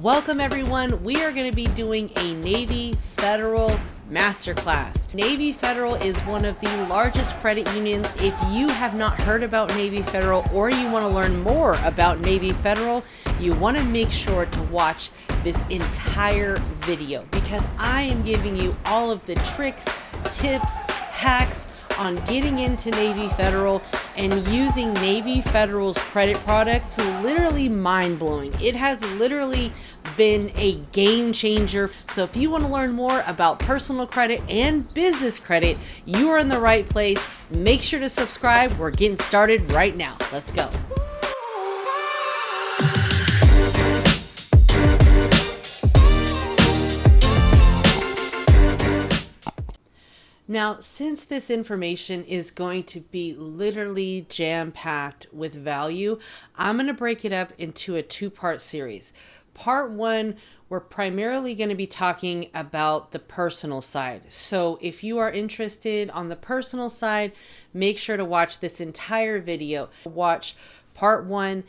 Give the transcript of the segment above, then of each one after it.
Welcome everyone. We are going to be doing a Navy Federal Masterclass. Navy Federal is one of the largest credit unions. If you have not heard about Navy Federal or you want to learn more about Navy Federal, you want to make sure to watch this entire video because I am giving you all of the tricks, tips, hacks on getting into Navy Federal and using Navy Federal's credit products. Literally mind-blowing. It has literally been a game changer. So if you want to learn more about personal credit and business credit, you are in the right place. Make sure to subscribe. We're getting started right now. Let's go. Now, since this information is going to be literally jam-packed with value, I'm going to break it up into a two-part series. Part one, we're primarily going to be talking about the personal side. So if you are interested on the personal side, make sure to watch this entire video. Watch part one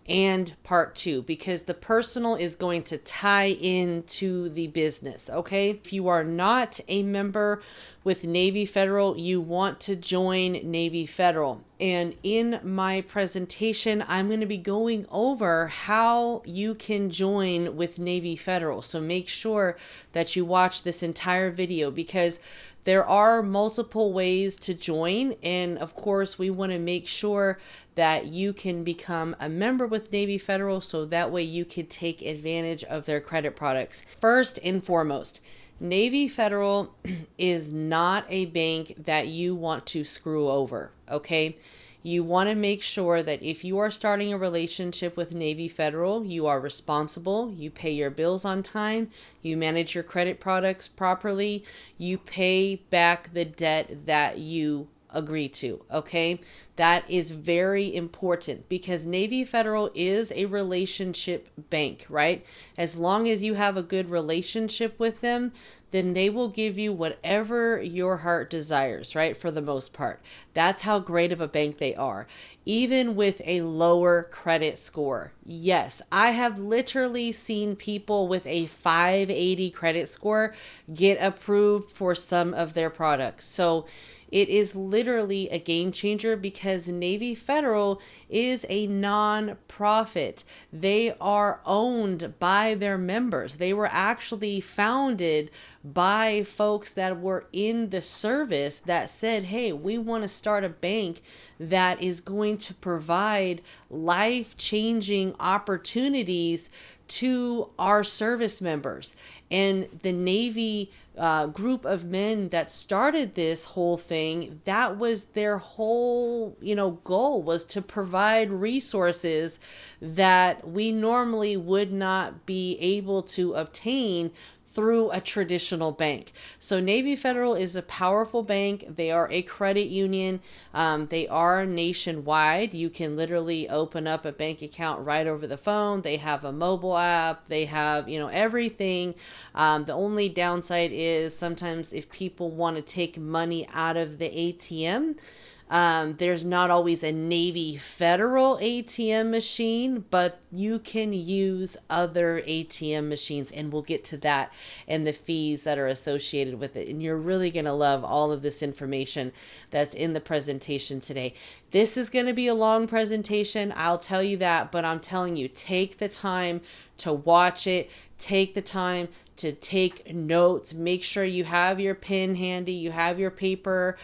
and part two, because the personal is going to tie into the business, okay? If you are not a member with Navy Federal, you want to join Navy Federal. And in my presentation, I'm going to be going over how you can join with Navy Federal. So make sure that you watch this entire video because there are multiple ways to join. And of course, we want to make sure that you can become a member with Navy Federal so that way you can take advantage of their credit products. First and foremost, Navy Federal is not a bank that you want to screw over, okay? You want to make sure that if you are starting a relationship with Navy Federal, you are responsible, you pay your bills on time, you manage your credit products properly, you pay back the debt that you agree to, okay? That is very important because Navy Federal is a relationship bank, right? As long as you have a good relationship with them, then they will give you whatever your heart desires, right? For the most part. That's how great of a bank they are. Even with a lower credit score. Yes, I have literally seen people with a 580 credit score get approved for some of their products. So it is literally a game changer because Navy Federal is a non-profit. They are owned by their members. They were actually founded by folks that were in the service that said, hey, we want to start a bank that is going to provide life-changing opportunities to our service members. And the Navy group of men that started this whole thing, that was their whole, goal was to provide resources that we normally would not be able to obtain through a traditional bank. So Navy Federal is a powerful bank. They are a credit union. They are nationwide. You can literally open up a bank account right over the phone. They have a mobile app. They have, everything. The only downside is sometimes if people want to take money out of the ATM, there's not always a Navy Federal ATM machine, but you can use other ATM machines, and we'll get to that and the fees that are associated with it. And you're really going to love all of this information that's in the presentation today. This is going to be a long presentation, I'll tell you that, but I'm telling you, take the time to watch it, take the time to take notes, make sure you have your pen handy, you have your paper,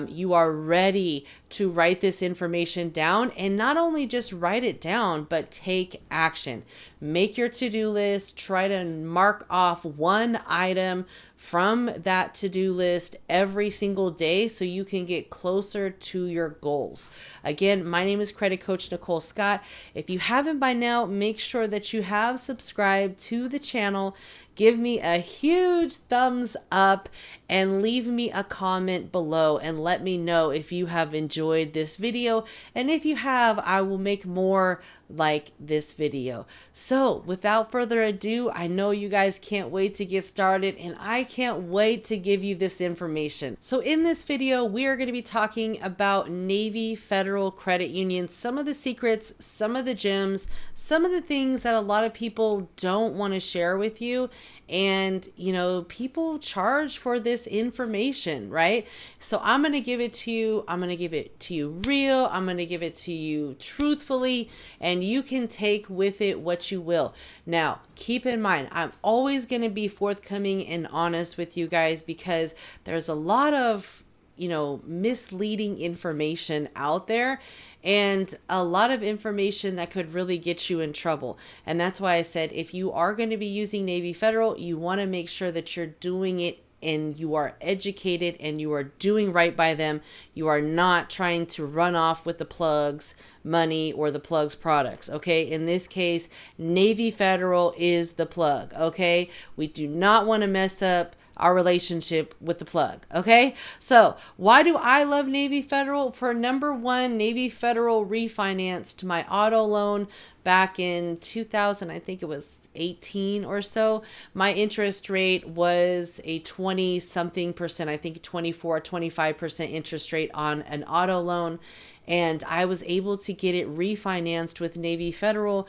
you are ready to write this information down, and not only just write it down, but take action. Make your to-do list, try to mark off one item from that to-do list every single day so you can get closer to your goals. Again, my name is Credit Coach Nicole Scott. If you haven't by now, make sure that you have subscribed to the channel. give me a huge thumbs up and leave me a comment below and let me know if you have enjoyed this video. And if you have, I will make more like this video. So without further ado, I know you guys can't wait to get started, and I can't wait to give you this information. So in this video, we are going to be talking about Navy Federal Credit Union, some of the secrets, some of the gems, some of the things that a lot of people don't want to share with you. And, you know, people charge for this information, right? So I'm going to give it to you. I'm going to give it to you real. I'm going to give it to you truthfully, and you can take with it what you will. Now, keep in mind, I'm always going to be forthcoming and honest with you guys, because there's a lot of, you know, misleading information out there, and a lot of information that could really get you in trouble. And that's why I said, if you are going to be using Navy Federal, you want to make sure that you're doing it and you are educated and you are doing right by them. You are not trying to run off with the plugs money or the plugs products. Okay. In this case, Navy Federal is the plug. Okay. We do not want to mess up our relationship with the plug. Okay. So why do I love Navy Federal? For number one, Navy Federal refinanced my auto loan back in 2000, I think it was 18 or so. My interest rate was a 20 something percent, I think 24, 25% interest rate on an auto loan. And I was able to get it refinanced with Navy Federal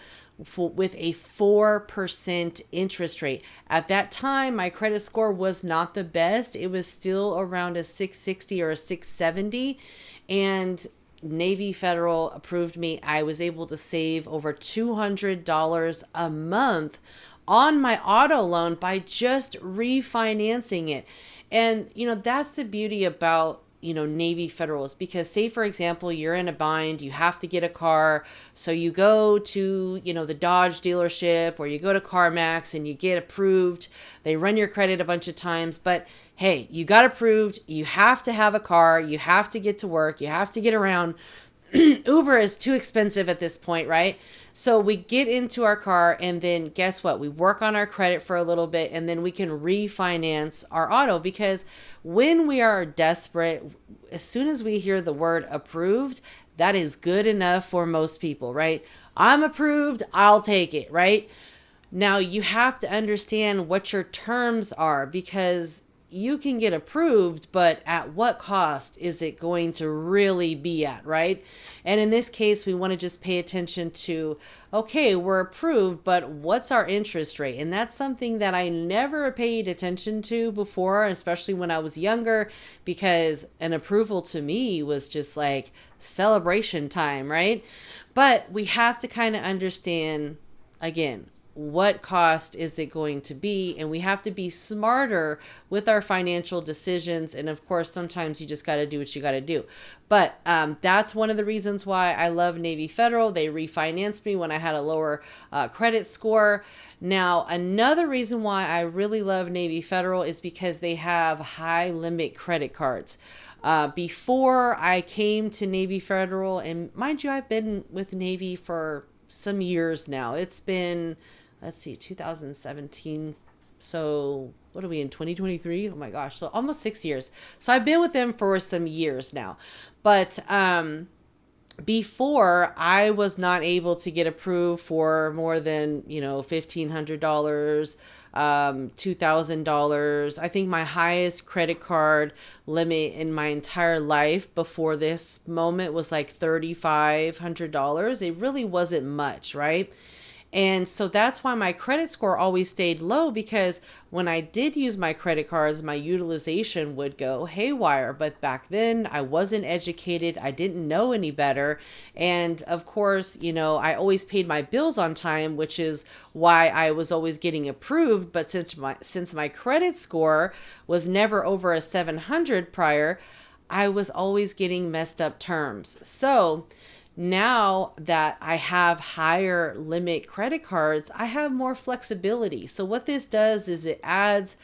with a 4% interest rate. At that time, my credit score was not the best. It was still around a 660 or a 670. And Navy Federal approved me. I was able to save over $200 a month on my auto loan by just refinancing it. And, you know, that's the beauty about, you know, Navy Federal, is because, say, for example, you're in a bind, you have to get a car. So you go to, you know, the Dodge dealership, or you go to CarMax and you get approved. They run your credit a bunch of times, but hey, you got approved. You have to have a car. You have to get to work. You have to get around. Uber is too expensive at this point, right? So we get into our car, and then guess what? We work on our credit for a little bit, and then we can refinance our auto, because when we are desperate, as soon as we hear the word approved, that is good enough for most people, right? I'm approved, I'll take it, right? Now you have to understand what your terms are, because you can get approved, but at what cost is it going to really be at, right? And in this case, we want to just pay attention to, okay, we're approved, but what's our interest rate? And that's something that I never paid attention to before, especially when I was younger, because an approval to me was just like celebration time, right? But we have to kind of understand, again, what cost is it going to be? And we have to be smarter with our financial decisions. And of course, sometimes you just got to do what you got to do. But that's one of the reasons why I love Navy Federal. They refinanced me when I had a lower credit score. Now, another reason why I really love Navy Federal is because they have high limit credit cards. Before I came to Navy Federal, and mind you, I've been with Navy for some years now. It's been, let's see, 2017. So what are we in, 2023? Oh my gosh. So almost 6 years. So I've been with them for some years now. But before, I was not able to get approved for more than, you know, $1,500, $2,000. I think my highest credit card limit in my entire life before this moment was like $3,500. It really wasn't much, right? And so that's why my credit score always stayed low, because when I did use my credit cards, my utilization would go haywire. But back then I wasn't educated. I didn't know any better. And of course, you know, I always paid my bills on time, which is why I was always getting approved. But since my credit score was never over a 700 prior, I was always getting messed up terms. So now that I have higher limit credit cards, I have more flexibility. So what this does is it adds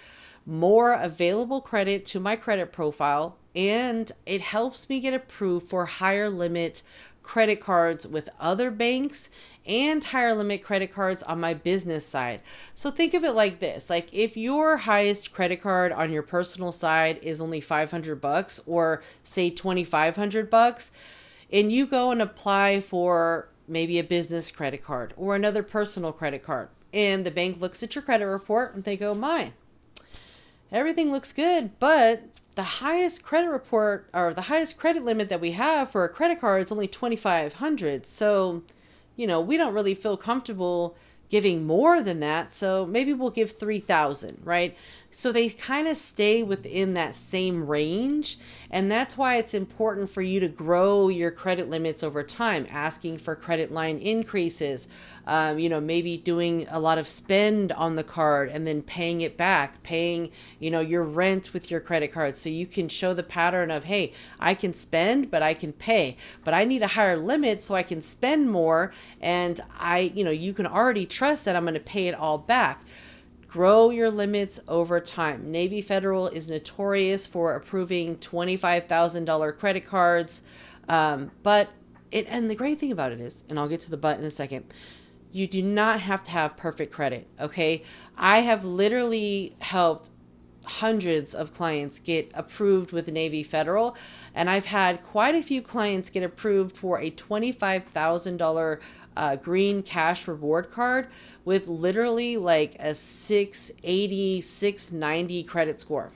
more available credit to my credit profile, and it helps me get approved for higher limit credit cards with other banks and higher limit credit cards on my business side. So think of it like this. Like if your highest credit card on your personal side is only $500 or say $2,500, and you go and apply for maybe a business credit card or another personal credit card, and the bank looks at your credit report and they go, my, everything looks good, but the highest credit report or the highest credit limit that we have for a credit card is only $2,500. So, we don't really feel comfortable giving more than that. So maybe we'll give $3,000, right? So they kind of stay within that same range. And that's why it's important for you to grow your credit limits over time, asking for credit line increases, maybe doing a lot of spend on the card and then paying it back, paying, your rent with your credit card. So you can show the pattern of, hey, I can spend, but I can pay, but I need a higher limit so I can spend more. And you can already trust that I'm going to pay it all back. Grow your limits over time. Navy Federal is notorious for approving $25,000 credit cards. And the great thing about it is, and I'll get to the but in a second, you do not have to have perfect credit, okay? I have literally helped hundreds of clients get approved with Navy Federal, and I've had quite a few clients get approved for a $25,000 green cash reward card with literally like a 680, 690 credit score.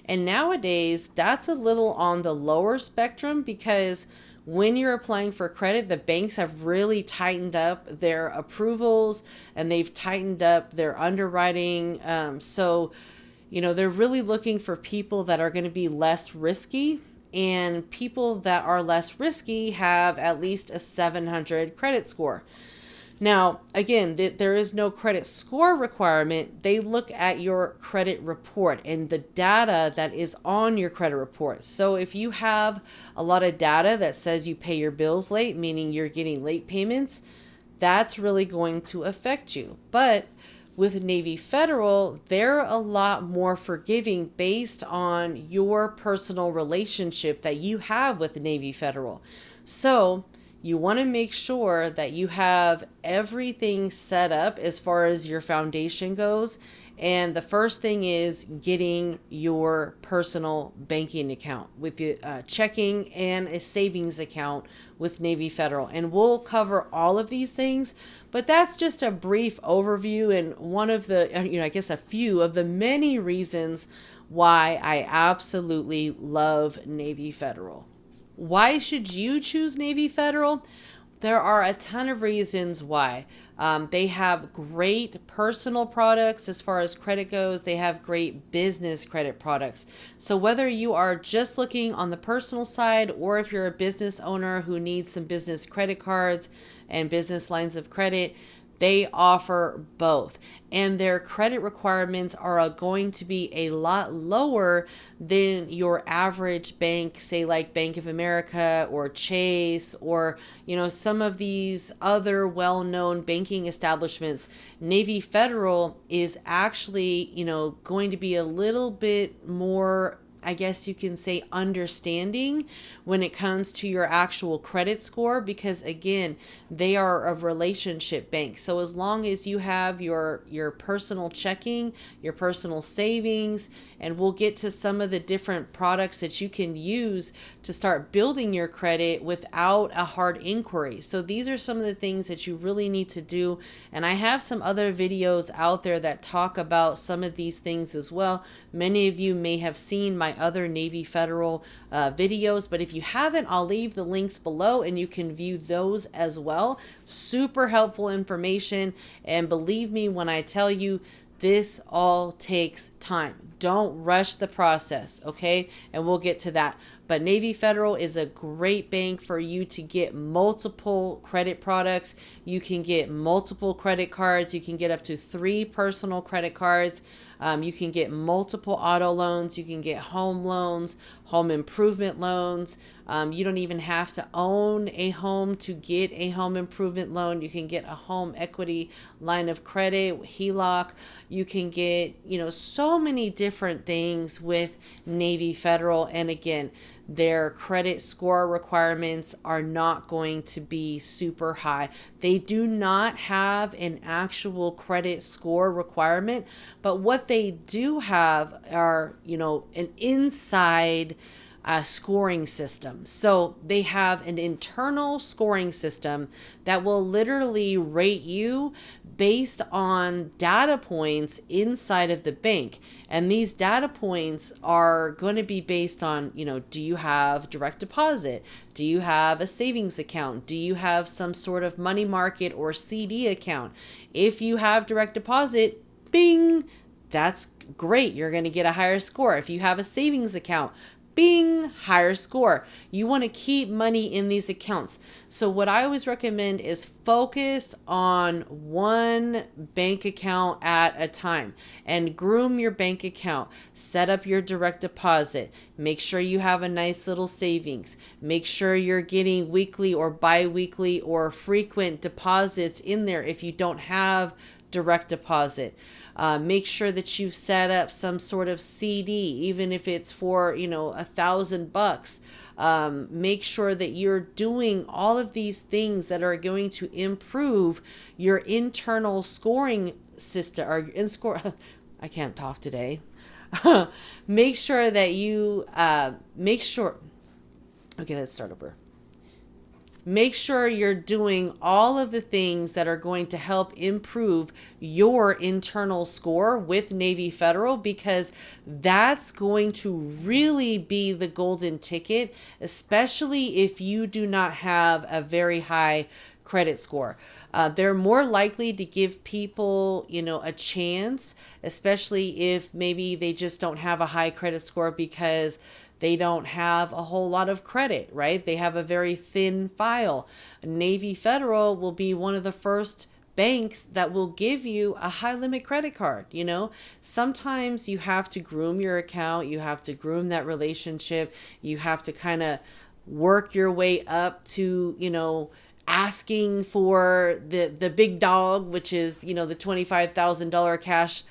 And nowadays, that's a little on the lower spectrum because when you're applying for credit, the banks have really tightened up their approvals and they've tightened up their underwriting. So they're really looking for people that are going to be less risky, and people that are less risky have at least a 700 credit score. Now, again, there is no credit score requirement. They look at your credit report and the data that is on your credit report. So if you have a lot of data that says you pay your bills late, meaning you're getting late payments, that's really going to affect you. But with Navy Federal, they're a lot more forgiving based on your personal relationship that you have with Navy Federal. So you want to make sure that you have everything set up as far as your foundation goes. And the first thing is getting your personal banking account with a checking and a savings account with Navy Federal. And we'll cover all of these things, but that's just a brief overview and one of the, a few of the many reasons why I absolutely love Navy Federal. Why should you choose Navy Federal? There are a ton of reasons why. They have great personal products as far as credit goes. They have great business credit products. So whether you are just looking on the personal side or if you're a business owner who needs some business credit cards and business lines of credit, they offer both. And their credit requirements are going to be a lot lower than your average bank, say like Bank of America or Chase or, some of these other well-known banking establishments. Navy Federal is actually, going to be a little bit more, I guess you can say, understanding when it comes to your actual credit score, because again, they are a relationship bank. So as long as you have your personal checking, your personal savings, and we'll get to some of the different products that you can use to start building your credit without a hard inquiry. So these are some of the things that you really need to do. And I have some other videos out there that talk about some of these things as well. Many of you may have seen my other Navy Federal videos, but if you haven't, I'll leave the links below and you can view those as well. Super helpful information. And believe me when I tell you, this all takes time. Don't rush the process, okay? And we'll get to that. But Navy Federal is a great bank for you to get multiple credit products. You can get multiple credit cards. You can get up to 3 personal credit cards. You can get multiple auto loans. You can get home loans, home improvement loans. You don't even have to own a home to get a home improvement loan. You can get a home equity line of credit, HELOC. You can get, so many different things with Navy Federal. And again, Their credit score requirements are not going to be super high. They do not have an actual credit score requirement, but what they do have are, an inside scoring system. So they have an internal scoring system that will literally rate you based on data points inside of the bank. And these data points are going to be based on, do you have direct deposit? Do you have a savings account? Do you have some sort of money market or CD account? If you have direct deposit, bing, that's great. You're going to get a higher score. If you have a savings account, bing, higher score. You want to keep money in these accounts. So what I always recommend is focus on one bank account at a time and groom your bank account. Set up your direct deposit. Make sure you have a nice little savings. Make sure you're getting weekly or bi-weekly or frequent deposits in there if you don't have direct deposit. Make sure that you've set up some sort of CD, even if it's for, $1,000. Make sure that you're doing all of these things that are going to improve your internal scoring system or in score. I can't talk today. Make sure that you okay, let's start over. Make sure you're doing all of the things that are going to help improve your internal score with Navy Federal, because that's going to really be the golden ticket, especially if you do not have a very high credit score. They're more likely to give people, a chance, especially if maybe they just don't have a high credit score because they don't have a whole lot of credit, right? They have a very thin file. Navy Federal will be one of the first banks that will give you a high limit credit card. Sometimes you have to groom your account. You have to groom that relationship. You have to kind of work your way up to, asking for the big dog, which is, the $25,000 cash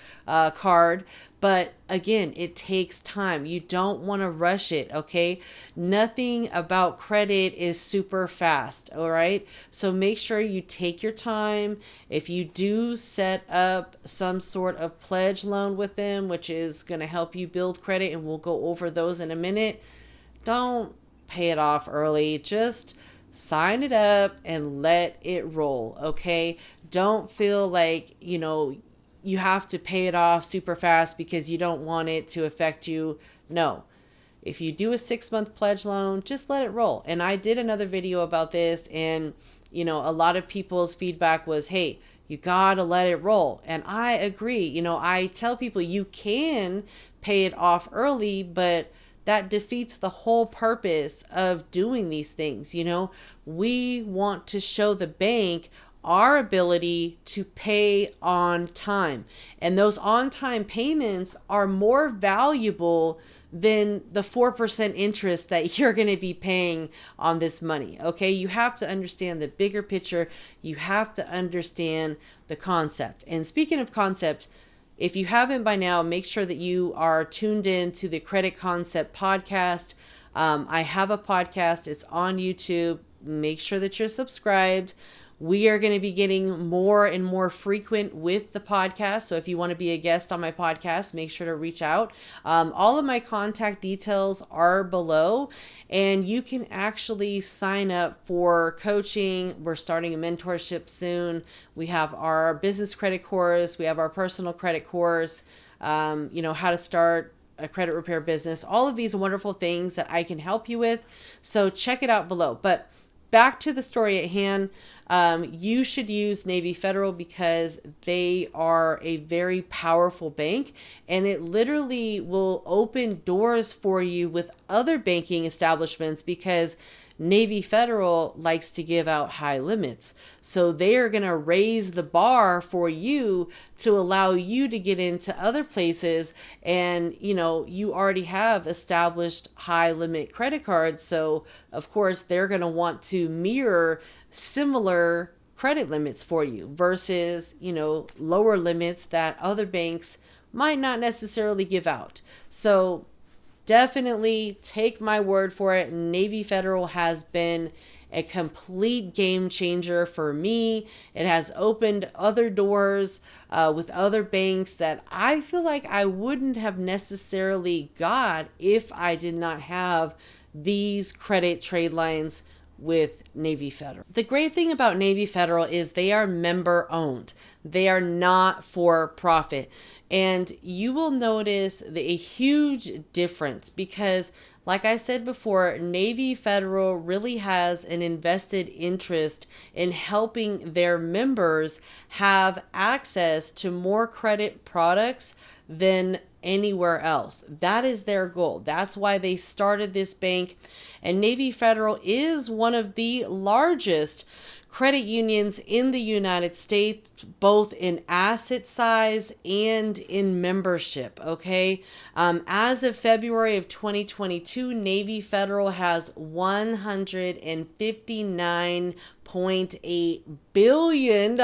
card. But again, it takes time. You don't want to rush it, okay? Nothing about credit is super fast, all right? So make sure you take your time. If you do set up some sort of pledge loan with them, which is going to help you build credit, and we'll go over those in a minute, don't pay it off early. Just sign it up and let it roll, okay? Don't feel like, you have to pay it off super fast because you don't want it to affect you. No. If you do a 6-month pledge loan, just let it roll. And I did another video about this, and, a lot of people's feedback was, hey, you gotta let it roll. And I agree. I tell people you can pay it off early, but that defeats the whole purpose of doing these things. We want to show the bank our ability to pay on time. And those on-time payments are more valuable than the 4% interest that you're going to be paying on this money. Okay, you have to understand the bigger picture. You have to understand the concept. And speaking of concept, if you haven't by now, make sure that you are tuned in to the Credit Concept podcast. I have a podcast. It's on YouTube. Make sure that you're subscribed. We are going to be getting more and more frequent with the podcast. So if you want to be a guest on my podcast, make sure to reach out. All of my contact details are below, and you can actually sign up for coaching. We're starting a mentorship soon. We have our business credit course. We have our personal credit course, how to start a credit repair business, all of these wonderful things that I can help you with. So check it out below. But back to the story at hand. You should use Navy Federal because they are a very powerful bank, and it literally will open doors for you with other banking establishments because Navy Federal likes to give out high limits. So they are going to raise the bar for you to allow you to get into other places. And, you already have established high limit credit cards. So of course they're going to want to mirror similar credit limits for you versus, lower limits that other banks might not necessarily give out. So definitely take my word for it. Navy Federal has been a complete game changer for me. It has opened other doors with other banks that I feel like I wouldn't have necessarily got if I did not have these credit trade lines with Navy Federal. The great thing about Navy Federal is they are member owned. They are not for profit. And you will notice a huge difference because, like I said before, Navy Federal really has an invested interest in helping their members have access to more credit products than anywhere else. That is their goal. That's why they started this bank. And Navy Federal is one of the largest credit unions in the United States, both in asset size and in membership. Okay. As of February of 2022, Navy Federal has $159.8 billion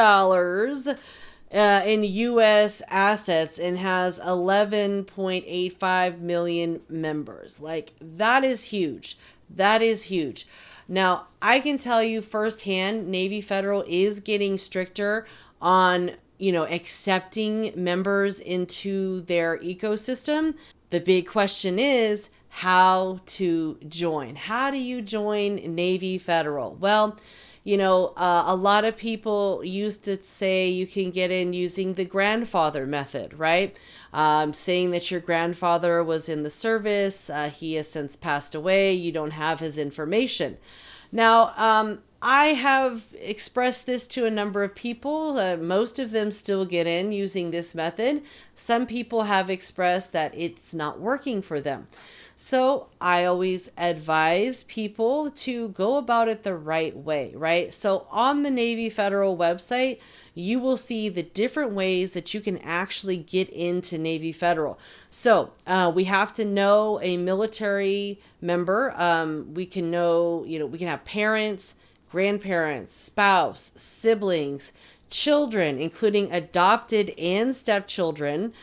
in U.S. assets and has 11.85 million members. Like, that is huge. That is huge. Now, I can tell you firsthand, Navy Federal is getting stricter on, accepting members into their ecosystem. The big question is how to join. How do you join Navy Federal? Well, a lot of people used to say you can get in using the grandfather method, right? Saying that your grandfather was in the service, he has since passed away, you don't have his information. Now, I have expressed this to a number of people. Most of them still get in using this method. Some people have expressed that it's not working for them. So I always advise people to go about it the right way, right? So on the Navy Federal website, you will see the different ways that you can actually get into Navy Federal. So we have to know a military member. We can know, we can have parents, grandparents, spouse, siblings, children, including adopted and stepchildren,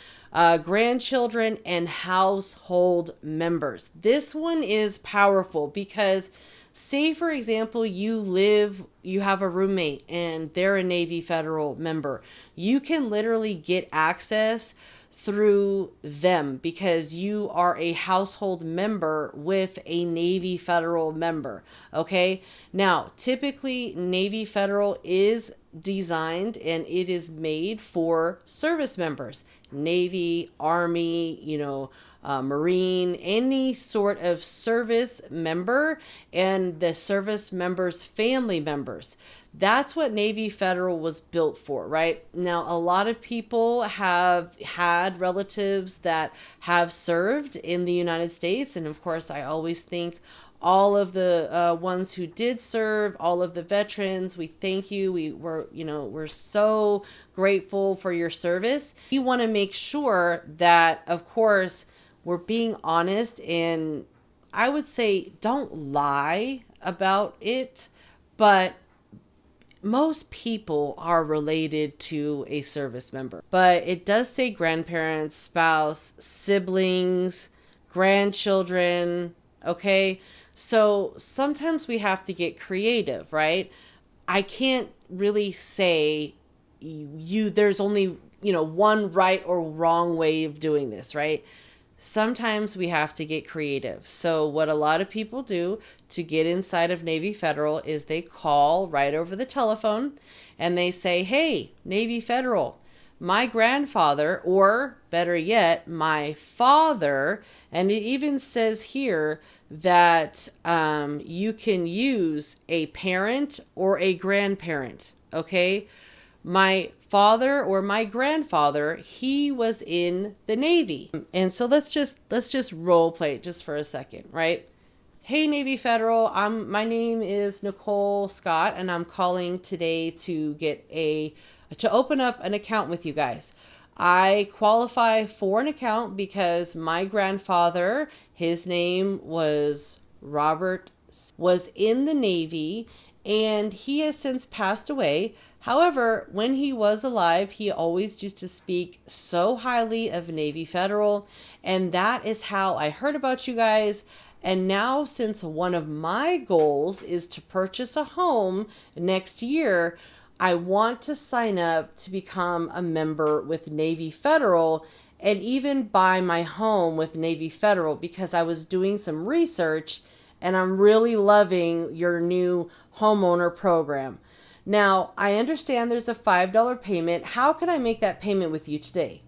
grandchildren, and household members. This one is powerful because, say for example, you have a roommate and they're a Navy Federal member. You can literally get access through them because you are a household member with a Navy Federal member. Okay. Now, typically Navy Federal is designed and it is made for service members, Navy, Army, Marine, any sort of service member, and the service members' family members. That's what Navy Federal was built for, right? Now, a lot of people have had relatives that have served in the United States. And of course, I always think all of the ones who did serve, all of the veterans, we thank you. We're so grateful for your service. We want to make sure that, of course, we're being honest, and I would say don't lie about it, but most people are related to a service member. But it does say grandparents, spouse, siblings, grandchildren, okay? So sometimes we have to get creative, right? I can't really say there's only, one right or wrong way of doing this, right? Sometimes we have to get creative. So what a lot of people do to get inside of Navy Federal is they call right over the telephone and they say, hey, Navy Federal, my grandfather, or better yet, my father, and it even says here that you can use a parent or a grandparent, okay? My father or my grandfather, he was in the Navy. And so let's just role play it just for a second, right? Hey, Navy Federal, my name is Nicole Scott, and I'm calling today to to open up an account with you guys. I qualify for an account because my grandfather, his name was Robert, was in the Navy, and he has since passed away. However, when he was alive, he always used to speak so highly of Navy Federal, and that is how I heard about you guys. And now, since one of my goals is to purchase a home next year, I want to sign up to become a member with Navy Federal and even buy my home with Navy Federal, because I was doing some research and I'm really loving your new homeowner program. Now, I understand there's a $5 payment. How can I make that payment with you today?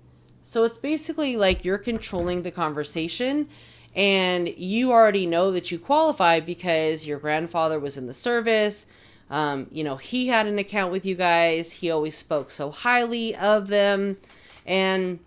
So it's basically like you're controlling the conversation, and you already know that you qualify because your grandfather was in the service. He had an account with you guys. He always spoke so highly of them, and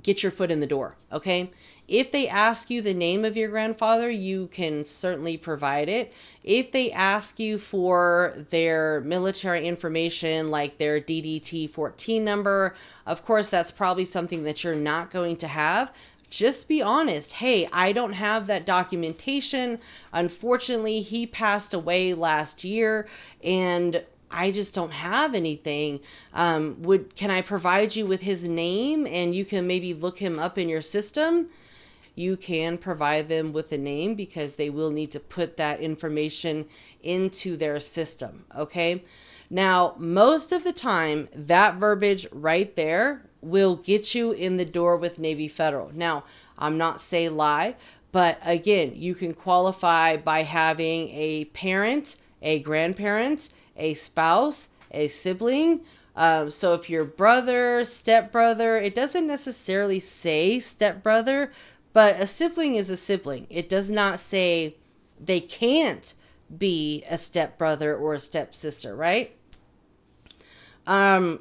get your foot in the door. Okay. If they ask you the name of your grandfather, you can certainly provide it. If they ask you for their military information, like their DDT-14 number, of course, that's probably something that you're not going to have. Just be honest. Hey, I don't have that documentation. Unfortunately, he passed away last year and I just don't have anything. Can I provide you with his name and you can maybe look him up in your system? You can provide them with a name because they will need to put that information into their system. Okay. Now, most of the time, that verbiage right there will get you in the door with Navy Federal. Now, I'm not say lie, but again, you can qualify by having a parent, a grandparent, a spouse, a sibling. So if your brother, stepbrother, it doesn't necessarily say stepbrother, but a sibling is a sibling. It does not say they can't be a stepbrother or a stepsister, right?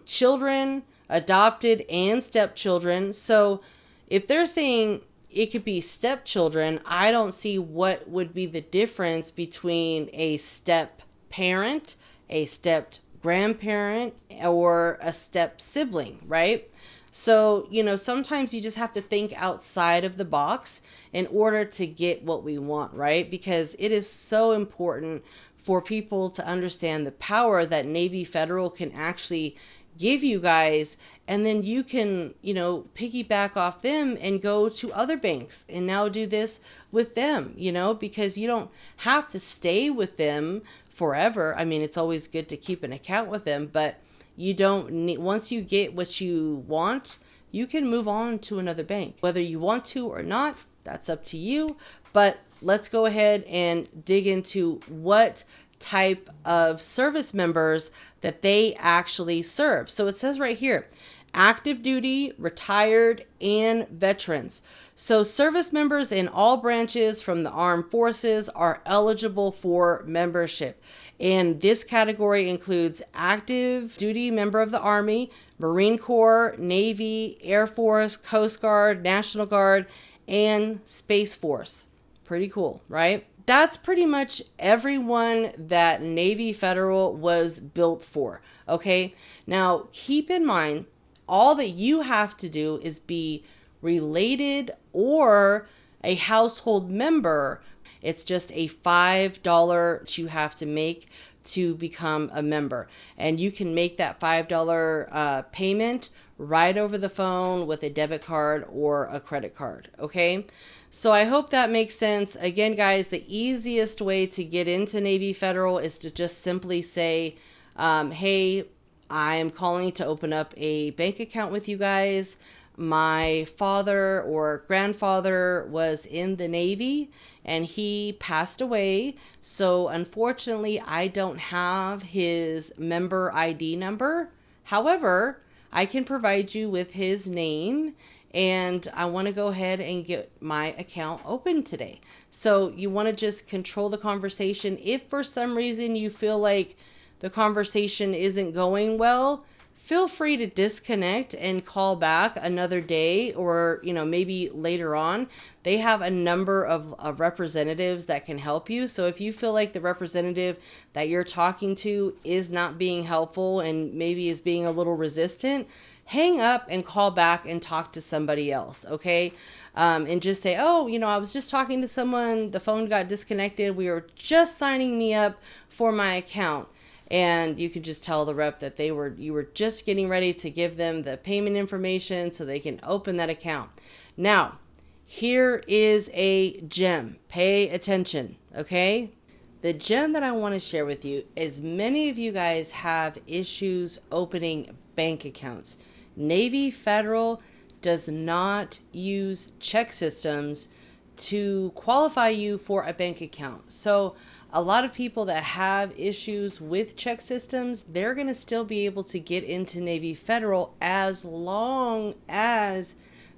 Children, adopted and stepchildren. So if they're saying it could be stepchildren, I don't see what would be the difference between a step parent, a step grandparent, or a step sibling, right? So, sometimes you just have to think outside of the box in order to get what we want, right? Because it is so important for people to understand the power that Navy Federal can actually give you guys. And then you can, piggyback off them and go to other banks and now do this with them, because you don't have to stay with them forever. I mean, it's always good to keep an account with them, but you don't need, once you get what you want, you can move on to another bank. Whether you want to or not, that's up to you. But let's go ahead and dig into what type of service members that they actually serve. So it says right here, active duty, retired, and veterans. So service members in all branches from the armed forces are eligible for membership. And this category includes active duty member of the Army, Marine Corps, Navy, Air Force, Coast Guard, National Guard, and Space Force. Pretty cool, right? That's pretty much everyone that Navy Federal was built for, okay? Now, keep in mind, all that you have to do is be related or a household member. It's just a $5 you have to make to become a member. And you can make that $5 payment right over the phone with a debit card or a credit card, okay? So I hope that makes sense. Again, guys, the easiest way to get into Navy Federal is to just simply say, hey, I am calling to open up a bank account with you guys. My father or grandfather was in the Navy and he passed away. So unfortunately, I don't have his member ID number. However, I can provide you with his name, and I want to go ahead and get my account open today. So you want to just control the conversation. If for some reason you feel like the conversation isn't going well, feel free to disconnect and call back another day or, maybe later on. They have a number of representatives that can help you. So if you feel like the representative that you're talking to is not being helpful and maybe is being a little resistant, hang up and call back and talk to somebody else, okay? And just say, oh, I was just talking to someone, the phone got disconnected, we were just signing me up for my account. and you can just tell the rep that you were just getting ready to give them the payment information so they can open that account. Now, here is a gem. Pay attention, okay? The gem that I want to share with you is many of you guys have issues opening bank accounts. Navy Federal does not use ChexSystems to qualify you for a bank account. So a lot of people that have issues with ChexSystems, they're going to still be able to get into Navy Federal as long as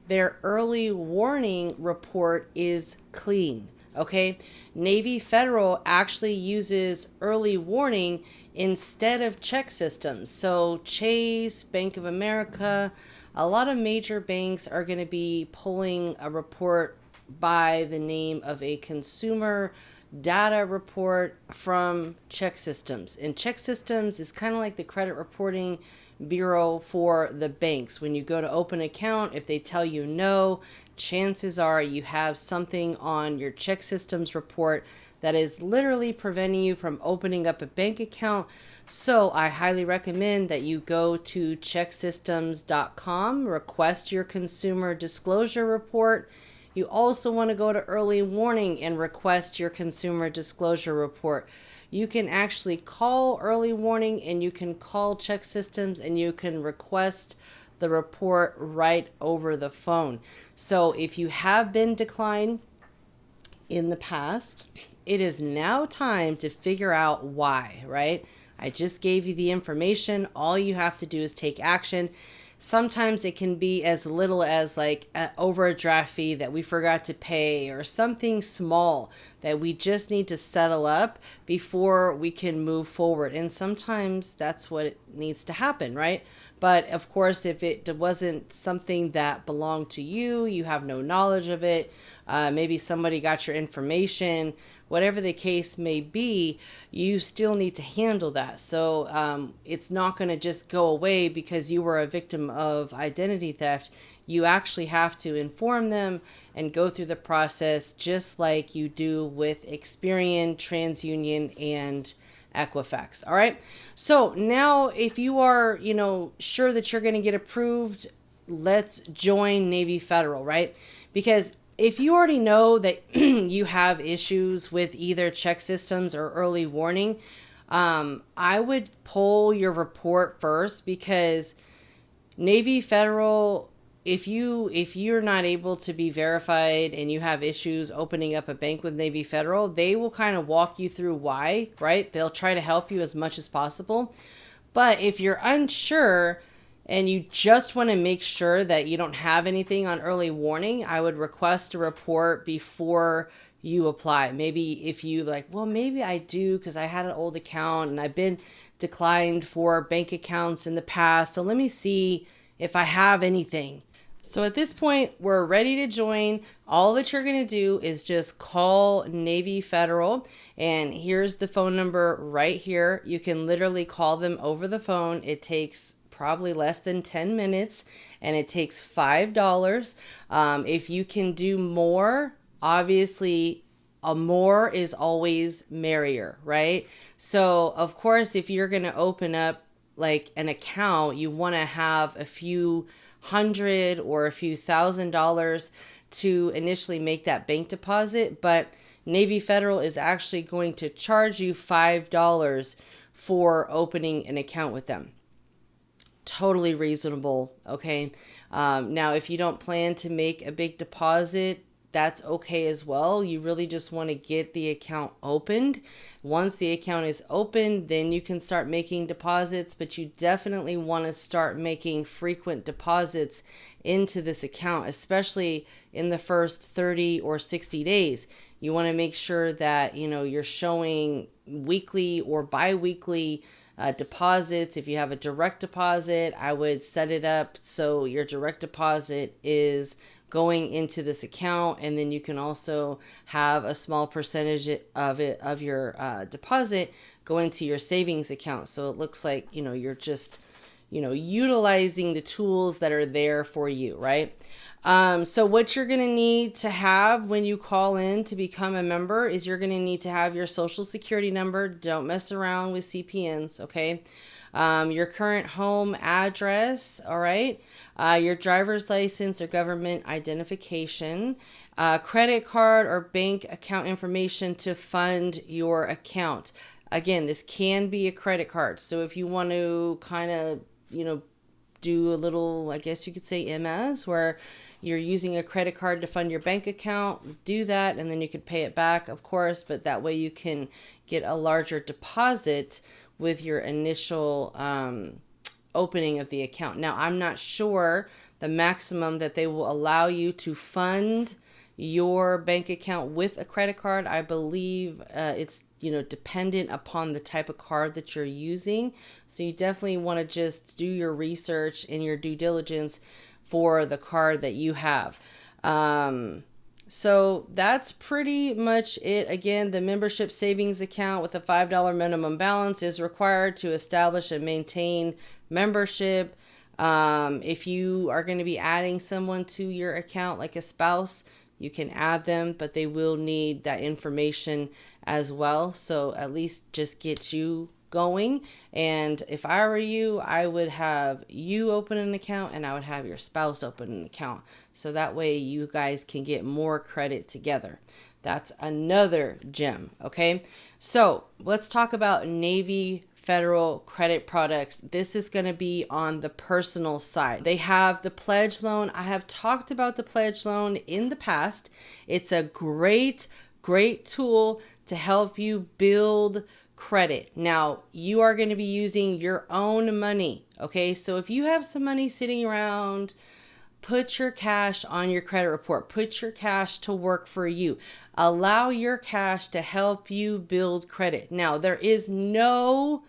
their early warning report is clean. Okay, Navy Federal actually uses early warning instead of ChexSystems. So Chase, Bank of America, a lot of major banks are going to be pulling a report by the name of a consumer data report from ChexSystems. And ChexSystems is kind of like the credit reporting bureau for the banks. When you go to open an account, if they tell you no, chances are you have something on your ChexSystems report that is literally preventing you from opening up a bank account. So I highly recommend that you go to ChexSystems.com, request your consumer disclosure report. You also want to go to early warning and request your consumer disclosure report. You can actually call early warning and you can call ChexSystems and you can request the report right over the phone. So if you have been declined in the past, it is now time to figure out why, right? I just gave you the information. All you have to do is take action. Sometimes it can be as little as like an overdraft fee that we forgot to pay, or something small that we just need to settle up before we can move forward. And sometimes that's what needs to happen, right? But of course, if it wasn't something that belonged to you, you have no knowledge of it, maybe somebody got your information, whatever the case may be, you still need to handle that. So it's not going to just go away because you were a victim of identity theft. You actually have to inform them and go through the process just like you do with Experian, TransUnion, and Equifax. All right. So now if you are, sure that you're going to get approved, let's join Navy Federal, right? Because if you already know that you have issues with either ChexSystems or early warning, I would pull your report first, because Navy Federal, if you're not able to be verified and you have issues opening up a bank with Navy Federal, they will kind of walk you through why, right? They'll try to help you as much as possible. But if you're unsure and you just want to make sure that you don't have anything on early warning, I would request a report before you apply. Maybe if you maybe I do because I had an old account and I've been declined for bank accounts in the past. So let me see if I have anything. So at this point, we're ready to join. All that you're going to do is just call Navy Federal, and here's the phone number right here. You can literally call them over the phone. It takes probably less than 10 minutes, and it takes $5. If you can do more, obviously a more is always merrier, right? So of course, if you're going to open up like an account, you want to have a few $100 or a few $1,000 to initially make that bank deposit, but Navy Federal is actually going to charge you $5 for opening an account with them. Totally reasonable, okay? Now, if you don't plan to make a big deposit, that's okay as well. You really just want to get the account opened. Once the account is open, then you can start making deposits, but you definitely want to start making frequent deposits into this account, especially in the first 30 or 60 days. You want to make sure that, you're showing weekly or bi-weekly deposits. If you have a direct deposit, I would set it up so your direct deposit is going into this account, and then you can also have a small percentage of your deposit go into your savings account. So it looks like you're just utilizing the tools that are there for you, right? So what you're going to need to have when you call in to become a member is you're going to need to have your social security number. Don't mess around with CPNs, okay? Your current home address, all right? Your driver's license or government identification, credit card or bank account information to fund your account. Again, this can be a credit card. So if you want to kind of, do a little, I guess you could say MS, where you're using a credit card to fund your bank account, do that, and then you could pay it back, of course, but that way you can get a larger deposit with your initial opening of the account. Now, I'm not sure the maximum that they will allow you to fund your bank account with a credit card. I believe it's dependent upon the type of card that you're using. So you definitely want to just do your research and your due diligence for the card that you have. So that's pretty much it. Again, the membership savings account with a $5 minimum balance is required to establish and maintain membership. If you are going to be adding someone to your account, like a spouse, you can add them, but they will need that information as well. So at least just get you going. And if I were you, I would have you open an account and I would have your spouse open an account. So that way you guys can get more credit together. That's another gem. Okay. So let's talk about Navy Federal credit products. This is going to be on the personal side. They have the pledge loan. I have talked about the pledge loan in the past. It's a great tool to help you build credit. Now, you are going to be using your own money. Okay. So if you have some money sitting around, put your cash on your credit report. Put your cash to work for you. Allow your cash to help you build credit. Now, there is no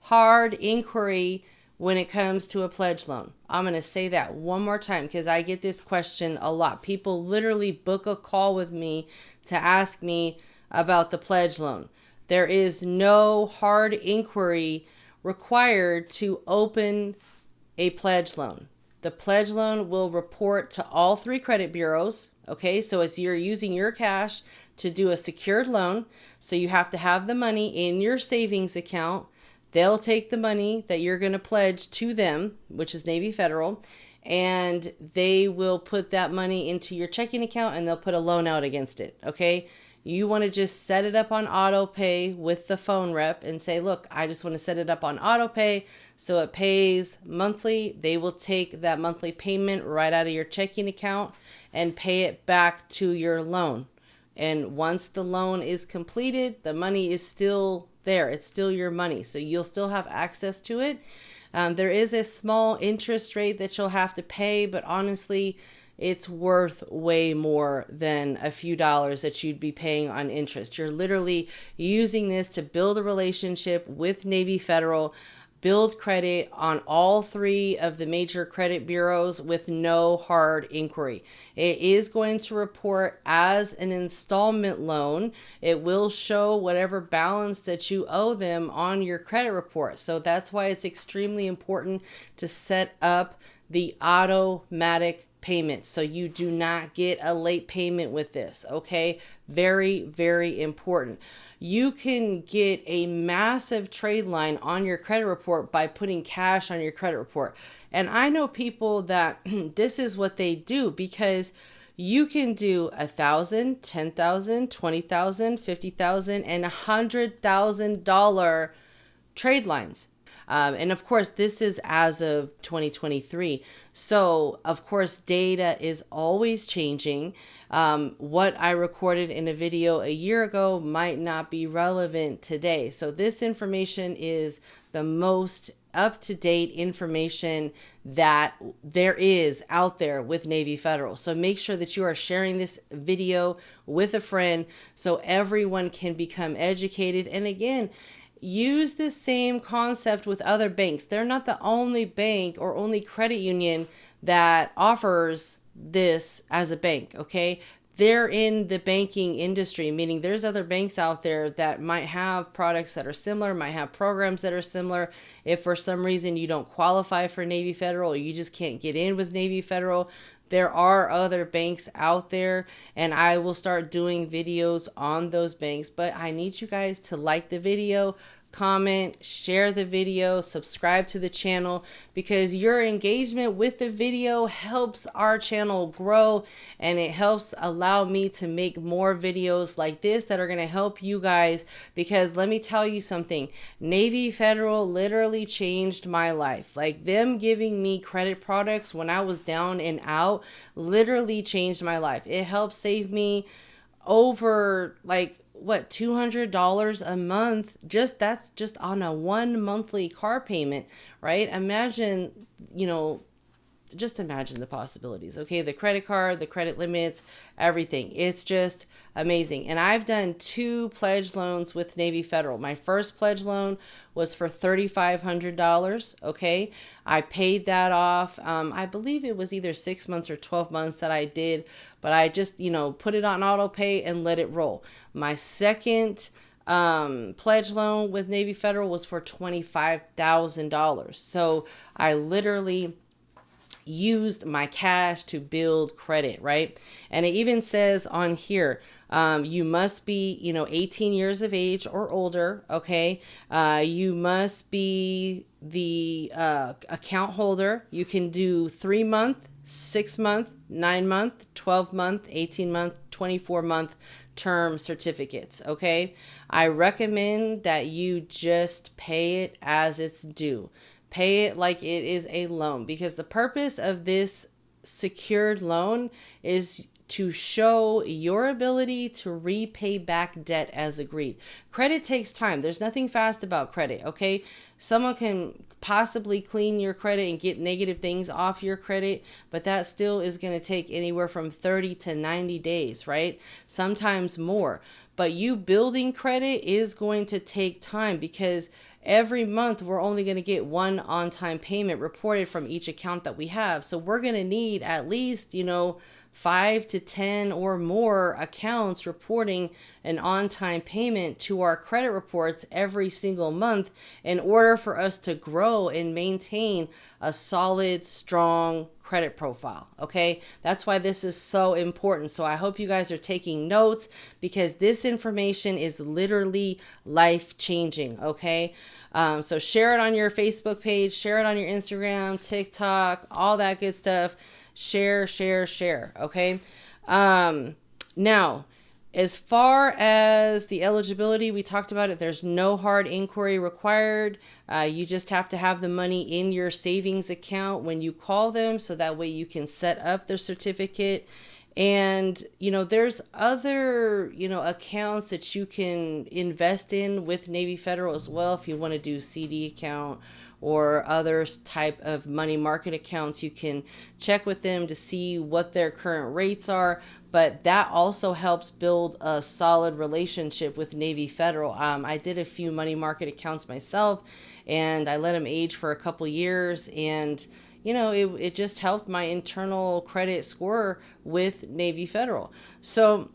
hard inquiry when it comes to a pledge loan. I'm going to say that one more time because I get this question a lot. People literally book a call with me to ask me about the pledge loan. There is no hard inquiry required to open a pledge loan. The pledge loan will report to all 3 credit bureaus. Okay, so it's you're using your cash to do a secured loan. So you have to have the money in your savings account. They'll take the money that you're going to pledge to them, which is Navy Federal, and they will put that money into your checking account and they'll put a loan out against it. Okay, you want to just set it up on auto pay with the phone rep and say, look, I just want to set it up on auto pay so it pays monthly. They will take that monthly payment right out of your checking account and pay it back to your loan. And once the loan is completed, the money is still there. It's still your money. So you'll still have access to it. There is a small interest rate that you'll have to pay, but honestly, it's worth way more than a few dollars that you'd be paying on interest. You're literally using this to build a relationship with Navy Federal, build credit on all 3 of the major credit bureaus with no hard inquiry. It is going to report as an installment loan. It will show whatever balance that you owe them on your credit report. So that's why it's extremely important to set up the automatic payment so you do not get a late payment with this. Okay, very, very important. You can get a massive trade line on your credit report by putting cash on your credit report. And I know people that this is what they do because you can do $1,000, $10,000, $20,000, $50,000, and $100,000 trade lines. And of course, this is as of 2023. So, of course, data is always changing. What I recorded in a video a year ago might not be relevant today. So this information is the most up-to-date information that there is out there with Navy Federal. So make sure that you are sharing this video with a friend so everyone can become educated. And again, use the same concept with other banks. They're not the only bank or only credit union that offers this as a bank, okay? They're in the banking industry, meaning there's other banks out there that might have products that are similar, might have programs that are similar. If for some reason you don't qualify for Navy Federal or you just can't get in with Navy Federal, There are other banks out there, and I will start doing videos on those banks, but I need you guys to like the video, comment, share the video, subscribe to the channel, because your engagement with the video helps our channel grow, and it helps allow me to make more videos like this that are going to help you guys. Because let me tell you something, Navy Federal literally changed my life. Like, them giving me credit products when I was down and out literally changed my life. It helped save me over, like, what, $200 a month. That's just on a one monthly car payment, right? Imagine, just imagine the possibilities. Okay, the credit card, the credit limits, everything. It's just amazing. And I've done 2 pledge loans with Navy Federal. My first pledge loan was for $3,500. Okay, I paid that off. I believe it was either 6 months or 12 months that I did, but I just, put it on auto pay and let it roll. My second pledge loan with Navy Federal was for $25,000. So I literally used my cash to build credit, right? And it even says on here, you must be, 18 years of age or older. Okay. You must be the account holder. You can do 3-month, 6-month, 9-month, 12-month, 18-month, 24-month term certificates. Okay. I recommend that you just pay it as it's due. Pay it like it is a loan, because the purpose of this secured loan is to show your ability to repay back debt as agreed. Credit takes time. There's nothing fast about credit, okay? Someone can possibly clean your credit and get negative things off your credit, but that still is going to take anywhere from 30 to 90 days, right? Sometimes more. But you building credit is going to take time, because every month we're only going to get one on-time payment reported from each account that we have. So we're going to need at least, 5 to 10 or more accounts reporting an on-time payment to our credit reports every single month in order for us to grow and maintain a solid, strong credit profile. Okay, that's why this is so important. So I hope you guys are taking notes, because this information is literally life-changing. Okay, so share it on your Facebook page, share it on your Instagram, TikTok, all that good stuff. Share. Okay. Now, as far as the eligibility, we talked about it. There's no hard inquiry required. You just have to have the money in your savings account when you call them, so that way you can set up their certificate. And, there's other, accounts that you can invest in with Navy Federal as well. If you want to do CD account or other type of money market accounts, you can check with them to see what their current rates are. But that also helps build a solid relationship with Navy Federal. I did a few money market accounts myself, and I let them age for a couple years, and it just helped my internal credit score with Navy Federal. So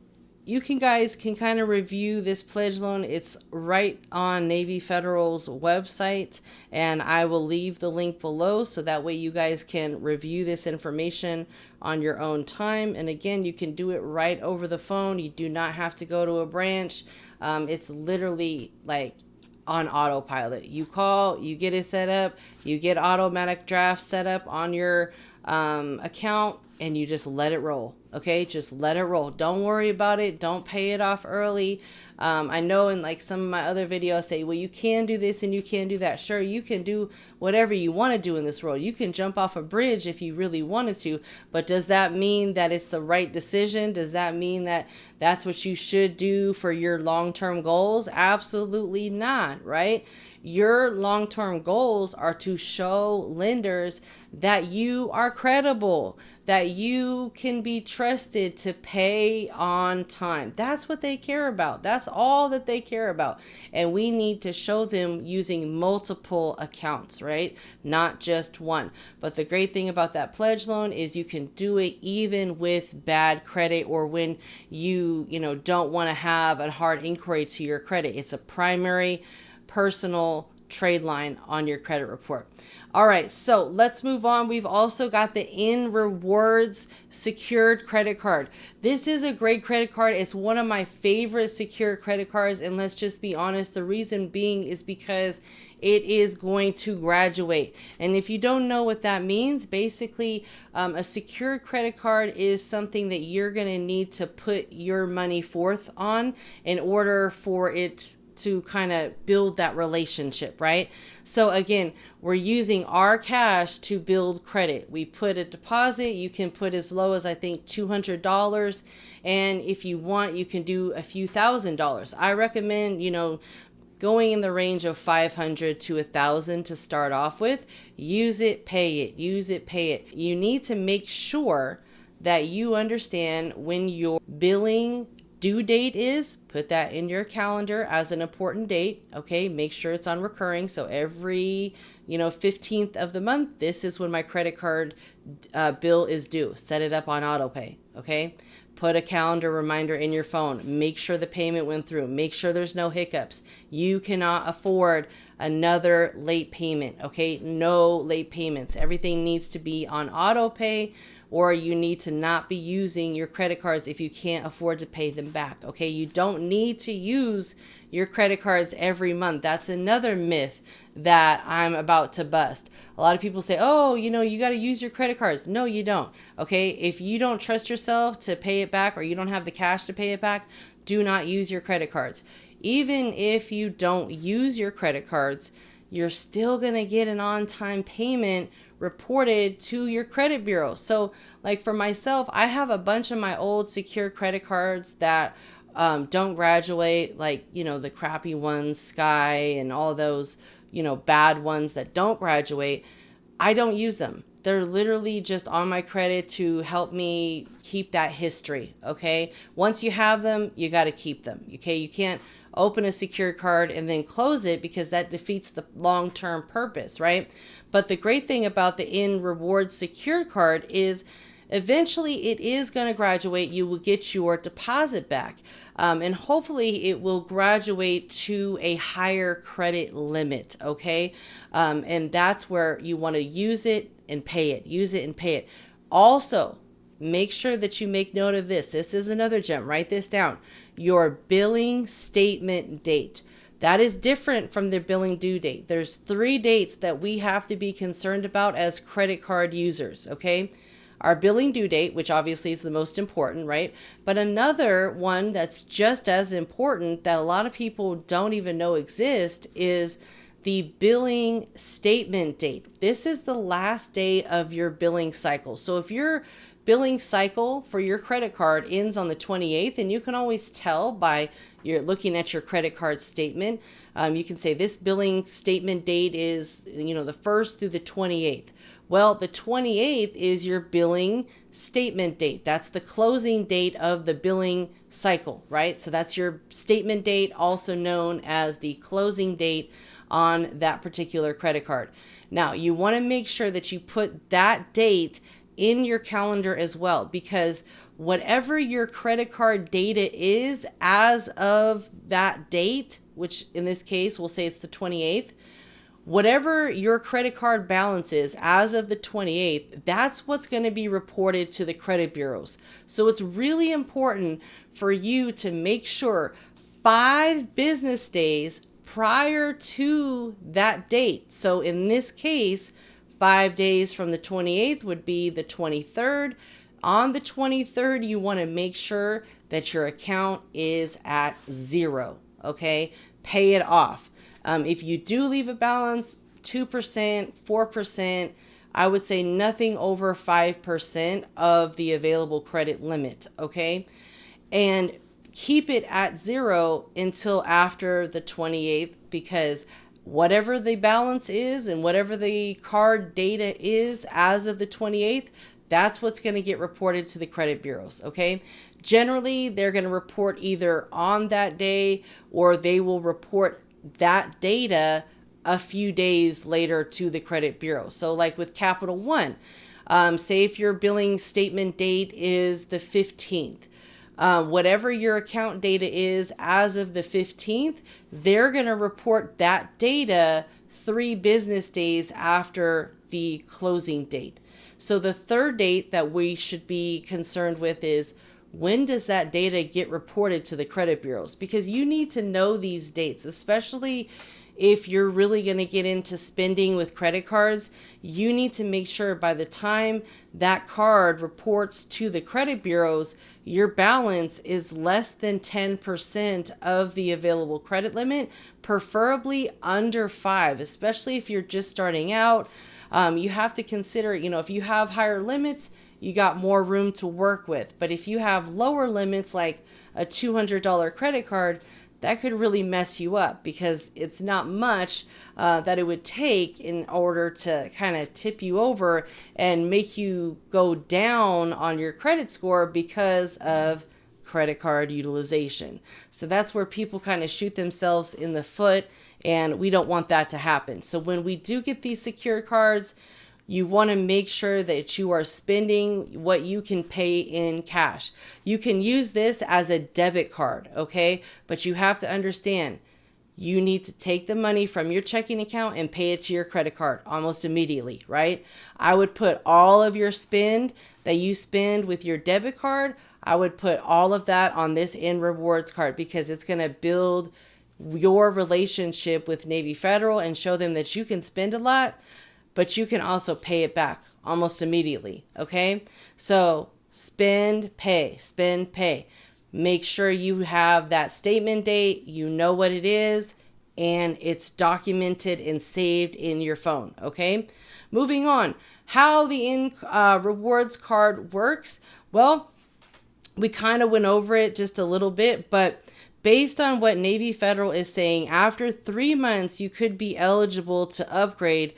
you guys can kind of review this pledge loan. It's right on Navy Federal's website, and I will leave the link below, so that way you guys can review this information on your own time. And again, you can do it right over the phone. You do not have to go to a branch. It's literally like on autopilot. You call, you get it set up, you get automatic drafts set up on your account, and you just let it roll. Okay, just let it roll. Don't worry about it. Don't pay it off early. I know in like some of my other videos I say, well, you can do this and you can do that. Sure, you can do whatever you want to do in this world. You can jump off a bridge if you really wanted to, but does that mean that it's the right decision? Does that mean that that's what you should do for your long-term goals? Absolutely not, right? Your long-term goals are to show lenders that you are credible, that you can be trusted to pay on time. That's what they care about. That's all that they care about. And we need to show them using multiple accounts, right? Not just one. But the great thing about that pledge loan is you can do it even with bad credit, or when you don't want to have a hard inquiry to your credit. It's a primary personal trade line on your credit report. All right, so let's move on. We've also got the In Rewards secured credit card. This is a great credit card. It's one of my favorite secured credit cards. And let's just be honest, the reason being is because it is going to graduate. And if you don't know what that means, basically a secured credit card is something that you're going to need to put your money forth on in order for it to kind of build that relationship, right? So again, we're using our cash to build credit. We put a deposit. You can put as low as, I think, $200. And if you want, you can do a few $1,000s. I recommend, going in the range of 500 to 1,000 to start off with. Use it, pay it, use it, pay it. You need to make sure that you understand when your billing due date is. Put that in your calendar as an important date. Okay, make sure it's on recurring. So every 15th of the month, this is when my credit card bill is due. Set it up on auto pay. Okay, put a calendar reminder in your phone. Make sure the payment went through. Make sure there's no hiccups. You cannot afford another late payment. Okay, no late payments. Everything needs to be on auto pay, or you need to not be using your credit cards if you can't afford to pay them back. Okay, you don't need to use your credit cards every month. That's another myth that I'm about to bust. A lot of people say, oh, you got to use your credit cards. No, you don't. Okay, if you don't trust yourself to pay it back, or you don't have the cash to pay it back, do not use your credit cards. Even if you don't use your credit cards, you're still going to get an on-time payment reported to your credit bureau. So like for myself, I have a bunch of my old secure credit cards that don't graduate, like, the crappy ones, Sky, and all those, bad ones that don't graduate. I don't use them. They're literally just on my credit to help me keep that history. Okay. Once you have them, you got to keep them. Okay. You can't open a secure card and then close it, because that defeats the long-term purpose, right? But the great thing about the In Rewards secured card is eventually it is going to graduate. You will get your deposit back. And hopefully it will graduate to a higher credit limit. Okay. And that's where you want to use it and pay it. Use it and pay it. Also, make sure that you make note of this. This is another gem. Write this down. Your billing statement date. That is different from the billing due date. There's 3 dates that we have to be concerned about as credit card users, okay? Our billing due date, which obviously is the most important, right? But another one that's just as important that a lot of people don't even know exists is the billing statement date. This is the last day of your billing cycle. So if your billing cycle for your credit card ends on the 28th, and you can always tell by you're looking at your credit card statement. You can say this billing statement date is, the 1st through the 28th. Well, the 28th is your billing statement date. That's the closing date of the billing cycle, right? So that's your statement date, also known as the closing date on that particular credit card. Now, you want to make sure that you put that date in your calendar as well, because whatever your credit card data is as of that date, which in this case, we'll say it's the 28th, whatever your credit card balance is as of the 28th, that's what's going to be reported to the credit bureaus. So it's really important for you to make sure 5 business days prior to that date. So in this case, 5 days from the 28th would be the 23rd. On the 23rd, you want to make sure that your account is at 0. Okay, pay it off. If you do leave a balance, 2%, 4%, I would say nothing over 5% of the available credit limit. Okay, and keep it at 0 until after the 28th, because whatever the balance is and whatever the card data is as of the 28th, that's what's going to get reported to the credit bureaus, okay? Generally, they're going to report either on that day, or they will report that data a few days later to the credit bureau. So like with Capital One, say if your billing statement date is the 15th, whatever your account data is as of the 15th, they're going to report that data 3 business days after the closing date. So the third date that we should be concerned with is, when does that data get reported to the credit bureaus? Because you need to know these dates, especially if you're really going to get into spending with credit cards. You need to make sure by the time that card reports to the credit bureaus, your balance is less than 10% of the available credit limit, preferably under 5, especially if you're just starting out. You have to consider, if you have higher limits, you got more room to work with. But if you have lower limits, like a $200 credit card, that could really mess you up, because it's not much that it would take in order to kind of tip you over and make you go down on your credit score because of credit card utilization. So that's where people kind of shoot themselves in the foot, and we don't want that to happen. So when we do get these secured cards, you want to make sure that you are spending what you can pay in cash. You can use this as a debit card, okay? But you have to understand, you need to take the money from your checking account and pay it to your credit card almost immediately, right? I would put all of your spend that you spend with your debit card, I would put all of that on this 𝑁 card, because it's going to build your relationship with Navy Federal and show them that you can spend a lot, but you can also pay it back almost immediately, okay? So spend, pay, spend, pay. Make sure you have that statement date, you know what it is, and it's documented and saved in your phone, okay? Moving on, how the rewards card works. Well, we kind of went over it just a little bit, but based on what Navy Federal is saying, after 3 months, you could be eligible to upgrade,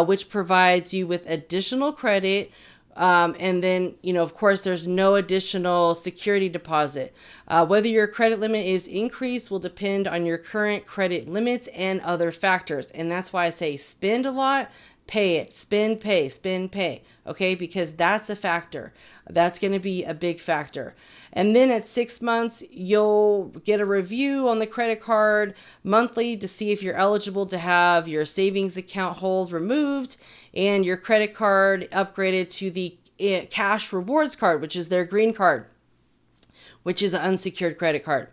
which provides you with additional credit. And then, of course, there's no additional security deposit. Whether your credit limit is increased will depend on your current credit limits and other factors. And that's why I say spend a lot, pay it, spend, pay, spend, pay. Okay, because that's a factor. That's going to be a big factor. And then at 6 months, you'll get a review on the credit card monthly to see if you're eligible to have your savings account hold removed and your credit card upgraded to the cash rewards card, which is their green card, which is an unsecured credit card.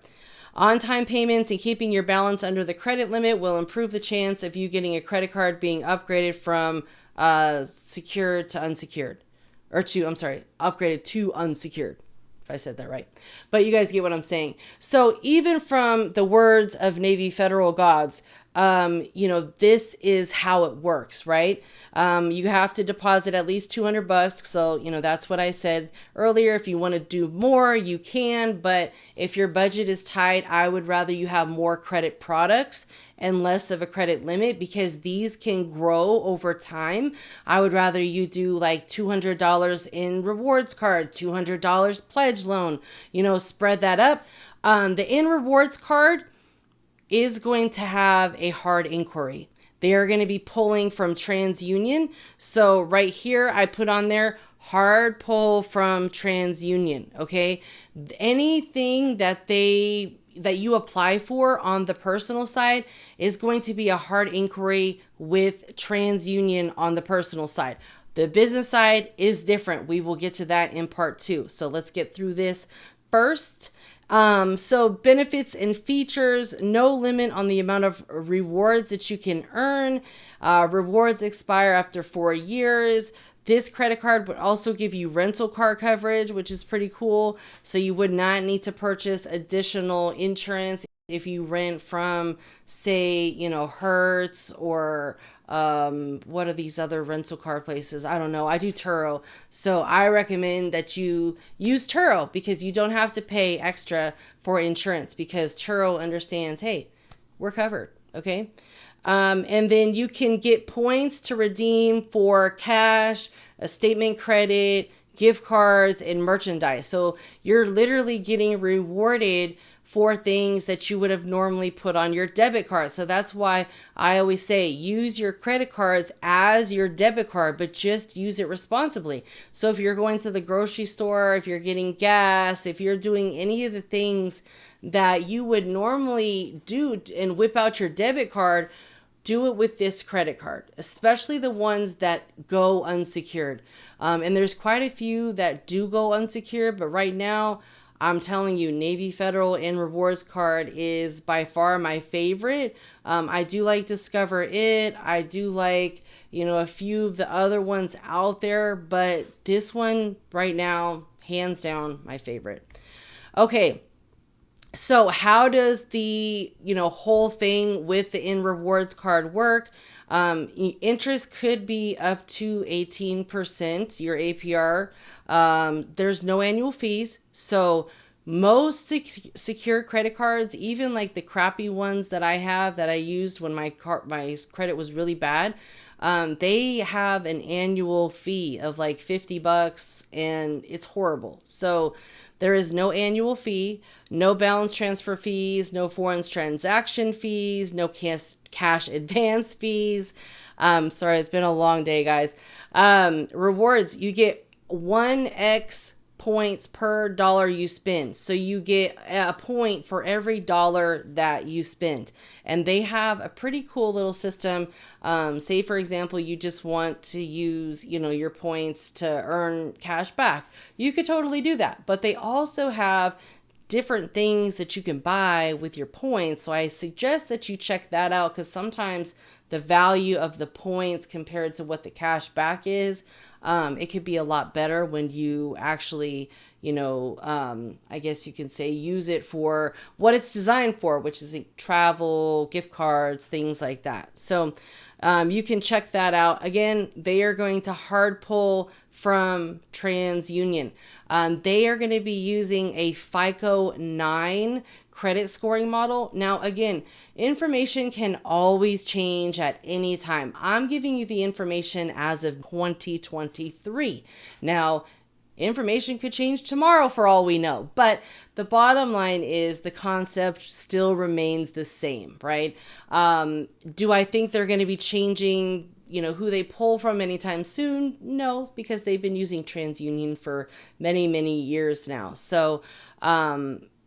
On-time payments and keeping your balance under the credit limit will improve the chance of you getting a credit card being upgraded from secured to unsecured. Upgraded to unsecured. If I said that right. But you guys get what I'm saying. So even from the words of Navy Federal gods, this is how it works, right? You have to deposit at least $200. So, that's what I said earlier. If you want to do more, you can. But if your budget is tight, I would rather you have more credit products and less of a credit limit, because these can grow over time. I would rather you do like $200 in rewards card, $200 pledge loan, spread that up. The in rewards card is going to have a hard inquiry. They are going to be pulling from TransUnion. So right here, I put on there hard pull from TransUnion. Okay. Anything that you apply for on the personal side is going to be a hard inquiry with TransUnion on the personal side. The business side is different. We will get to that in part 2. So let's get through this first. So benefits and features, no limit on the amount of rewards that you can earn. Rewards expire after 4 years. This credit card would also give you rental car coverage, which is pretty cool. So you would not need to purchase additional insurance if you rent from, say, Hertz or what are these other rental car places? I don't know. I do Turo. So I recommend that you use Turo, because you don't have to pay extra for insurance, because Turo understands, hey, we're covered. Okay. And then you can get points to redeem for cash, a statement credit, gift cards, and merchandise. So you're literally getting rewarded for things that you would have normally put on your debit card. So that's why I always say use your credit cards as your debit card, but just use it responsibly. So if you're going to the grocery store, if you're getting gas, if you're doing any of the things that you would normally do and whip out your debit card, do it with this credit card, especially the ones that go unsecured. And there's quite a few that do go unsecured, but right now, I'm telling you, Navy Federal and Rewards Card is by far my favorite. I do like Discover It. I do like, a few of the other ones out there, but this one right now, hands down, my favorite. Okay. So how does the, whole thing with the In Rewards Card work? Interest could be up to 18%, your APR. There's no annual fees. So most secure credit cards, even like the crappy ones that I have that I used when my credit was really bad, they have an annual fee of like $50 and it's horrible. So there is no annual fee, no balance transfer fees, no foreign transaction fees, no cash advance fees. Sorry, it's been a long day, guys. Rewards, you get 1x points per dollar you spend. So you get a point for every dollar that you spend. And they have a pretty cool little system. Say, for example, you just want to use, your points to earn cash back. You could totally do that. But they also have different things that you can buy with your points. So I suggest that you check that out, because sometimes the value of the points compared to what the cash back is, it could be a lot better when you actually, I guess you can say use it for what it's designed for, which is like travel, gift cards, things like that. So you can check that out. Again, they are going to hard pull from TransUnion. They are going to be using a FICO 9 credit scoring model. Now, again, information can always change at any time. I'm giving you the information as of 2023. Now, information could change tomorrow for all we know, but the bottom line is the concept still remains the same, right? Do I think they're going to be changing, who they pull from anytime soon? No, because they've been using TransUnion for many, many years now. So,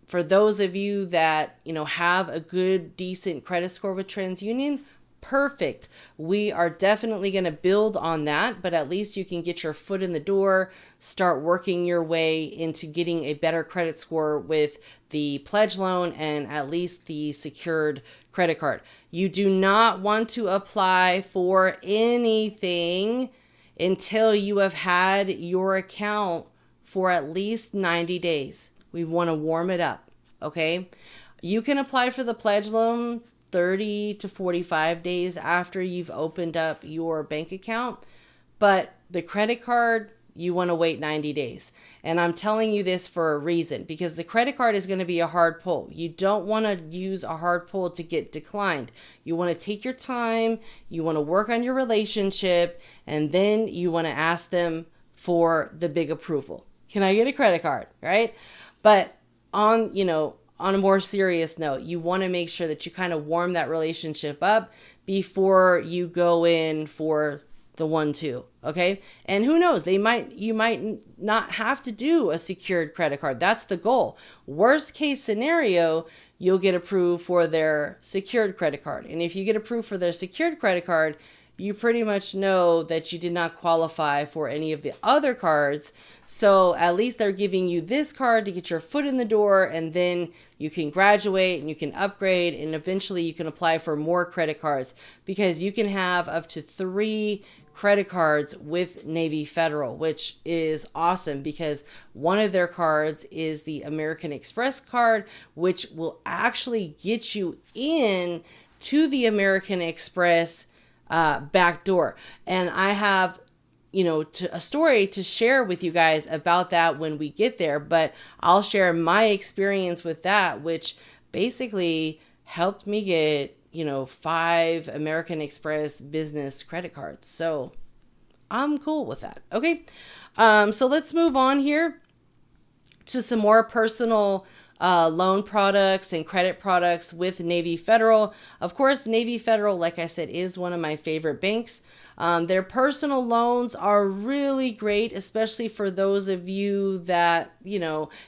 for those of you that, have a good, decent credit score with TransUnion, perfect. We are definitely going to build on that, but at least you can get your foot in the door, start working your way into getting a better credit score with the pledge loan and at least the secured credit card. You do not want to apply for anything until you have had your account for at least 90 days. We want to warm it up, okay? You can apply for the pledge loan 30 to 45 days after you've opened up your bank account, but the credit card, you want to wait 90 days. And I'm telling you this for a reason, because the credit card is going to be a hard pull. You don't want to use a hard pull to get declined. You want to take your time, you want to work on your relationship, and then you want to ask them for the big approval. Can I get a credit card, right? But on a more serious note, you want to make sure that you kind of warm that relationship up before you go in for the 1-2, okay? And who knows, you might not have to do a secured credit card. That's the goal. Worst case scenario, you'll get approved for their secured credit card. And if you get approved for their secured credit card, you pretty much know that you did not qualify for any of the other cards. So at least they're giving you this card to get your foot in the door, and then you can graduate and you can upgrade, and eventually you can apply for more credit cards, because you can have up to 3 credit cards with Navy Federal, which is awesome, because one of their cards is the American Express card, which will actually get you in to the American Express back door. And I have, a story to share with you guys about that when we get there, but I'll share my experience with that, which basically helped me get, 5 American Express business credit cards. So I'm cool with that. Okay. So let's move on here to some more personal loan products and credit products with Navy Federal. Of course, Navy Federal, like I said, is one of my favorite banks. Their personal loans are really great, especially for those of you that,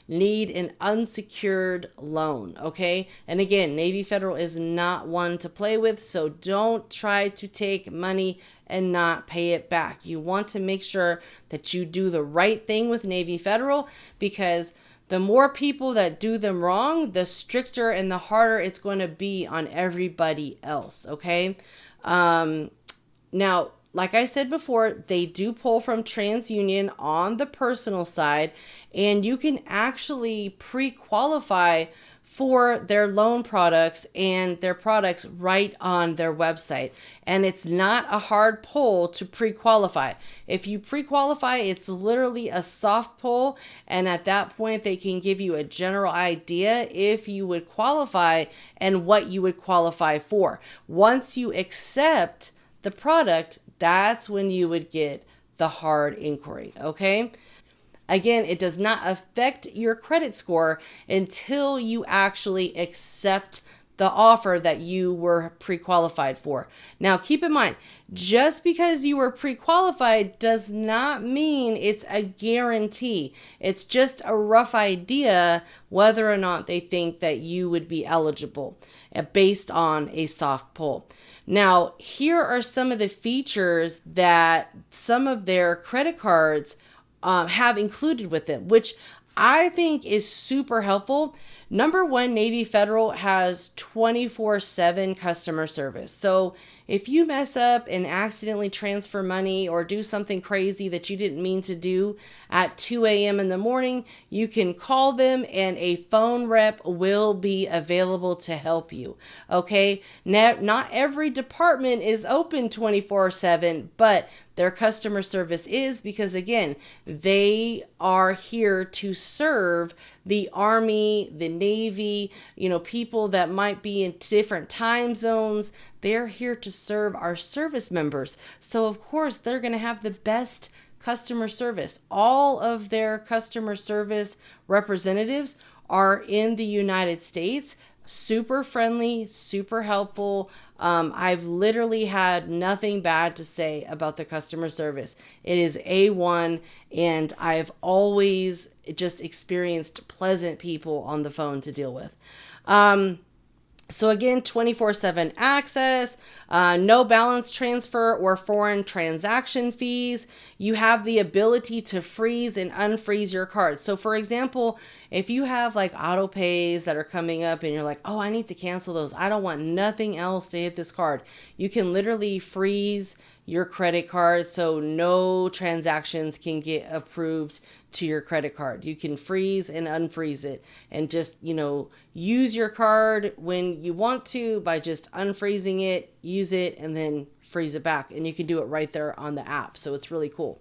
need an unsecured loan, okay? And again, Navy Federal is not one to play with, so don't try to take money and not pay it back. You want to make sure that you do the right thing with Navy Federal, because the more people that do them wrong, the stricter and the harder it's going to be on everybody else, okay? Now, like I said before, they do pull from TransUnion on the personal side, and you can actually pre-qualify for their loan products and their products right on their website. And it's not a hard pull to pre-qualify. If you pre-qualify, it's literally a soft pull, and at that point they can give you a general idea if you would qualify and what you would qualify for. Once you accept the product, that's when you would get the hard inquiry, okay? Again, it does not affect your credit score until you actually accept the offer that you were pre-qualified for. Now, keep in mind, just because you were pre-qualified does not mean it's a guarantee. It's just a rough idea whether or not they think that you would be eligible based on a soft pull. Now, here are some of the features that some of their credit cards have included with them, which I think is super helpful. Number one, Navy Federal has 24/7 customer service. So if you mess up and accidentally transfer money or do something crazy that you didn't mean to do at 2 a.m. in the morning, you can call them and a phone rep will be available to help you. Okay? Now, not every department is open 24/7, but their customer service is, because again, they are here to serve the Army, the Navy, people that might be in different time zones. They're here to serve our service members. So of course, they're going to have the best customer service. All of their customer service representatives are in the United States. Super friendly, super helpful. I've literally had nothing bad to say about the customer service. It is A1, and I've always just experienced pleasant people on the phone to deal with. So again, 24/7 access, no balance transfer or foreign transaction fees. You have the ability to freeze and unfreeze your card. So for example, if you have like auto pays that are coming up and you're like, oh, I need to cancel those, I don't want nothing else to hit this card, you can literally freeze your credit card so no transactions can get approved to your credit card. You can freeze and unfreeze it and just, use your card when you want to by just unfreezing it, use it, and then freeze it back. And you can do it right there on the app. So it's really cool.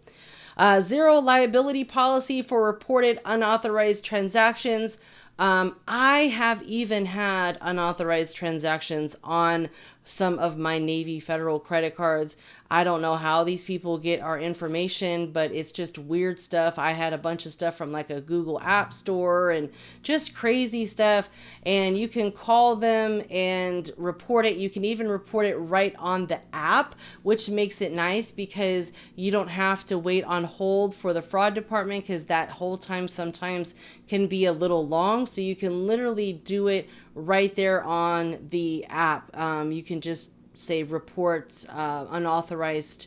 Zero liability policy for reported unauthorized transactions. I have even had unauthorized transactions on some of my Navy Federal credit cards. I don't know how these people get our information, but it's just weird stuff. I had a bunch of stuff from like a Google App Store and just crazy stuff. And you can call them and report it. You can even report it right on the app, which makes it nice because you don't have to wait on hold for the fraud department, because that whole time sometimes can be a little long. So you can literally do it right there on the app. You can just say report unauthorized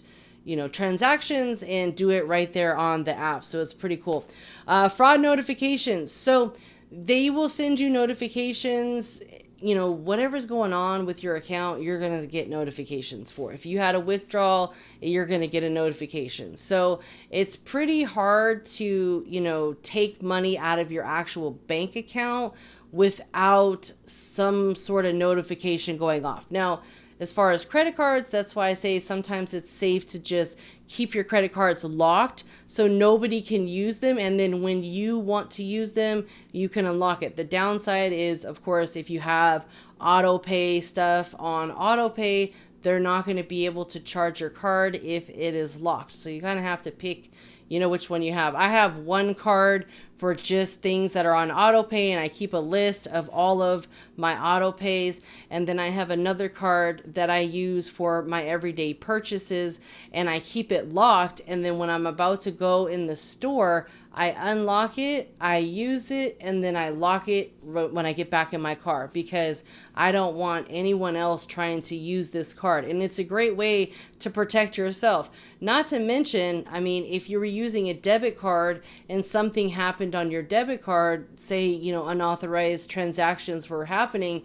transactions and do it right there on the app. So it's pretty cool. Fraud notifications. So they will send you notifications. Whatever's going on with your account, you're going to get notifications for. If you had a withdrawal, you're going to get a notification. So it's pretty hard to, take money out of your actual bank account without some sort of notification going off. Now, as far as credit cards, that's why I say sometimes it's safe to just keep your credit cards locked so nobody can use them. And then when you want to use them, you can unlock it. The downside is, of course, if you have auto pay stuff on auto pay, they're not going to be able to charge your card if it is locked. So you kind of have to pick you know which one you have. I have one card for just things that are on auto pay, and I keep a list of all of my auto pays. And then I have another card that I use for my everyday purchases, and I keep it locked. And then when I'm about to go in the store, I unlock it, I use it, and then I lock it when I get back in my car, because I don't want anyone else trying to use this card. And it's a great way to protect yourself. Not to mention, I mean, if you were using a debit card and something happened on your debit card, say, you know, unauthorized transactions were happening,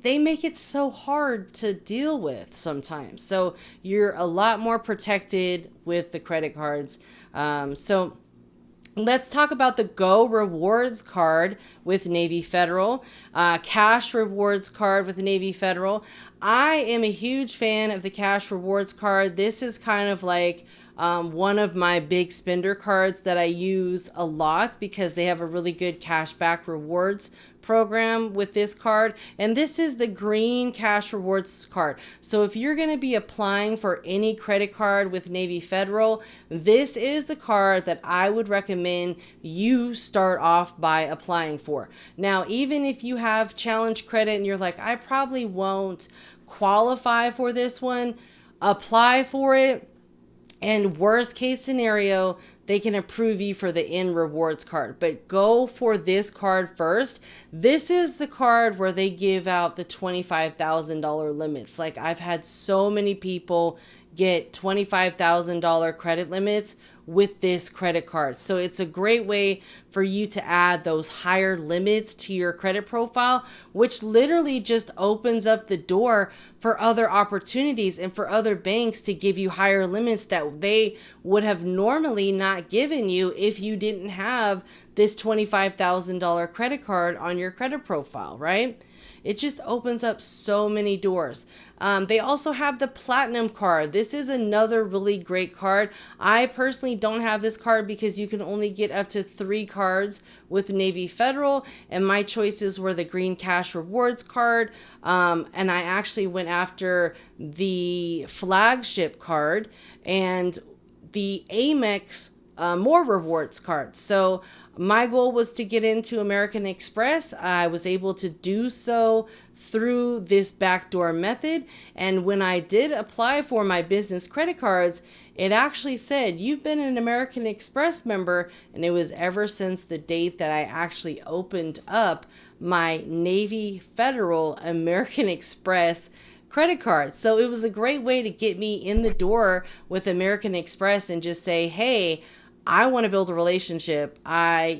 they make it so hard to deal with sometimes. So you're a lot more protected with the credit cards. So let's talk about the Go Rewards card with Navy Federal, Cash Rewards card with Navy Federal. I am a huge fan of the Cash Rewards card. This is kind of like one of my big spender cards that I use a lot because they have a really good cashback rewards program with this card. And this is the green Cash Rewards card. So if you're going to be applying for any credit card with Navy Federal, this is the card that I would recommend you start off by applying for. Now, even if you have challenge credit and you're like, I probably won't qualify for this one, apply for it. And worst case scenario, they can approve you for the N Rewards card. But go for this card first. This is the card where they give out the $25,000 limits. Like, I've had so many people get $25,000 credit limits with this credit card. So it's a great way for you to add those higher limits to your credit profile, which literally just opens up the door for other opportunities and for other banks to give you higher limits that they would have normally not given you if you didn't have this $25,000 credit card on your credit profile, right? It just opens up so many doors. They also have the Platinum card. This is another really great card. I personally don't have this card because you can only get up to 3 cards with Navy Federal, and my choices were the green Cash Rewards card, and I actually went after the flagship card and the Amex more rewards cards. So my goal was to get into American Express. I was able to do so through this backdoor method. And when I did apply for my business credit cards, it actually said, you've been an American Express member. And it was ever since the date that I actually opened up my Navy Federal American Express credit card. So it was a great way to get me in the door with American Express and just say, hey, I want to build a relationship. I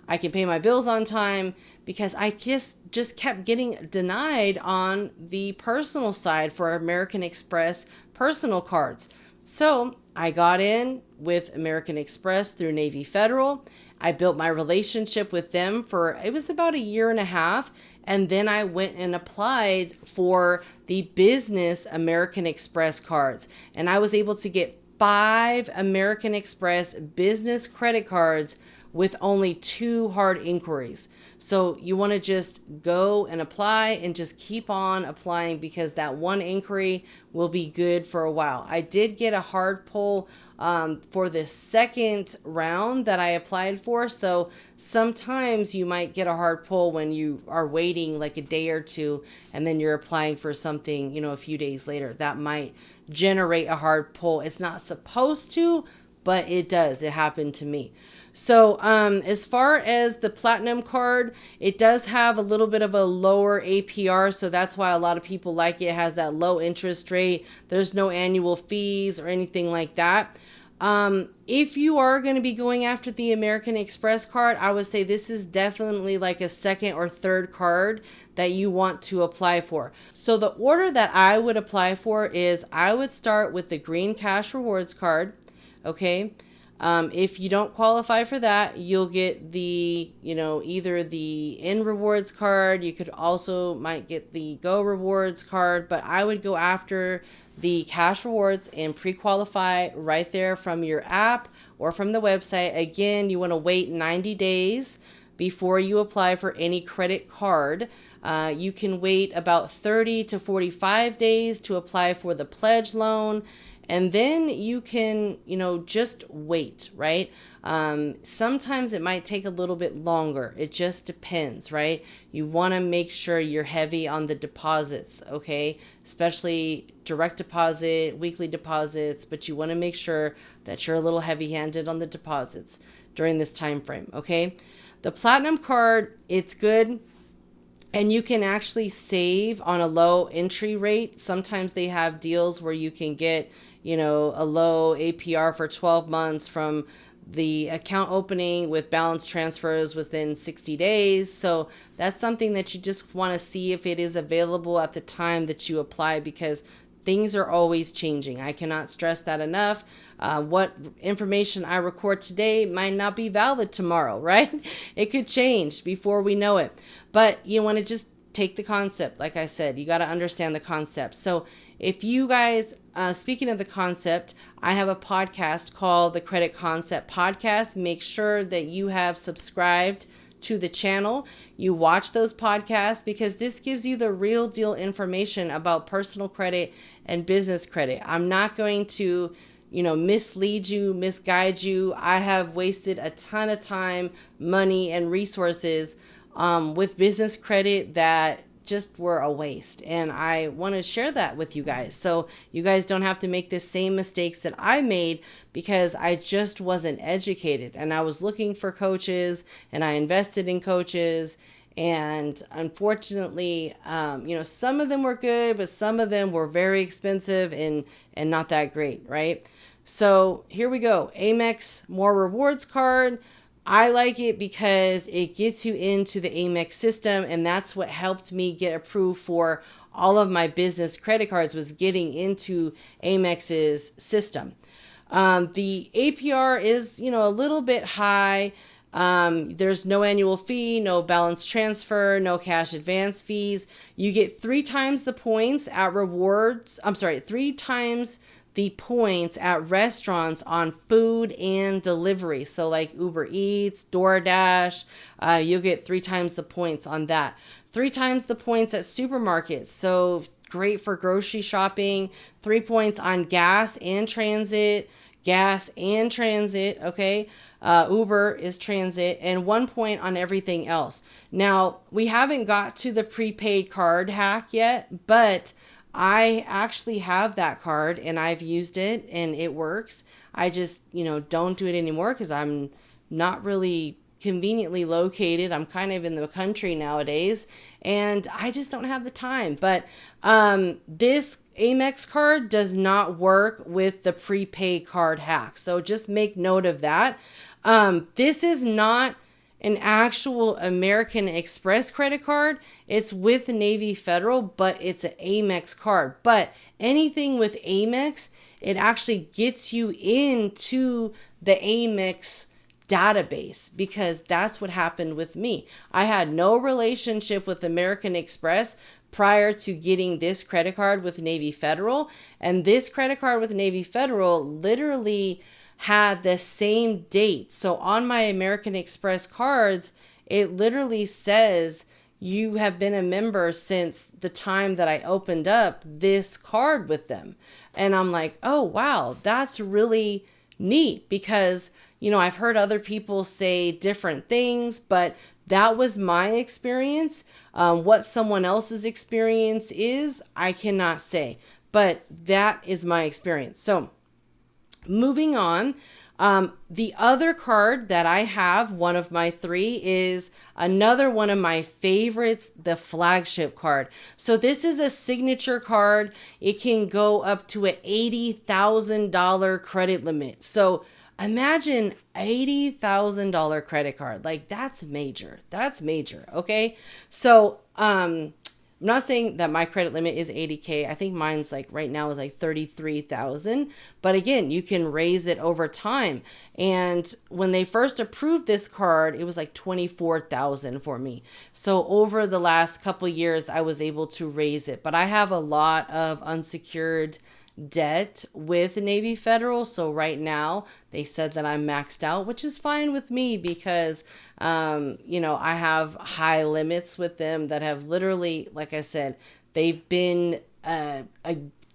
can pay my bills on time, because I just kept getting denied on the personal side for American Express personal cards. So I got in with American Express through Navy Federal. I built my relationship with them for, it was about 1.5 years. And then I went and applied for the business American Express cards. And I was able to get 5 American Express business credit cards with only 2 hard inquiries. So you want to just go and apply and just keep on applying, because that one inquiry will be good for a while. I did get a hard pull for the second round that I applied for. So sometimes you might get a hard pull when you are waiting like a day or two, and then you're applying for something, a few days later. That might generate a hard pull. It's not supposed to, but it does. It happened to me. So as far as the Platinum card, it does have a little bit of a lower APR. So that's why a lot of people like it. It has that low interest rate. There's no annual fees or anything like that. If you are going to be going after the American Express card, I would say this is definitely like a second or third card that you want to apply for. So the order that I would apply for is, I would start with the green Cash Rewards card. Okay. If you don't qualify for that, you'll get the, either the N Rewards card. You could also might get the Go Rewards card, but I would go after the Cash Rewards and pre-qualify right there from your app or from the website. Again, you want to wait 90 days before you apply for any credit card. You can wait about 30 to 45 days to apply for the pledge loan. And then you can, just wait, right? Sometimes it might take a little bit longer. It just depends, right? You want to make sure you're heavy on the deposits, okay? Especially direct deposit, weekly deposits, but you want to make sure that you're a little heavy-handed on the deposits during this time frame, okay? The Platinum card, it's good. And you can actually save on a low entry rate. Sometimes they have deals where you can get, a low APR for 12 months from the account opening with balance transfers within 60 days. So that's something that you just want to see if it is available at the time that you apply, because things are always changing. I cannot stress that enough. What information I record today might not be valid tomorrow, right? It could change before we know it. But you want to just take the concept. Like I said, you got to understand the concept. So if you guys, speaking of the concept, I have a podcast called the Credit Concept Podcast. Make sure that you have subscribed to the channel. You watch those podcasts, because this gives you the real deal information about personal credit and business credit. I'm not going to mislead you, misguide you. I have wasted a ton of time, money, and resources with business credit that just were a waste. And I want to share that with you guys, so you guys don't have to make the same mistakes that I made, because I just wasn't educated. And I was looking for coaches, and I invested in coaches. And unfortunately, some of them were good, but some of them were very expensive and not that great, right? So here we go. Amex More Rewards card. I like it because it gets you into the Amex system, and that's what helped me get approved for all of my business credit cards, was getting into Amex's system. The APR is, a little bit high. There's no annual fee, no balance transfer, no cash advance fees. You get 3 times the points at rewards. 3 times the points at restaurants on food and delivery. So like Uber Eats, DoorDash, you'll get 3 times the points on that. 3 times the points at supermarkets. So great for grocery shopping. 3 points on gas and transit. Okay. Uber is transit, and 1 point on everything else. Now, we haven't got to the prepaid card hack yet, but I actually have that card, and I've used it, and it works. I just, don't do it anymore because I'm not really conveniently located. I'm kind of in the country nowadays, and I just don't have the time. But this Amex card does not work with the prepaid card hack. So just make note of that. This is not an actual American Express credit card. It's with Navy Federal, but it's an Amex card. But anything with Amex, it actually gets you into the Amex database, because that's what happened with me. I had no relationship with American Express prior to getting this credit card with Navy Federal. And this credit card with Navy Federal literally had the same date. So on my American Express cards, it literally says you have been a member since the time that I opened up this card with them. And I'm like, oh, wow, that's really neat, because, I've heard other people say different things, but that was my experience. What someone else's experience is, I cannot say, but that is my experience. So moving on, the other card that I have, one of my 3, is another one of my favorites, the flagship card. So this is a signature card. It can go up to an $80,000 credit limit. So imagine $80,000 credit card. Like, that's major. That's major. Okay. So, I'm not saying that my credit limit is $80K. I think mine's right now is $33,000. But again, you can raise it over time. And when they first approved this card, it was $24,000 for me. So over the last couple years, I was able to raise it. But I have a lot of unsecured debt with Navy Federal. So right now they said that I'm maxed out, which is fine with me, because I have high limits with them that have literally, like I said, they've been a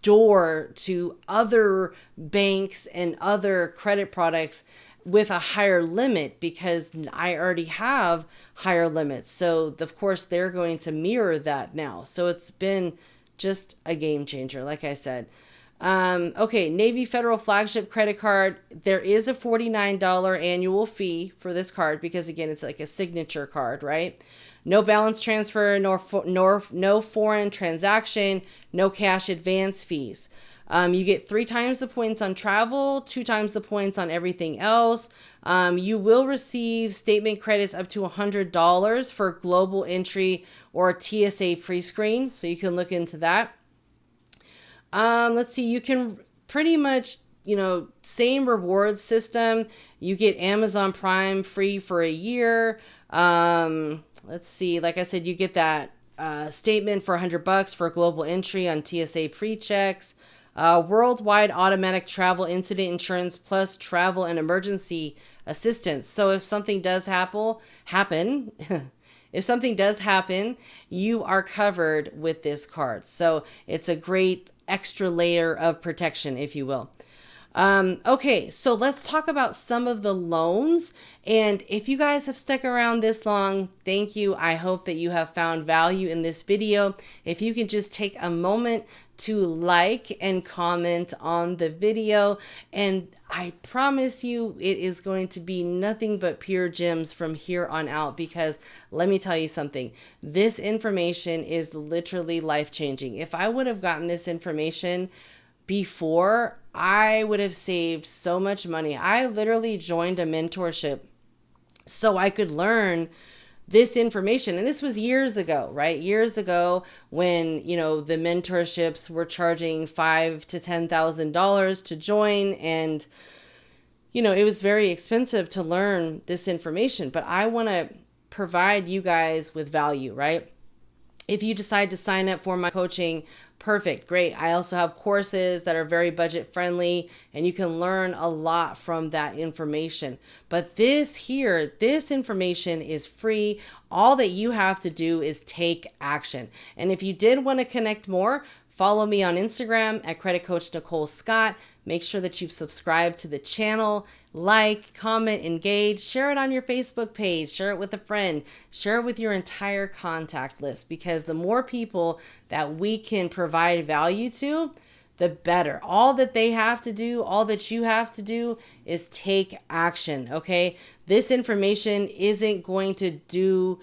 door to other banks and other credit products with a higher limit because I already have higher limits. So of course they're going to mirror that now. So it's been just a game changer, like I said. Okay, Navy Federal Flagship Credit Card. There is a $49 annual fee for this card because, again, it's like a signature card, right? No balance transfer, no foreign transaction, no cash advance fees. You get 3 times the points on travel, 2 times the points on everything else. You will receive statement credits up to $100 for global entry or TSA pre-screen, so you can look into that. Let's see, you can pretty much, same reward system. You get Amazon Prime free for a year. Let's see, like I said, you get that statement for $100 for global entry on TSA pre-checks. Worldwide automatic travel incident insurance plus travel and emergency assistance. So if something does happen, if something does happen, you are covered with this card. So it's a great extra layer of protection, if you will. Okay, so let's talk about some of the loans. And if you guys have stuck around this long, thank you. I hope that you have found value in this video. If you can just take a moment to like and comment on the video, and I promise you it is going to be nothing but pure gems from here on out, because let me tell you something, this information is literally life-changing. If I would have gotten this information before, I would have saved so much money. I literally joined a mentorship so I could learn this information. And this was years ago, right? Years ago when, the mentorships were charging $5,000 to $10,000 to join. And, it was very expensive to learn this information, but I want to provide you guys with value, right? If you decide to sign up for my coaching, perfect, great. I also have courses that are very budget friendly and you can learn a lot from that information. But this information is free. All that you have to do is take action. And if you did want to connect more, follow me on Instagram at Credit Coach Nicole Scott. Make sure that you've subscribed to the channel, like, comment, engage, share it on your Facebook page, share it with a friend, share it with your entire contact list, because the more people that we can provide value to, the better. All that they have to do, all that you have to do is take action, okay? This information isn't going to do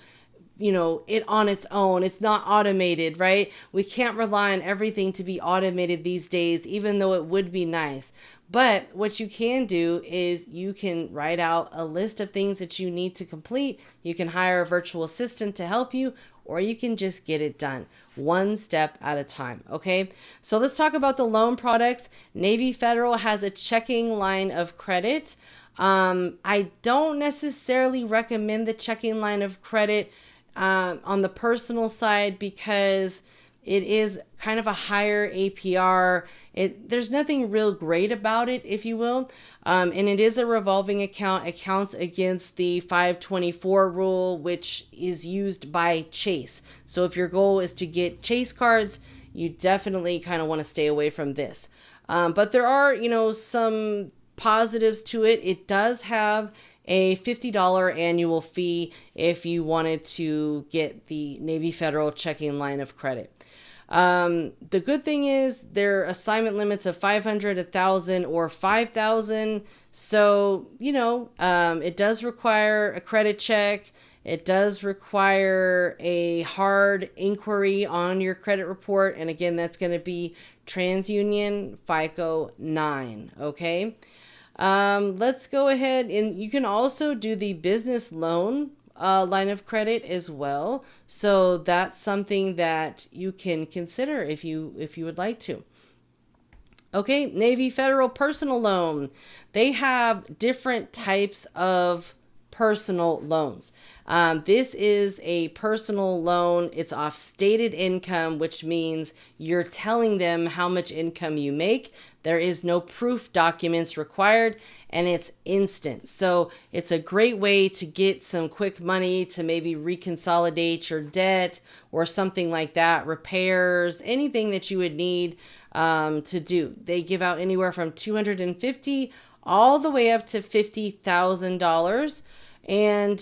it on its own. It's not automated, right? We can't rely on everything to be automated these days, even though it would be nice. But what you can do is you can write out a list of things that you need to complete. You can hire a virtual assistant to help you, or you can just get it done one step at a time. Okay. So let's talk about the loan products. Navy Federal has a checking line of credit. I don't necessarily recommend the checking line of credit on the personal side because it is kind of a higher APR. There's nothing real great about it, if you will. And it is a revolving account. It counts against the 524 rule, which is used by Chase. So if your goal is to get Chase cards, you definitely kind of want to stay away from this. But there are, some positives to it. It does have a $50 annual fee if you wanted to get the Navy Federal checking line of credit. The good thing is their assignment limits of 500, 1,000, or 5,000. So, it does require a credit check. It does require a hard inquiry on your credit report. And again, that's going to be TransUnion FICO 9. Okay. Let's go ahead, and you can also do the business loan line of credit as well. So that's something that you can consider if you would like to. Okay, Navy Federal personal loan. They have different types of personal loans. This is a personal loan. It's off stated income, which means you're telling them how much income you make. There is no proof documents required, and it's instant. So it's a great way to get some quick money to maybe reconsolidate your debt or something like that, repairs, anything that you would need. to do. They give out anywhere from $250 all the way up to $50,000. And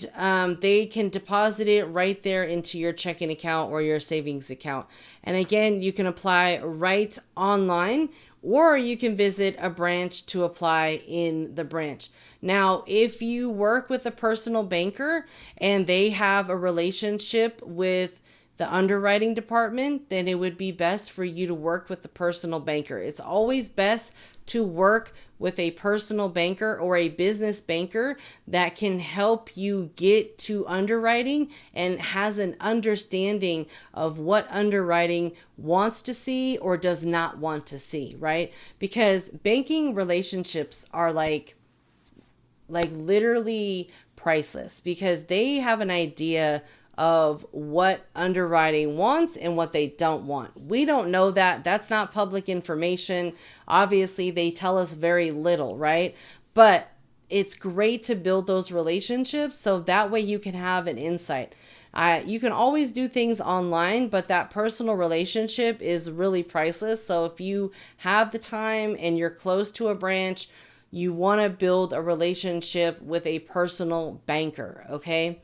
they can deposit it right there into your checking account or your savings account. And again, you can apply right online, or you can visit a branch to apply in the branch. Now, if you work with a personal banker and they have a relationship with the underwriting department, then it would be best for you to work with the personal banker. It's always best to work with a personal banker or a business banker that can help you get to underwriting and has an understanding of what underwriting wants to see or does not want to see, right? Because banking relationships are like literally priceless, because they have an idea of what underwriting wants and what they don't want. We don't know that. That's not public information. Obviously, they tell us very little, right? But it's great to build those relationships so that way you can have an insight. You can always do things online, but that personal relationship is really priceless. So if you have the time and you're close to a branch, you want to build a relationship with a personal banker, okay?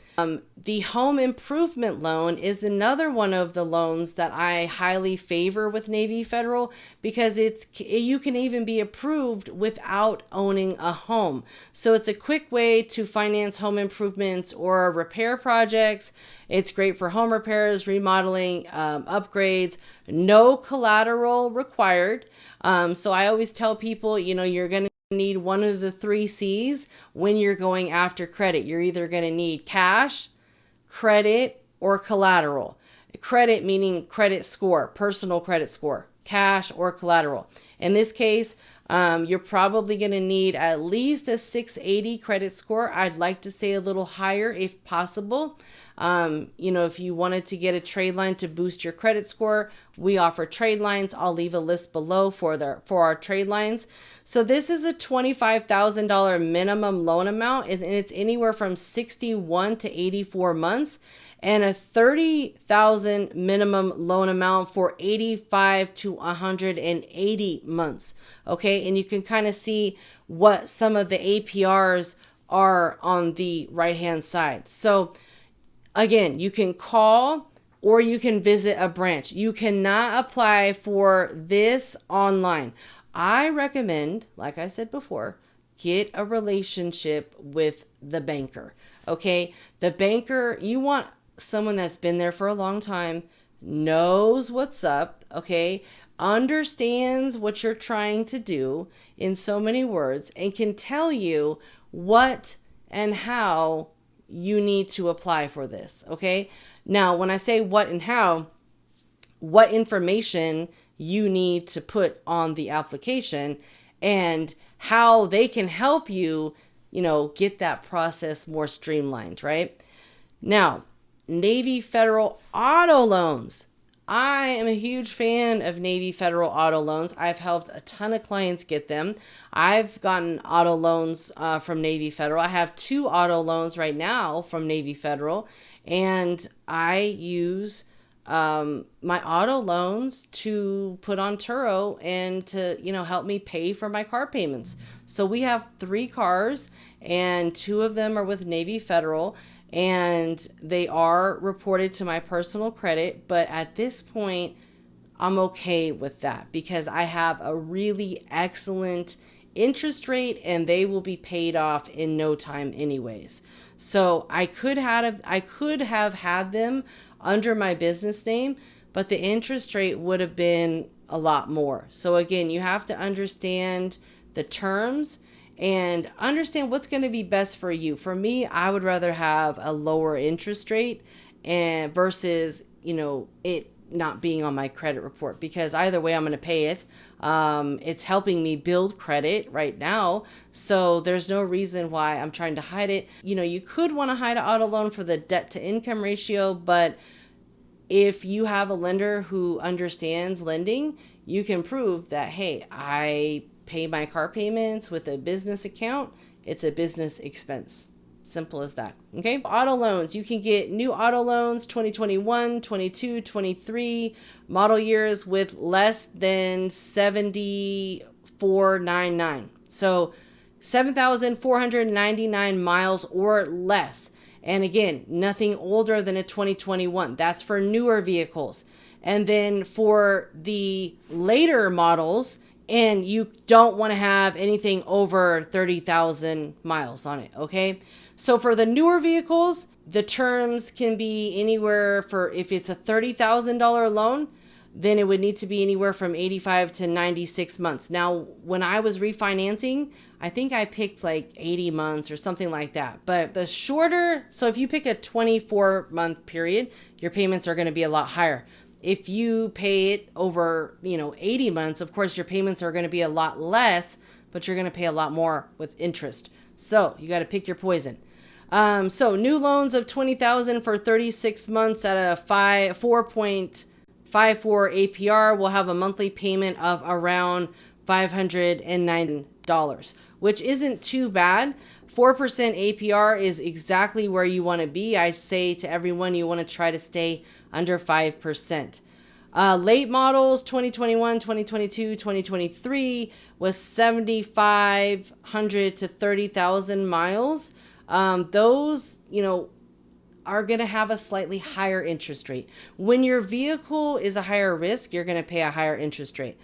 The home improvement loan is another one of the loans that I highly favor with Navy Federal, because you can even be approved without owning a home. So it's a quick way to finance home improvements or repair projects. It's great for home repairs, remodeling, upgrades, no collateral required. So I always tell people, you're going to need one of the 3 C's when you're going after credit. You're either going to need cash, credit, or collateral. Credit meaning credit score, personal credit score, cash or collateral. In this case, you're probably going to need at least a 680 credit score. I'd like to say a little higher if possible. If you wanted to get a trade line to boost your credit score, we offer trade lines. I'll leave a list below for our trade lines. So this is a $25,000 minimum loan amount, and it's anywhere from 61 to 84 months, and a $30,000 minimum loan amount for 85 to 180 months. Okay, and you can kind of see what some of the APRs are on the right-hand side. So again, you can call or you can visit a branch. You cannot apply for this online. I recommend, like I said before, get a relationship with the banker. Okay? The banker, you want someone that's been there for a long time, knows what's up, okay? Understands what you're trying to do in so many words, and can tell you what and how you need to apply for this, okay? Now, when I say what and how, what information you need to put on the application and how they can help you, get that process more streamlined, right? Now, Navy Federal auto loans. I am a huge fan of Navy Federal auto loans. I've helped a ton of clients get them. I've gotten auto loans from Navy Federal. I have 2 auto loans right now from Navy Federal, and I use my auto loans to put on Turo and to, help me pay for my car payments. So we have 3 cars, and 2 of them are with Navy Federal, and they are reported to my personal credit. But at this point, I'm okay with that because I have a really excellent interest rate and they will be paid off in no time anyways. So I could have had them under my business name, but the interest rate would have been a lot more. So again, you have to understand the terms and understand what's going to be best for you. For me, I would rather have a lower interest rate and versus, it not being on my credit report, because either way I'm going to pay it. It's helping me build credit right now. So there's no reason why I'm trying to hide it. You could want to hide an auto loan for the debt to income ratio, but if you have a lender who understands lending, you can prove that, hey, I pay my car payments with a business account. It's a business expense. Simple as that. Okay. Auto loans. You can get new auto loans 2021, 22, 23 model years with less than 7,499. So 7,499 miles or less. And again, nothing older than a 2021. That's for newer vehicles. And then for the later models, and you don't want to have anything over 30,000 miles on it, okay? So for the newer vehicles, the terms can be anywhere for, if it's a $30,000 loan, then it would need to be anywhere from 85 to 96 months. Now, when I was refinancing, I think I picked like 80 months or something like that. But the shorter, so if you pick a 24-month period, your payments are going to be a lot higher. If you pay it over, 80 months, of course, your payments are going to be a lot less, but you're going to pay a lot more with interest. So you got to pick your poison. So new loans of $20,000 for 36 months at a 4.54 APR will have a monthly payment of around $509, which isn't too bad. 4% APR is exactly where you want to be. I say to everyone, you want to try to stay under 5%. Late models, 2021, 2022, 2023, was 7,500 to 30,000 miles. Those, are going to have a slightly higher interest rate. When your vehicle is a higher risk, you're going to pay a higher interest rate.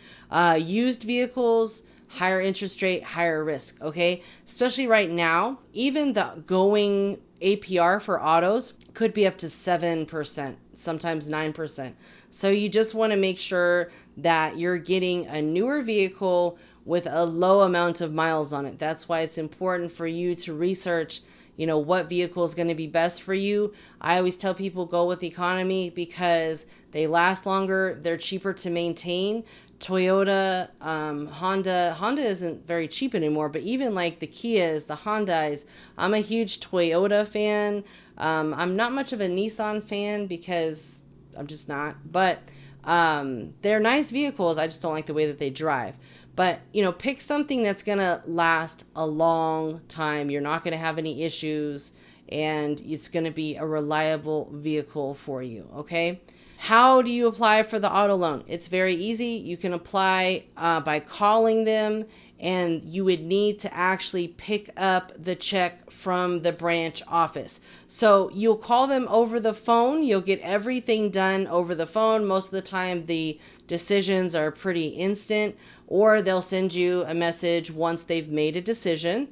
Used vehicles, higher interest rate, higher risk, okay? Especially right now, even the going APR for autos could be up to 7%, sometimes 9%. So you just want to make sure that you're getting a newer vehicle with a low amount of miles on it. That's why it's important for you to research, what vehicle is going to be best for you. I always tell people go with economy because they last longer, they're cheaper to maintain. Toyota, Honda isn't very cheap anymore, but even like the Kias, the Hyundais, I'm a huge Toyota fan. I'm not much of a Nissan fan because I'm just not, but they're nice vehicles. I just don't like the way that they drive. But, pick something that's going to last a long time. You're not going to have any issues, and it's going to be a reliable vehicle for you, okay? How do you apply for the auto loan? It's very easy. You can apply by calling them, and you would need to actually pick up the check from the branch office. So you'll call them over the phone. You'll get everything done over the phone. Most of the time, the decisions are pretty instant, or they'll send you a message once they've made a decision.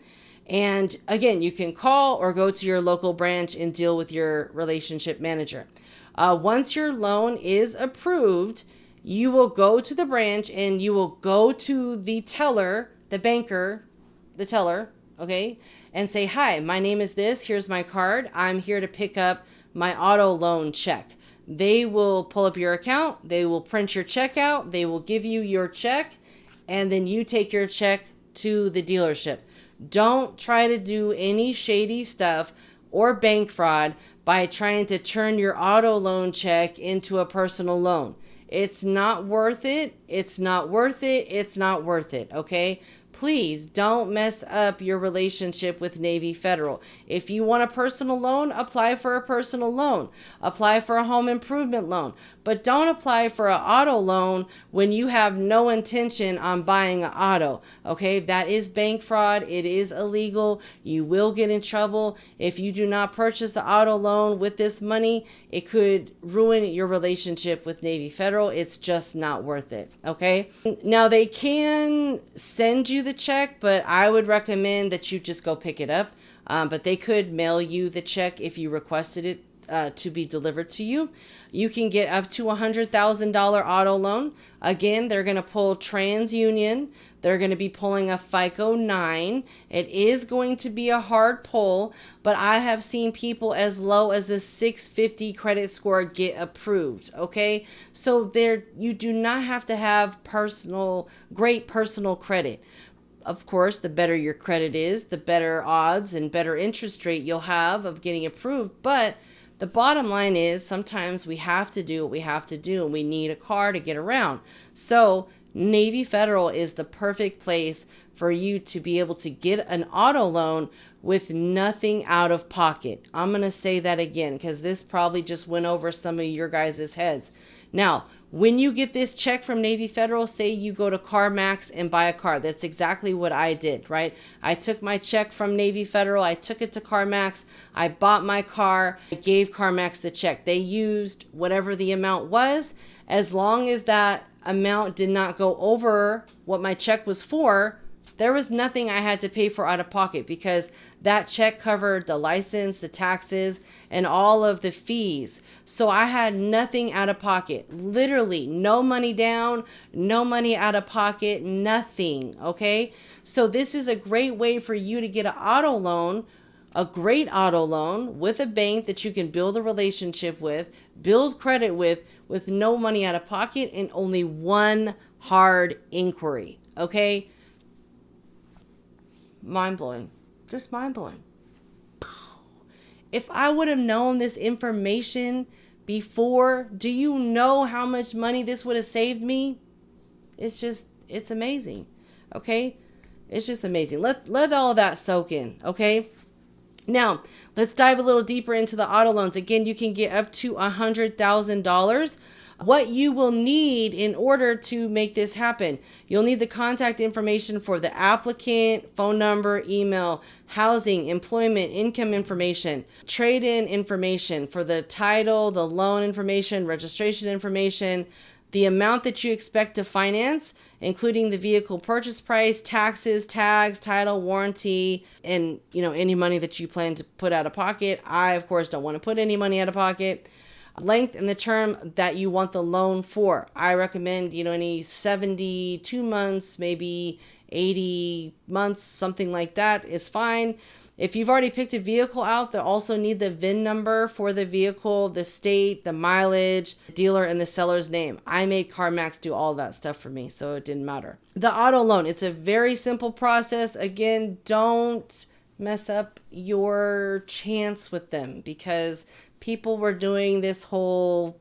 And again, you can call or go to your local branch and deal with your relationship manager. Once your loan is approved, you will go to the branch and you will go to the teller, the banker, the teller, okay, and say, hi, my name is this. Here's my card. I'm here to pick up my auto loan check. They will pull up your account. They will print your check out. They will give you your check, and then you take your check to the dealership. Don't try to do any shady stuff or bank fraud by trying to turn your auto loan check into a personal loan. It's not worth it. It's not worth it. It's not worth it. Okay? Please don't mess up your relationship with Navy Federal. If you want a personal loan, apply for a personal loan. Apply for a home improvement loan. But don't apply for an auto loan when you have no intention on buying an auto. Okay, that is bank fraud. It is illegal. You will get in trouble. If you do not purchase the auto loan with this money, it could ruin your relationship with Navy Federal. It's just not worth it. Okay, now they can send you the check, but I would recommend that you just go pick it up. But they could mail you the check if you requested it to be delivered to you. You can get up to $100,000 auto loan. Again, they're going to pull TransUnion. They're going to be pulling a FICO 9. It is going to be a hard pull, but I have seen people as low as a 650 credit score get approved. Okay, so there you do not have to have great personal credit. Of course, the better your credit is, the better odds and better interest rate you'll have of getting approved. But the bottom line is sometimes we have to do what we have to do, and we need a car to get around. So Navy Federal is the perfect place for you to be able to get an auto loan with nothing out of pocket. I'm going to say that again because this probably just went over some of your guys' heads. Now, when you get this check from Navy Federal, say you go to CarMax and buy a car. That's exactly what I did, right? I took my check from Navy Federal. I took it to CarMax. I bought my car. I gave CarMax the check. They used whatever the amount was. As long as that amount did not go over what my check was for, there was nothing I had to pay for out of pocket because that check covered the license, the taxes, and all of the fees. So I had nothing out of pocket. Literally, no money down, no money out of pocket, nothing, okay? So this is a great way for you to get an auto loan, a great auto loan with a bank that you can build a relationship with, build credit with no money out of pocket and only one hard inquiry, okay? Mind-blowing. Just mind-blowing. If I would have known this information before, do you know how much money this would have saved me? It's amazing. Okay? It's just amazing. Let all of that soak in. Okay? Now, let's dive a little deeper into the auto loans. Again, you can get up to $100,000. What you will need in order to make this happen, you'll need the contact information for the applicant, phone number, email, housing, employment, income information, trade-in information for the title, the loan information, registration information, the amount that you expect to finance, including the vehicle purchase price, taxes, tags, title, warranty, and any money that you plan to put out of pocket. I, of course, don't want to put any money out of pocket. Length and the term that you want the loan for. I recommend, any 72 months, maybe 80 months, something like that is fine. If you've already picked a vehicle out, they'll also need the VIN number for the vehicle, the state, the mileage, the dealer, and the seller's name. I made CarMax do all that stuff for me, so it didn't matter. The auto loan, it's a very simple process. Again, don't mess up your chance with them because people were doing this whole,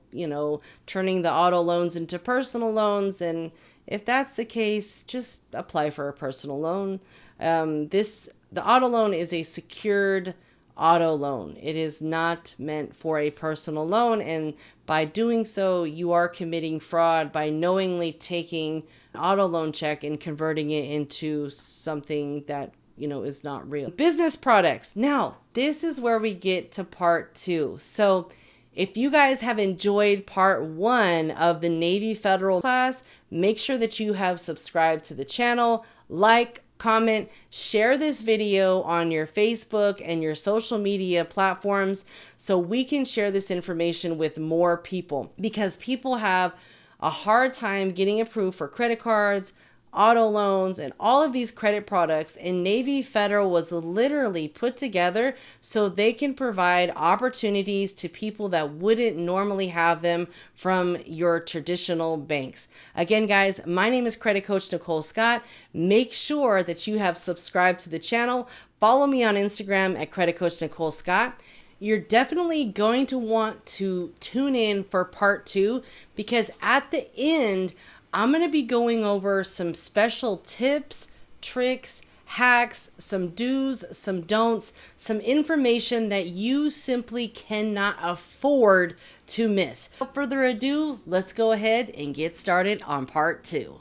turning the auto loans into personal loans. And if that's the case, just apply for a personal loan. The auto loan is a secured auto loan. It is not meant for a personal loan. And by doing so, you are committing fraud by knowingly taking an auto loan check and converting it into something that is not real. Business products. Now, this is where we get to part 2. So if you guys have enjoyed part 1 of the Navy Federal class, make sure that you have subscribed to the channel, like, comment, share this video on your Facebook and your social media platforms so we can share this information with more people because people have a hard time getting approved for credit cards, auto loans, and all of these credit products, and Navy Federal was literally put together so they can provide opportunities to people that wouldn't normally have them from your traditional banks. Again, guys, my name is Credit Coach Nicole Scott. Make sure that you have subscribed to the channel. Follow me on Instagram at Credit Coach Nicole Scott. You're definitely going to want to tune in for part 2 because at the end, I'm going to be going over some special tips, tricks, hacks, some do's, some don'ts, some information that you simply cannot afford to miss. Without further ado, let's go ahead and get started on part 2.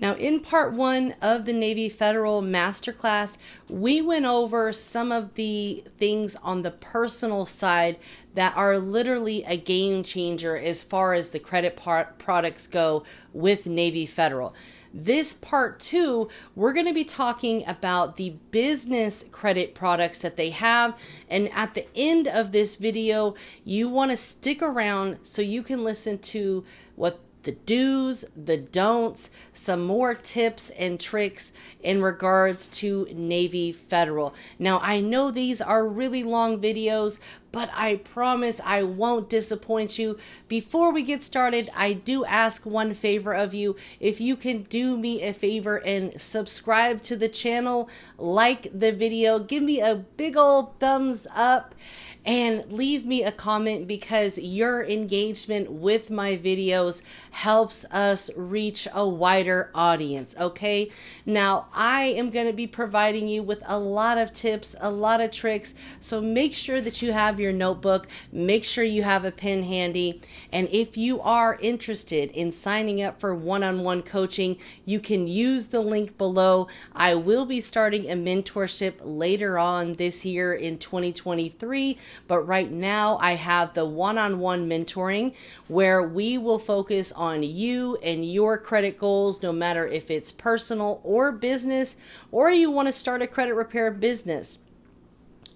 Now, in part 1 of the Navy Federal Masterclass, we went over some of the things on the personal side that are literally a game changer as far as the credit products go with Navy Federal. This part 2, we're going to be talking about the business credit products that they have. And at the end of this video, you want to stick around so you can listen to what the do's, the don'ts, some more tips and tricks in regards to Navy Federal. Now, I know these are really long videos, but I promise I won't disappoint you. Before we get started, I do ask one favor of you. If you can do me a favor and subscribe to the channel, like the video, give me a big old thumbs up. and leave me a comment, because your engagement with my videos helps us reach a wider audience, okay? Now, I am going to be providing you with a lot of tips, a lot of tricks, so make sure that you have your notebook, make sure you have a pen handy, and if you are interested in signing up for one-on-one coaching, you can use the link below. I will be starting a mentorship later on this year in 2023, but right now I have the one-on-one mentoring where we will focus on you and your credit goals, no matter if it's personal or business, or you want to start a credit repair business.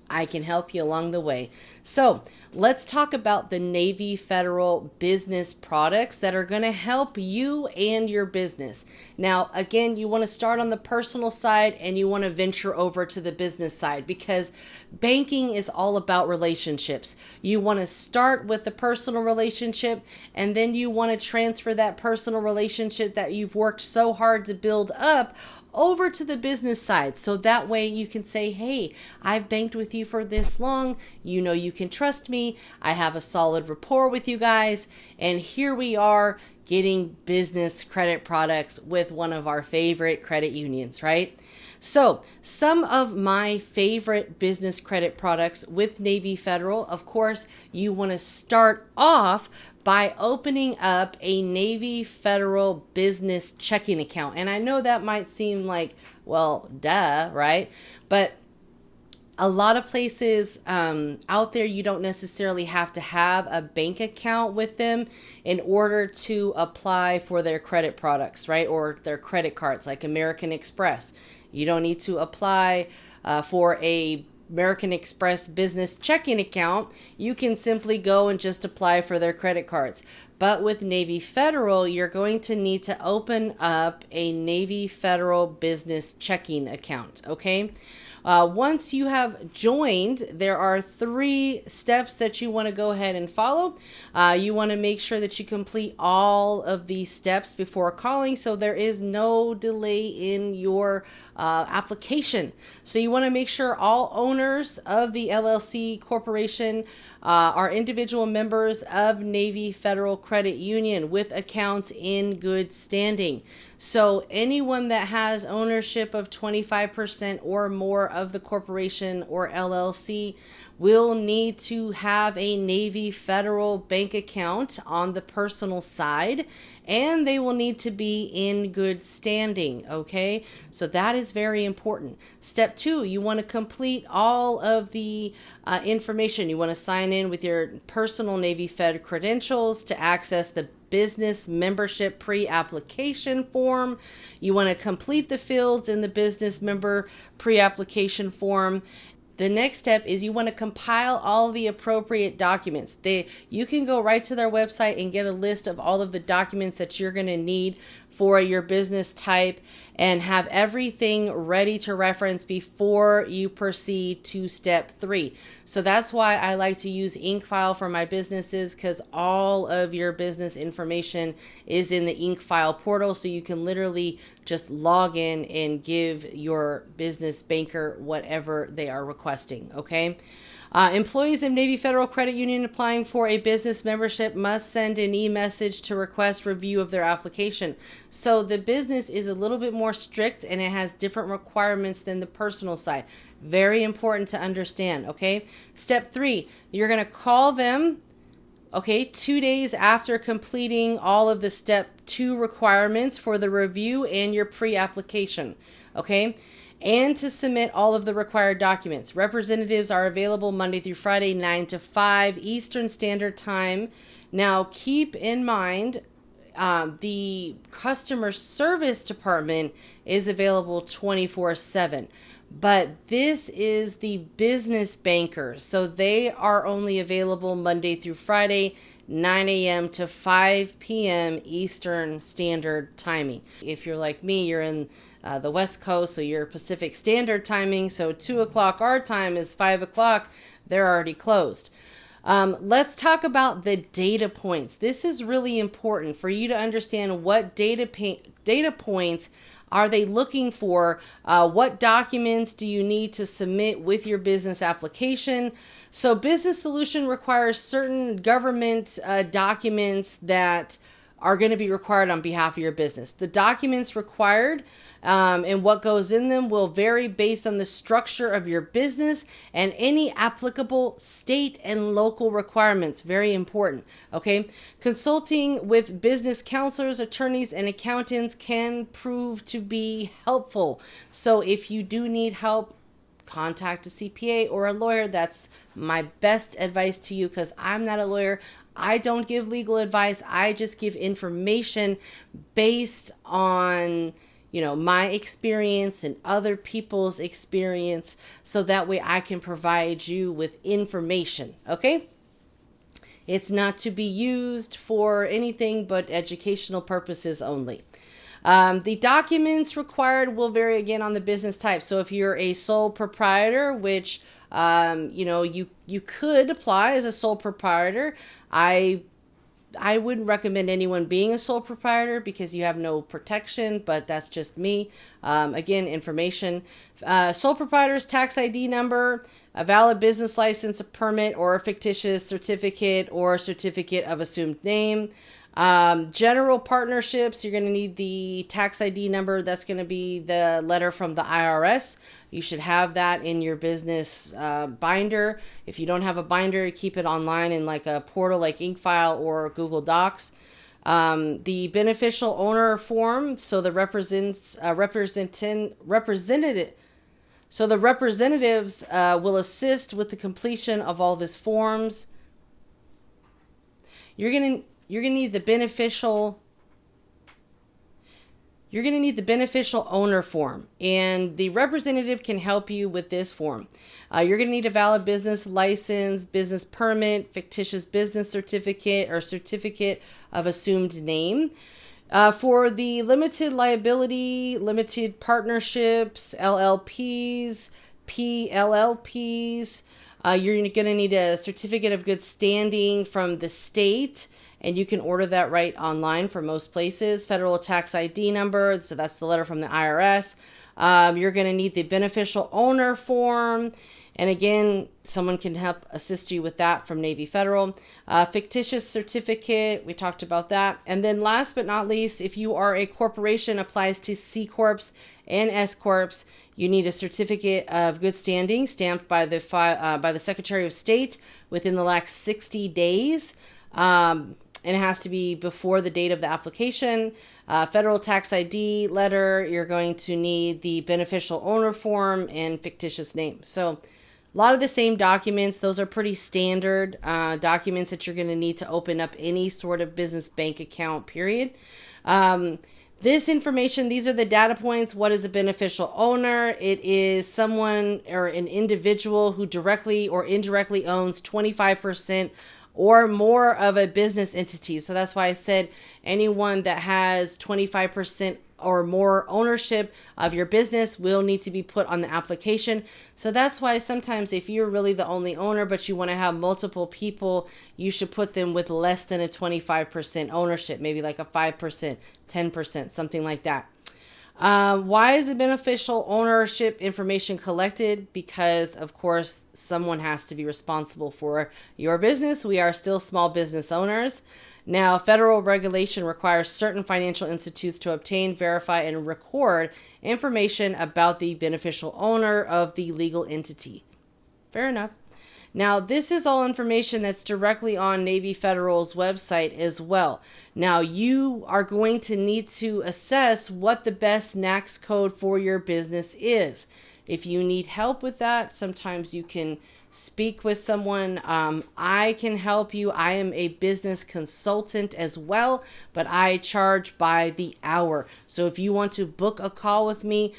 I can help you along the way. So let's talk about the Navy Federal business products that are going to help you and your business. Now, again, you want to start on the personal side and you want to venture over to the business side, because banking is all about relationships. You want to start with the personal relationship, and then you want to transfer that personal relationship that you've worked so hard to build up over to the business side. So that way you can say, hey, I've banked with you for this long. You know you can trust me. I have a solid rapport with you guys. And here we are getting business credit products with one of our favorite credit unions, right? So some of my favorite business credit products with Navy Federal, of course, you want to start off by opening up a Navy Federal business checking account. And I know that might seem like, well, duh, right? But a lot of places out there, you don't necessarily have to have a bank account with them in order to apply for their credit products, right? Or their credit cards, like American Express. You don't need to apply for a American Express business checking account. You can simply go and just apply for their credit cards. But with Navy Federal, you're going to need to open up a Navy Federal business checking account, okay? Once you have joined, there are 3 steps that you want to go ahead and follow. You want to make sure that you complete all of these steps before calling, so there is no delay in your application. So you want to make sure all owners of the LLC corporation are individual members of Navy Federal Credit Union with accounts in good standing. So anyone that has ownership of 25% or more of the corporation or LLC will need to have a Navy Federal bank account on the personal side, and they will need to be in good standing, okay? So that is very important. Step 2, you want to complete all of the information. You want to sign in with your personal Navy Fed credentials to access the business membership pre-application form. You want to complete the fields in the business member pre-application form. The next step is you want to compile all the appropriate documents. You can go right to their website and get a list of all of the documents that you're going to need for your business type, and have everything ready to reference before you proceed to step 3. So that's why I like to use InkFile for my businesses, because all of your business information is in the InkFile portal. So you can literally just log in and give your business banker whatever they are requesting, okay? Employees of Navy Federal Credit Union applying for a business membership must send an e-message to request review of their application. So the business is a little bit more strict, and it has different requirements than the personal side. Very important to understand, okay? Step 3, you're going to call them, okay, 2 days after completing all of the step 2 requirements for the review and your pre-application, okay? And to submit all of the required documents. Representatives are available Monday through Friday, 9 to 5 Eastern Standard Time. Now, keep in mind, the customer service department is available 24/7. But this is the business bankers. So they are only available Monday through Friday, 9 a.m. to 5 p.m. Eastern Standard Timing. If you're like me, you're in the West Coast, so you're Pacific Standard Timing. So 2 o'clock our time is 5 o'clock. They're already closed. Let's talk about the data points. This is really important for you to understand what data points are they looking for. What documents do you need to submit with your business application? So business solution requires certain government documents that are going to be required on behalf of your business. The documents required and what goes in them will vary based on the structure of your business and any applicable state and local requirements. Very important. Okay. Consulting with business counselors, attorneys, and accountants can prove to be helpful. So if you do need help, contact a CPA or a lawyer. That's my best advice to you, because I'm not a lawyer. I don't give legal advice. I just give information based on, my experience and other people's experience, so that way I can provide you with information. Okay? It's not to be used for anything but educational purposes only. The documents required will vary again on the business type. So if you're a sole proprietor, which, you could apply as a sole proprietor, I wouldn't recommend anyone being a sole proprietor because you have no protection, but that's just me. Again, information. Sole proprietor's tax ID number, a valid business license, a permit, or a fictitious certificate or certificate of assumed name. General partnerships, you're going to need the tax ID number. That's going to be the letter from the IRS. You should have that in your business binder. If you don't have a binder, keep it online in like a portal like InkFile or Google Docs. The beneficial owner form, so the representatives will assist with the completion of all these forms. You're going to need the beneficial owner form, and the representative can help you with this form. You're going to need a valid business license, business permit, fictitious business certificate, or certificate of assumed name. For the limited liability, limited partnerships, LLPs, PLLPs, you're going to need a certificate of good standing from the state, and you can order that right online for most places. Federal tax ID number, so that's the letter from the IRS. You're going to need the beneficial owner form, and again, someone can help assist you with that from Navy Federal. Fictitious certificate, we talked about that. And then last but not least, if you are a corporation, applies to C Corps and S Corps, you need a certificate of good standing stamped by the Secretary of State within the last 60 days. And it has to be before the date of the application. Federal tax ID letter, you're going to need the beneficial owner form and fictitious name. So a lot of the same documents. Those are pretty standard documents that you're going to need to open up any sort of business bank account, period. This information, these are the data points. What is a beneficial owner? It is someone or an individual who directly or indirectly owns 25% or more of a business entity. So that's why I said anyone that has 25% or more ownership of your business will need to be put on the application. So that's why sometimes if you're really the only owner, but you want to have multiple people, you should put them with less than a 25% ownership, maybe like a 5%, 10%, something like that. Why is the beneficial ownership information collected? Because, of course, someone has to be responsible for your business. We are still small business owners. Now, federal regulation requires certain financial institutes to obtain, verify, and record information about the beneficial owner of the legal entity. Fair enough. Now, this is all information that's directly on Navy Federal's website as well. Now, you are going to need to assess what the best NAICS code for your business is. If you need help with that, sometimes you can speak with someone. I can help you. I am a business consultant as well, but I charge by the hour. So if you want to book a call with me,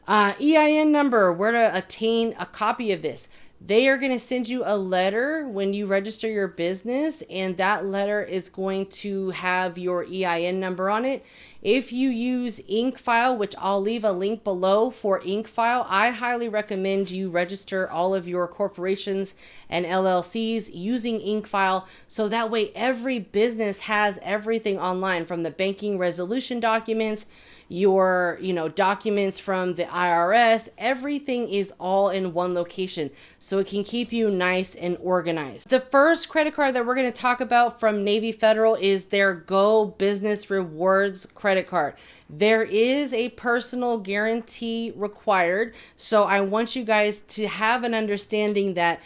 EIN number, where to obtain a copy of this. They are going to send you a letter when you register your business, and that letter is going to have your EIN number on it. If you use InkFile, which I'll leave a link below for InkFile, I highly recommend you register all of your corporations and LLCs using InkFile, so that way every business has everything online, from the banking resolution documents, your documents from the IRS. Everything is all in one location. So so it can keep you nice and organized. The first credit card that we're going to talk about from Navy Federal is their Go Business Rewards credit card. There is a personal guarantee required, so I want you guys to have an understanding that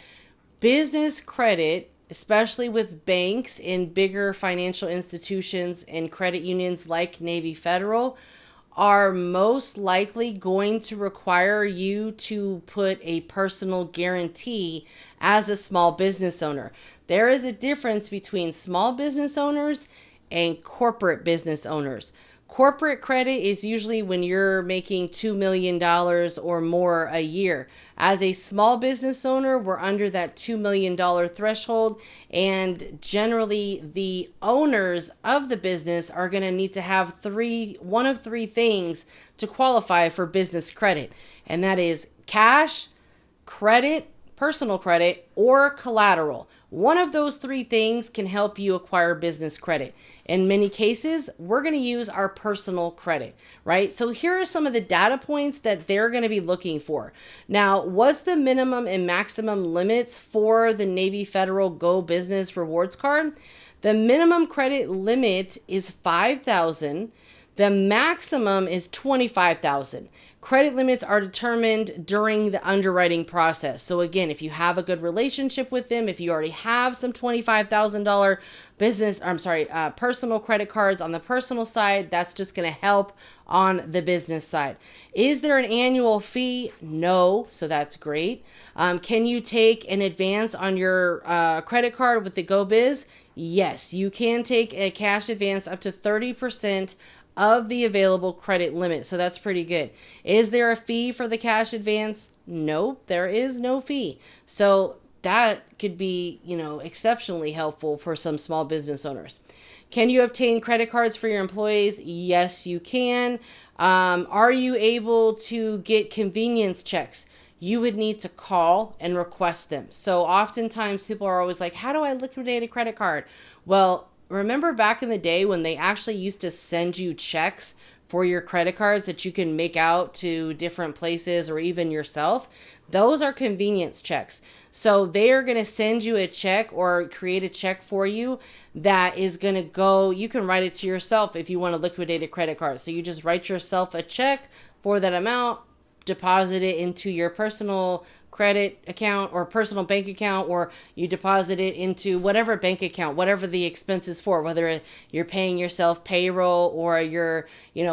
business credit, especially with banks and bigger financial institutions and credit unions like Navy Federal, are most likely going to require you to put a personal guarantee as a small business owner. There is a difference between small business owners and corporate business owners. Corporate credit is usually when you're making $2 million or more a year. As a small business owner, we're under that $2 million threshold, and generally the owners of the business are going to need to have one of three things to qualify for business credit, and that is cash, credit, personal credit, or collateral. One of those three things can help you acquire business credit. In many cases, we're going to use our personal credit, right? So here are some of the data points that they're going to be looking for. Now, what's the minimum and maximum limits for the Navy Federal Go Business Rewards card? The minimum credit limit is $5,000. The maximum is $25,000. Credit limits are determined during the underwriting process. So again, if you have a good relationship with them, if you already have some $25,000 personal credit cards on the personal side, that's just going to help on the business side. Is there an annual fee? No, so that's great. Can you take an advance on your credit card with the Go Biz? Yes, you can take a cash advance up to 30% of the available credit limit. So that's pretty good. Is there a fee for the cash advance? No, there is no fee. So that could be, exceptionally helpful for some small business owners. Can you obtain credit cards for your employees? Yes, you can. Are you able to get convenience checks? You would need to call and request them. So oftentimes people are always like, how do I liquidate a credit card? Well, remember back in the day when they actually used to send you checks for your credit cards that you can make out to different places or even yourself? Those are convenience checks. So they are going to send you a check or create a check for you that is going to go, you can write it to yourself if you want to liquidate a credit card. So you just write yourself a check for that amount, deposit it into your personal credit account or personal bank account, or you deposit it into whatever bank account, whatever the expense is for, whether you're paying yourself payroll or you're,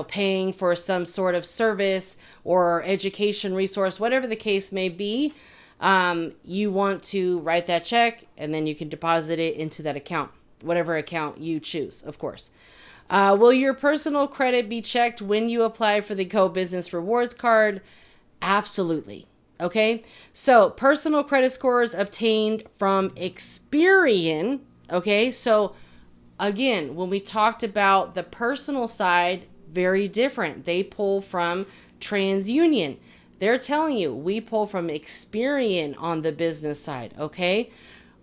paying for some sort of service or education resource, whatever the case may be. You want to write that check and then you can deposit it into that account, whatever account you choose, of course. Will your personal credit be checked when you apply for the Go Business Rewards card? Absolutely. Okay, so personal credit scores obtained from Experian. Okay, so again, when we talked about the personal side, very different. They pull from TransUnion. They're telling you we pull from Experian on the business side. Okay,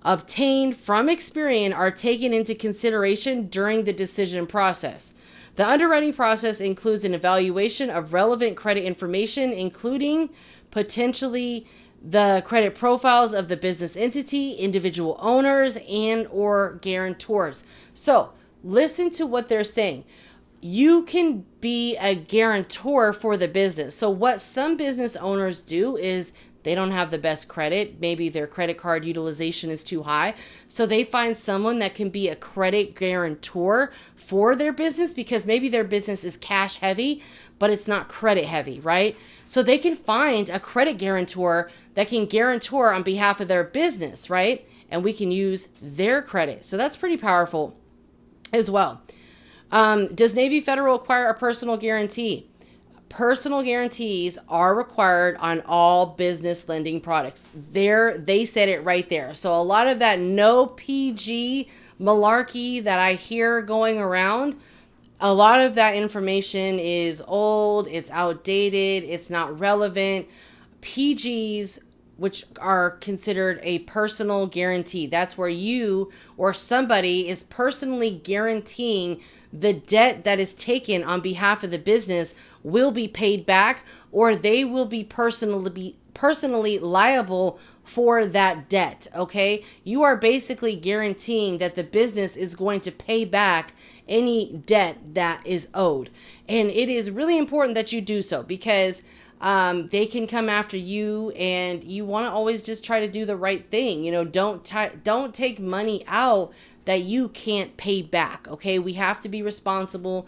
obtained from Experian are taken into consideration during the decision process. The underwriting process includes an evaluation of relevant credit information, including potentially the credit profiles of the business entity, individual owners, and or guarantors. So listen to what they're saying. You can be a guarantor for the business. So what some business owners do is they don't have the best credit. Maybe their credit card utilization is too high. So they find someone that can be a credit guarantor for their business because maybe their business is cash heavy, but it's not credit heavy, right? So they can find a credit guarantor that can guarantor on behalf of their business, right? And we can use their credit. So that's pretty powerful as well. Does Navy Federal require a personal guarantee? Personal guarantees are required on all business lending products. They said it right there. So a lot of that no PG malarkey that I hear going around, a lot of that information is old, it's outdated, it's not relevant. PGs, which are considered a personal guarantee, that's where you or somebody is personally guaranteeing the debt that is taken on behalf of the business will be paid back, or they will be personally liable for that debt, okay? You are basically guaranteeing that the business is going to pay back any debt that is owed. And it is really important that you do so, because they can come after you, and you want to always just try to do the right thing. You know, don't take money out that you can't pay back. Okay. We have to be responsible,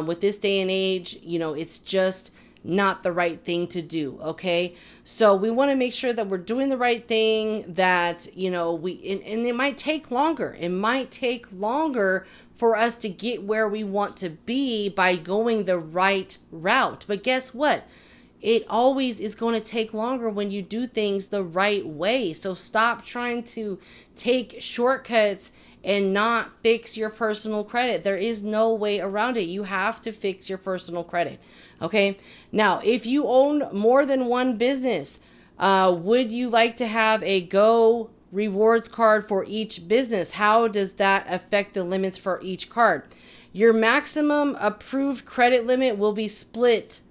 with this day and age. You know, it's just not the right thing to do. Okay. So we want to make sure that we're doing the right thing, that, you know, and it might take longer. It might take longer for us to get where we want to be by going the right route. But guess what? It always is going to take longer when you do things the right way. So stop trying to take shortcuts and not fix your personal credit. There is no way around it. You have to fix your personal credit. Okay. Now, if you own more than one business, would you like to have a Go rewards card for each business? How does that affect the limits for each card? Your maximum approved credit limit will be split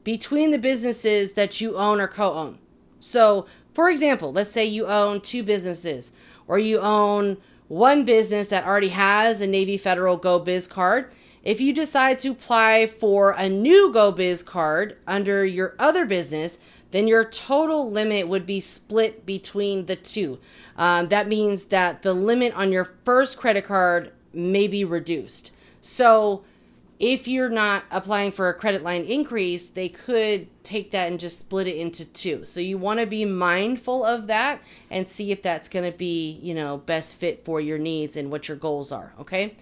between the businesses that you own or co-own. So, for example, let's say you own two businesses, or you own one business that already has a Navy Federal Go Biz card. If you decide to apply for a new Go Biz card under your other business, then your total limit would be split between the two. That means that the limit on your first credit card may be reduced. So if you're not applying for a credit line increase, they could take that and just split it into two. So you want to be mindful of that and see if that's going to be, you know, best fit for your needs and what your goals are. Okay.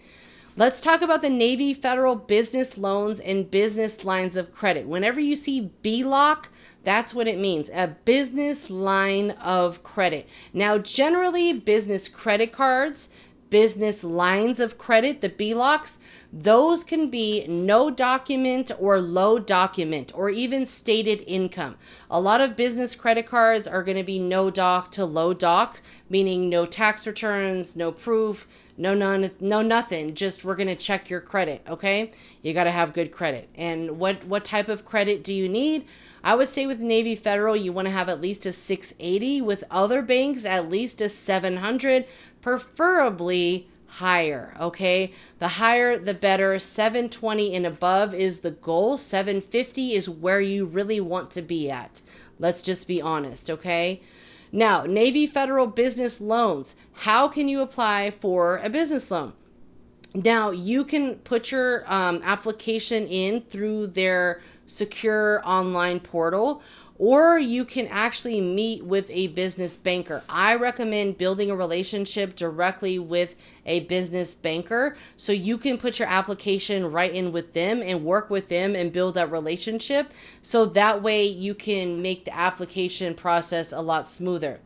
Let's talk about the Navy Federal Business Loans and Business Lines of Credit. Whenever you see BLOC, that's what it means, a business line of credit. Now, generally, business credit cards, business lines of credit, the BLOCs, those can be no document or low document, or even stated income. A lot of business credit cards are going to be no doc to low doc, meaning no tax returns, no proof, no nothing. Just, we're going to check your credit. Okay. You got to have good credit. And what type of credit do you need? I would say with Navy Federal, you want to have at least a 680. With other banks, at least a 700, preferably higher. Okay. The higher, the better. 720 and above is the goal. 750 is where you really want to be at. Let's just be honest. Okay. Now, Navy Federal Business Loans. How can you apply for a business loan? Now, you can put your application in through their secure online portal, or you can actually meet with a business banker. I recommend building a relationship directly with a business banker, so you can put your application right in with them and work with them and build that relationship. So that way you can make the application process a lot smoother.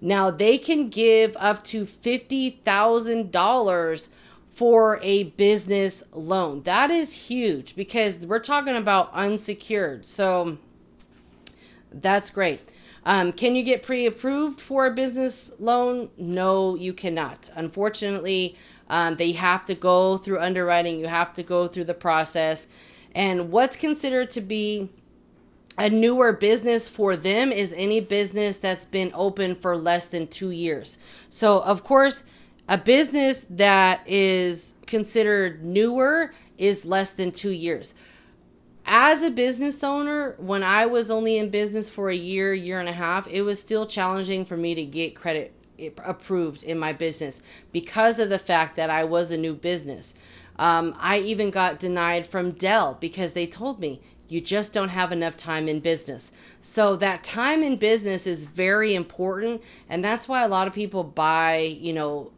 Now, they can give up to $50,000 for a business loan. That is huge, because we're talking about unsecured. So that's great. Can you get pre-approved for a business loan? No, you cannot. Unfortunately, they have to go through underwriting. You have to go through the process. And what's considered to be a newer business for them is any business that's been open for less than 2 years. So, of course, a business that is considered newer is less than 2 years. As a business owner, when I was only in business for a year, year and a half, it was still challenging for me to get credit approved in my business because of the fact that I was a new business. I even got denied from Dell because they told me, you just don't have enough time in business. So that time in business is very important. And that's why a lot of people buy,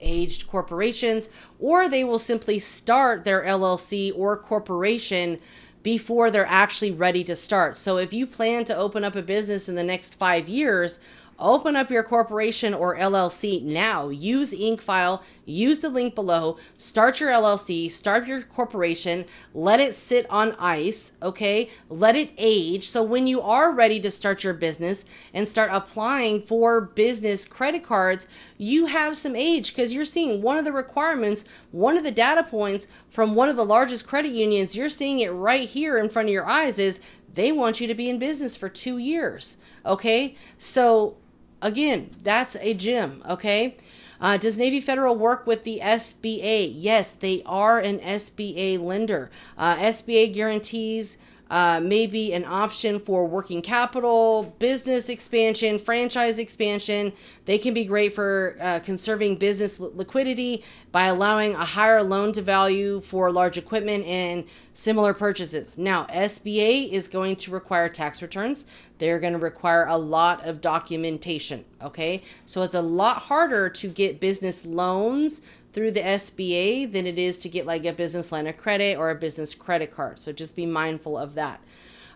aged corporations, or they will simply start their LLC or corporation before they're actually ready to start. So if you plan to open up a business in the next 5 years, open up your corporation or LLC now. Use InkFile, use the link below, start your LLC, start your corporation, let it sit on ice, okay? Let it age. So when you are ready to start your business and start applying for business credit cards, you have some age, because you're seeing one of the requirements, one of the data points from one of the largest credit unions, you're seeing it right here in front of your eyes, is they want you to be in business for 2 years, okay? So again, that's a gem, okay? Does Navy Federal work with the SBA? Yes, they are an SBA lender. SBA guarantees may be an option for working capital, business expansion, franchise expansion. They can be great for conserving business liquidity by allowing a higher loan to value for large equipment and similar purchases. Now, SBA is going to require tax returns. They're going to require a lot of documentation, okay? So it's a lot harder to get business loans through the SBA than it is to get like a business line of credit or a business credit card. So just be mindful of that.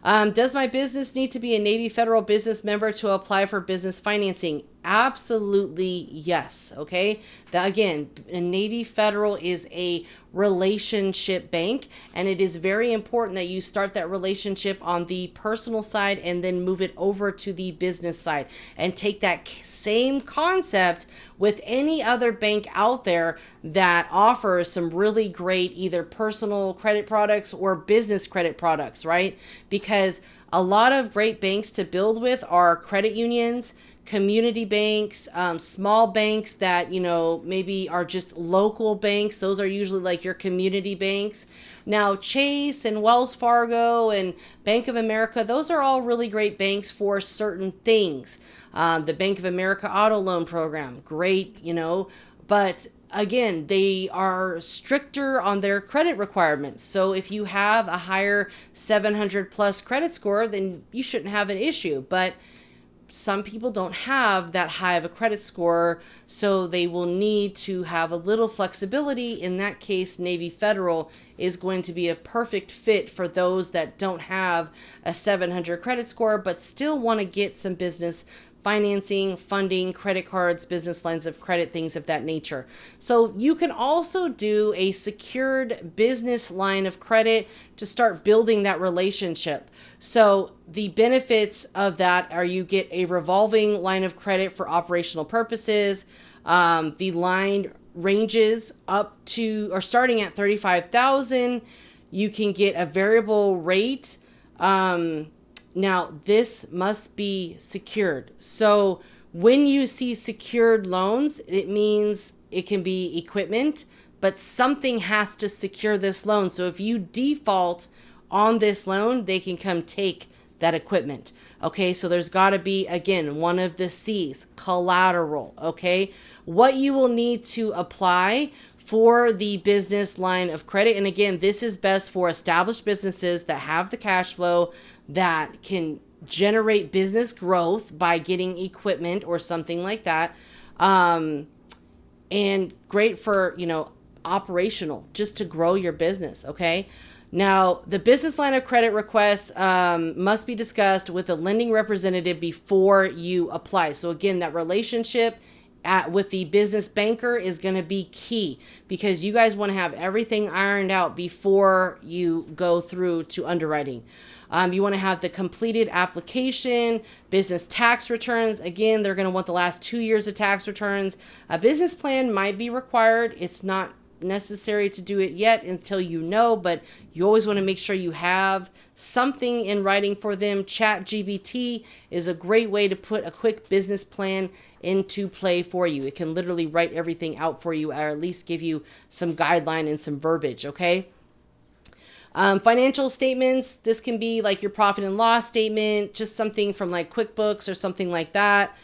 Does my business need to be a Navy Federal business member to apply for business financing? Absolutely yes. Okay. Again, a Navy Federal is a relationship bank, and it is very important that you start that relationship on the personal side and then move it over to the business side and take that same concept with any other bank out there that offers some really great either personal credit products or business credit products, right? Because a lot of great banks to build with are credit unions, community banks, small banks that, you know, maybe are just local banks. Those are usually like your community banks. Now, Chase and Wells Fargo and Bank of America, those are all really great banks for certain things. The Bank of America auto loan program, great, you know, but again, they are stricter on their credit requirements. So if you have a higher 700 plus credit score, then you shouldn't have an issue. But some people don't have that high of a credit score, so they will need to have a little flexibility. In that case, Navy Federal is going to be a perfect fit for those that don't have a 700 credit score, but still want to get some business financing, funding, credit cards, business lines of credit, things of that nature. So you can also do a secured business line of credit to start building that relationship. So the benefits of that are you get a revolving line of credit for operational purposes. The line ranges up to or starting at $35,000. You can get a variable rate. Now, this must be secured. So when you see secured loans, it means it can be equipment, but something has to secure this loan. So if you default on this loan, they can come take that equipment. Okay, so there's got to be, again, one of the C's, collateral. Okay, what you will need to apply for the business line of credit. And again, this is best for established businesses that have the cash flow, that can generate business growth by getting equipment or something like that. And great for, you know, operational, just to grow your business. Okay. Now, the business line of credit requests must be discussed with a lending representative before you apply. So again, that relationship with the business banker is going to be key, because you guys want to have everything ironed out before you go through to underwriting. You want to have the completed application, business tax returns. Again, they're going to want the last 2 years of tax returns. A business plan might be required. It's not necessary to do it yet until you know, but you always want to make sure you have something in writing for them. ChatGPT is a great way to put a quick business plan into play for you. It can literally write everything out for you, or at least give you some guideline and some verbiage, okay? Financial statements, this can be like your profit and loss statement, just something from like QuickBooks or something like that.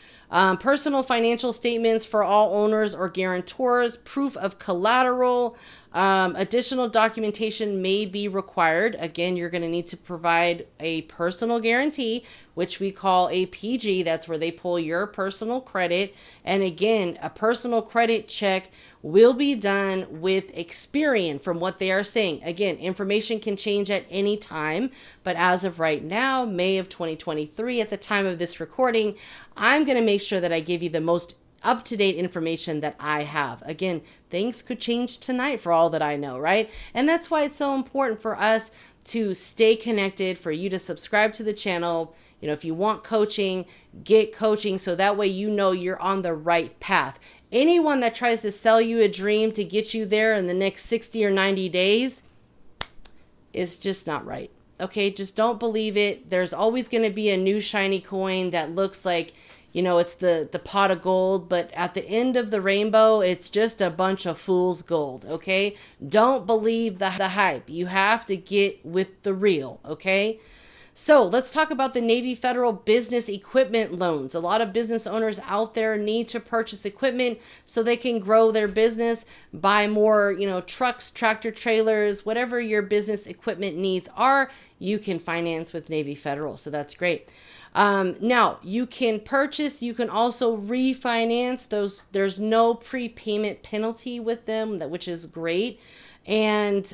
Personal financial statements for all owners or guarantors, proof of collateral, additional documentation may be required. Again, you're going to need to provide a personal guarantee, which we call a PG. That's where they pull your personal credit. And again, a personal credit check will be done with Experian from what they are saying. Again, information can change at any time, but as of right now, May of 2023, at the time of this recording, I'm going to make sure that I give you the most up-to-date information that I have. Again, things could change tonight for all that I know, right? And that's why it's so important for us to stay connected, for you to subscribe to the channel. You know, if you want coaching, get coaching, so that way you know you're on the right path. Anyone that tries to sell you a dream to get you there in the next 60 or 90 days is just not right. Okay, just don't believe it. There's always going to be a new shiny coin that looks like, it's the pot of gold, but at the end of the rainbow, it's just a bunch of fool's gold, okay? Don't believe the hype. You have to get with the real, okay? So let's talk about the Navy Federal Business Equipment Loans. A lot of business owners out there need to purchase equipment so they can grow their business, buy more, trucks, tractor trailers, whatever your business equipment needs are, you can finance with Navy Federal. So that's great. Now you can purchase, you can also refinance those. There's no prepayment penalty with them, which is great. And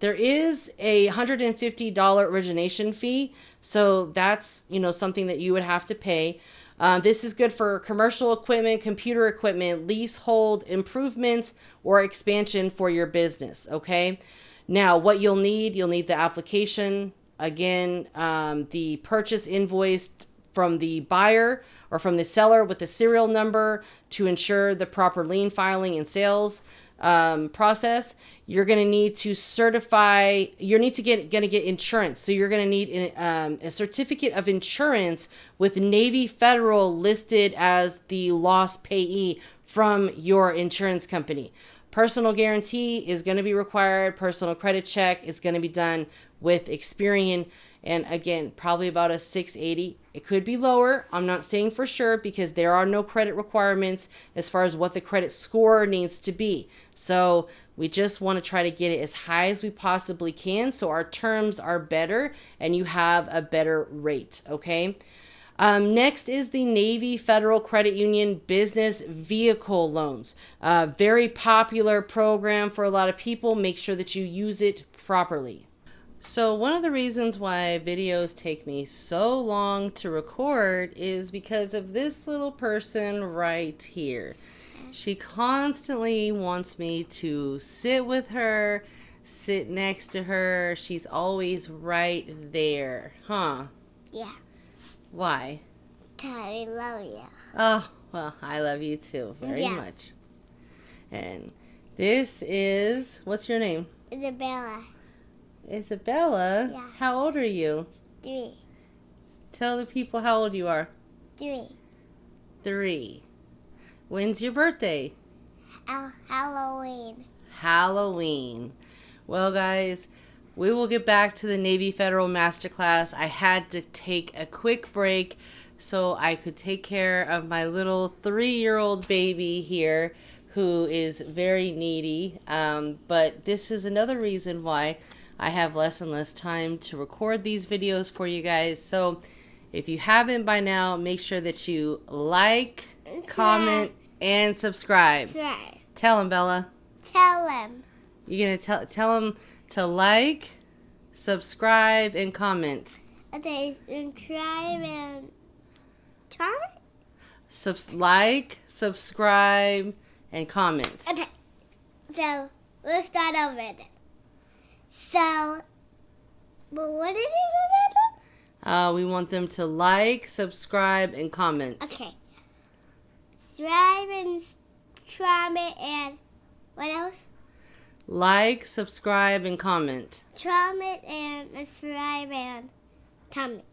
there is a $150 origination fee. So that's, something that you would have to pay. This is good for commercial equipment, computer equipment, leasehold improvements, or expansion for your business. Okay. Now what you'll need the application. Again, the purchase invoice from the buyer or from the seller with the serial number to ensure the proper lien filing and sales process. You're going to need to certify, gonna get insurance. So you're going to need a certificate of insurance with Navy Federal listed as the loss payee from your insurance company. Personal guarantee is going to be required. Personal credit check is going to be done with Experian. And again, probably about a 680. It could be lower. I'm not saying for sure because there are no credit requirements as far as what the credit score needs to be. So we just want to try to get it as high as we possibly can so our terms are better and you have a better rate, okay? Next is the Navy Federal Credit Union Business Vehicle Loans. Very popular program for a lot of people. Make sure that you use it properly. So one of the reasons why videos take me so long to record is because of this little person right here. She constantly wants me to sit with her, sit next to her. She's always right there, huh? Yeah. Why? I love you. Oh, well, I love you too very much. And this is, what's your name? Isabella. Isabella? Yeah. How old are you? 3. Tell the people how old you are. 3. 3. When's your birthday? Halloween. Halloween. Well, guys, we will get back to the Navy Federal Masterclass. I had to take a quick break so I could take care of my little 3-year-old baby here who is very needy. But this is another reason why I have less and less time to record these videos for you guys. So if you haven't by now, make sure that you like, comment, and subscribe. Tell them, Bella. Tell them. You're going to tell them to like, subscribe, and comment. Okay, subscribe and comment? Like, subscribe, and comment. Okay, so let's start over then. So, but what is it again? We want them to like, subscribe, and comment. Okay. Subscribe and comment and what else? Like, subscribe, and comment. Comment and subscribe and comment.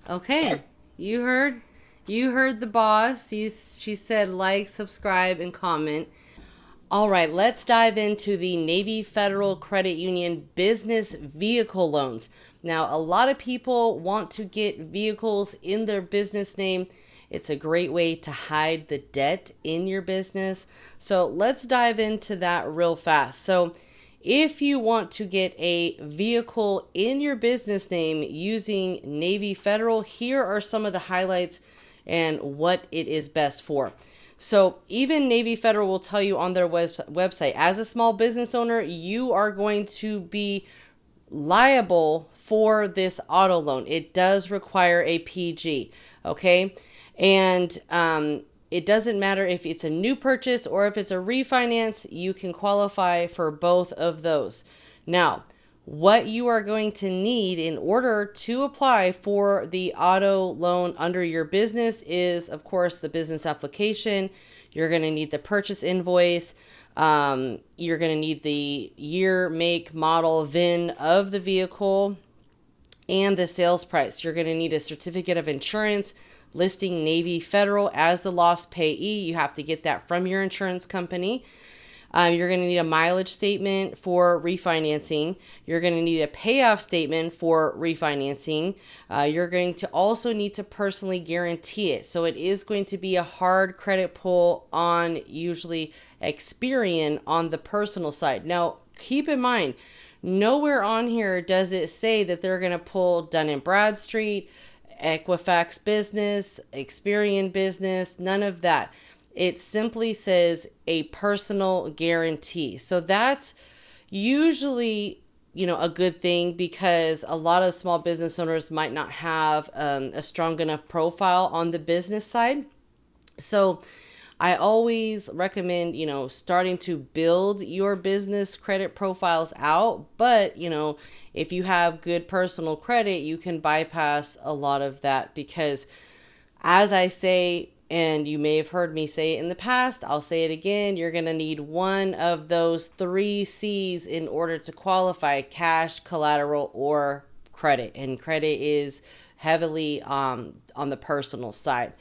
Okay. You heard the boss. She said like, subscribe, and comment. All right, let's dive into the Navy Federal Credit Union Business Vehicle Loans. Now, a lot of people want to get vehicles in their business name. It's a great way to hide the debt in your business. So let's dive into that real fast. So if you want to get a vehicle in your business name using Navy Federal, here are some of the highlights and what it is best for. So even Navy Federal will tell you on their website, as a small business owner, you are going to be liable for this auto loan. It does require a PG, okay? And it doesn't matter if it's a new purchase or if it's a refinance, you can qualify for both of those. Now, what you are going to need in order to apply for the auto loan under your business is, of course, the business application. You're going to need the purchase invoice. You're going to need the year, make, model, VIN of the vehicle and the sales price. You're going to need a certificate of insurance listing Navy Federal as the lost payee. You have to get that from your insurance company. You're going to need a mileage statement for refinancing. You're going to need a payoff statement for refinancing. You're going to also need to personally guarantee it. So it is going to be a hard credit pull on usually Experian on the personal side. Now, keep in mind, nowhere on here does it say that they're going to pull Dun & Bradstreet, Equifax Business, Experian Business, none of that. It simply says a personal guarantee. So that's usually, a good thing, because a lot of small business owners might not have a strong enough profile on the business side. So I always recommend, starting to build your business credit profiles out. But, if you have good personal credit, you can bypass a lot of that, because as I say, and you may have heard me say it in the past, I'll say it again, you're going to need one of those 3 C's in order to qualify: cash, collateral, or credit. And credit is heavily on the personal side.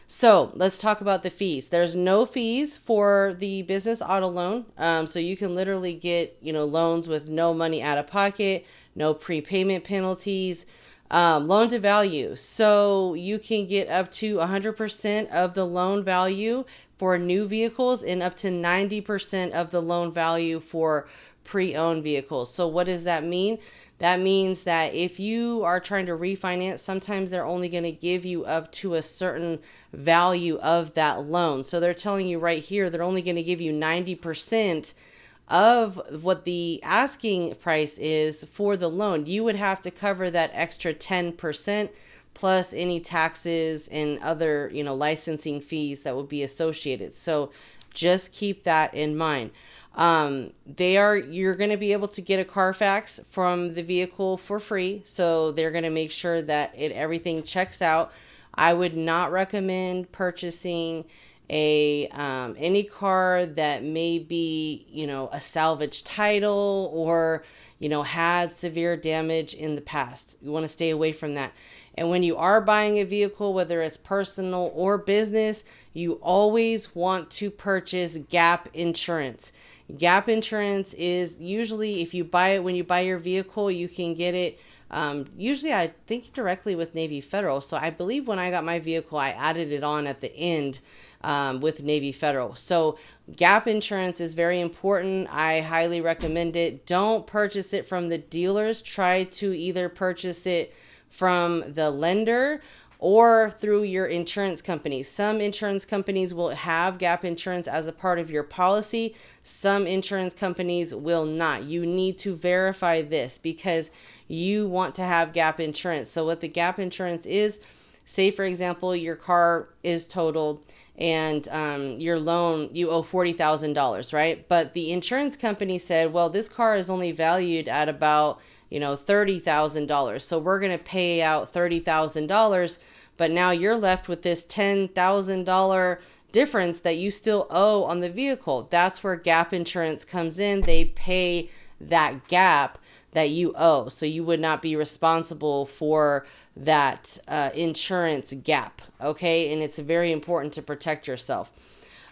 So let's talk about the fees. There's no fees for the business auto loan. So you can literally get, loans with no money out of pocket, no prepayment penalties. Loan to value. So you can get up to 100% of the loan value for new vehicles and up to 90% of the loan value for pre-owned vehicles. So what does that mean? That means that if you are trying to refinance, sometimes they're only going to give you up to a certain value of that loan. So they're telling you right here, they're only going to give you 90% of what the asking price is for the loan. You would have to cover that extra 10% plus any taxes and other, licensing fees that would be associated. So just keep that in mind. You're going to be able to get a Carfax from the vehicle for free. So they're going to make sure that everything checks out. I would not recommend purchasing any car that may be, a salvage title or, had severe damage in the past. You want to stay away from that. And when you are buying a vehicle, whether it's personal or business, you always want to purchase gap insurance. Gap insurance is usually, when you buy your vehicle, you can get it usually I think directly with Navy Federal. So I believe when I got my vehicle, I added it on at the end with Navy Federal. So gap insurance is very important. I highly recommend it. Don't purchase it from the dealers. Try to either purchase it from the lender or through your insurance company. Some insurance companies will have gap insurance as a part of your policy. Some insurance companies will not. You need to verify this because you want to have gap insurance. So what the gap insurance is, say for example, your car is totaled and your loan, you owe $40,000, right? But the insurance company said, well, this car is only valued at about, $30,000. So we're going to pay out $30,000, but now you're left with this $10,000 difference that you still owe on the vehicle. That's where gap insurance comes in. They pay that gap that you owe. So you would not be responsible for that insurance gap. Okay. And it's very important to protect yourself.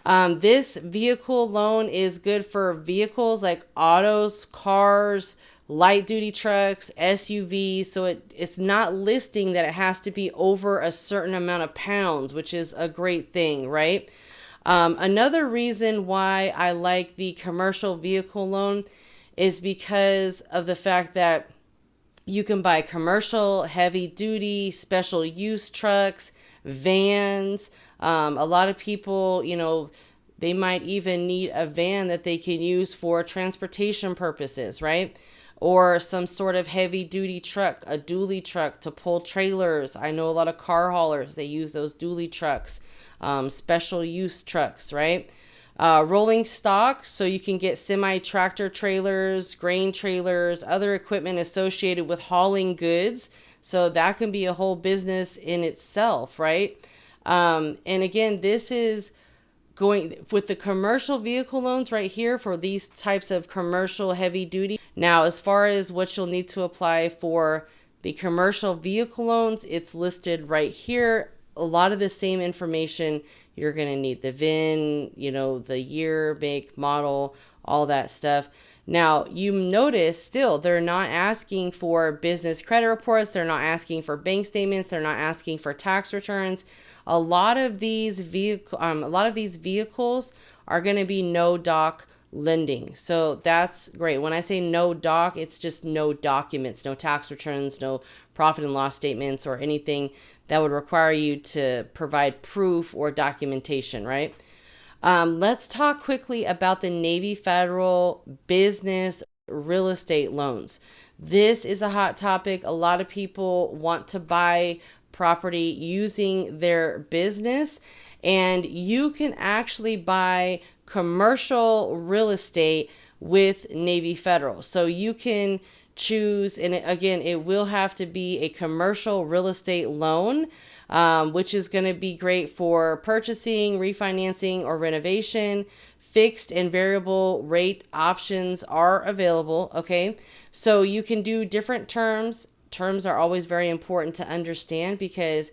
This vehicle loan is good for vehicles like autos, cars, light duty trucks, SUVs. So it's not listing that it has to be over a certain amount of pounds, which is a great thing, right? Another reason why I like the commercial vehicle loan is because of the fact that you can buy commercial, heavy duty, special use trucks, vans. A lot of people, they might even need a van that they can use for transportation purposes, right? Or some sort of heavy duty truck, a dually truck to pull trailers. I know a lot of car haulers, they use those dually trucks, special use trucks, right? Rolling stock, so you can get semi-tractor trailers, grain trailers, other equipment associated with hauling goods. So that can be a whole business in itself, right? And again, this is going with the commercial vehicle loans right here for these types of commercial heavy duty. Now, as far as what you'll need to apply for the commercial vehicle loans, it's listed right here a lot of the same information. You're going to need the VIN, the year, make, model, all that stuff. Now, you notice still they're not asking for business credit reports. They're not asking for bank statements. They're not asking for tax returns. A lot of these vehicles are going to be no doc lending. So that's great. When I say no doc, it's just no documents, no tax returns, no profit and loss statements, or anything that would require you to provide proof or documentation, right? Let's talk quickly about the Navy Federal business real estate loans. This is a hot topic. A lot of people want to buy property using their business, and you can actually buy commercial real estate with Navy Federal. So you can choose, and again, it will have to be a commercial real estate loan, which is going to be great for purchasing, refinancing, or renovation. Fixed and variable rate options are available. Okay, so you can do different terms. Terms are always very important to understand, because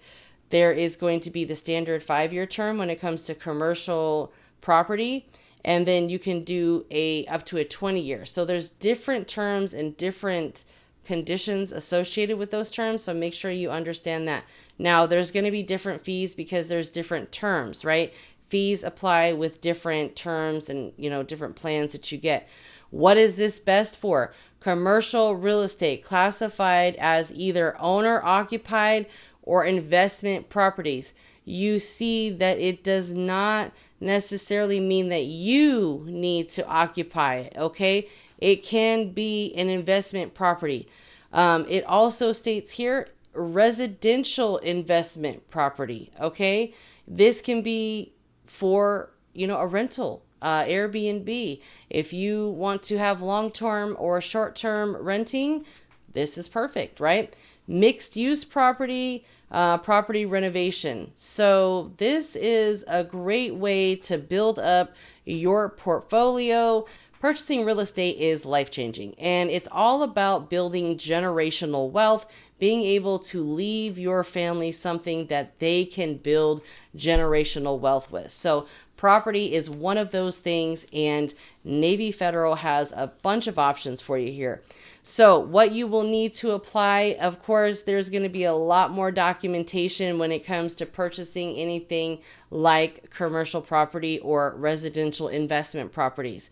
there is going to be the standard 5-year term when it comes to commercial property, and then you can do up to a 20-year. So there's different terms and different conditions associated with those terms. So make sure you understand that. Now, there's going to be different fees because there's different terms, right? Fees apply with different terms and, different plans that you get. What is this best for? Commercial real estate classified as either owner occupied or investment properties. You see that it does not necessarily mean that you need to occupy it, okay? It can be an investment property. It also states here residential investment property, okay? This can be for, a rental, Airbnb. If you want to have long-term or short-term renting, this is perfect, right? Mixed use property, property renovation. So this is a great way to build up your portfolio. Purchasing real estate is life-changing, and it's all about building generational wealth, being able to leave your family something that they can build generational wealth with. So property is one of those things, and Navy Federal has a bunch of options for you here. So what you will need to apply, of course, there's going to be a lot more documentation when it comes to purchasing anything like commercial property or residential investment properties.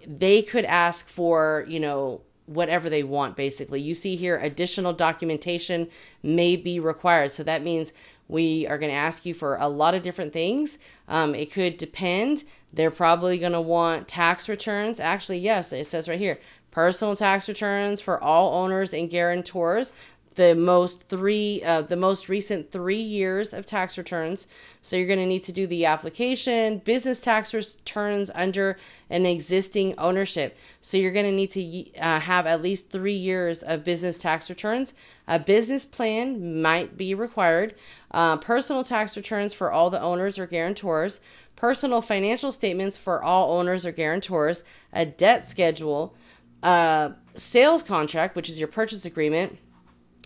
They could ask for, whatever they want, basically. You see here, additional documentation may be required. So that means we are going to ask you for a lot of different things. It could depend. They're probably going to want tax returns. Actually, yes, it says right here, personal tax returns for all owners and guarantors. The most recent 3 years of tax returns. So you're going to need to do the application, business tax returns under an existing ownership. So you're going to need to have at least 3 years of business tax returns. A business plan might be required. Personal tax returns for all the owners or guarantors. Personal financial statements for all owners or guarantors. A debt schedule. Sales contract, which is your purchase agreement.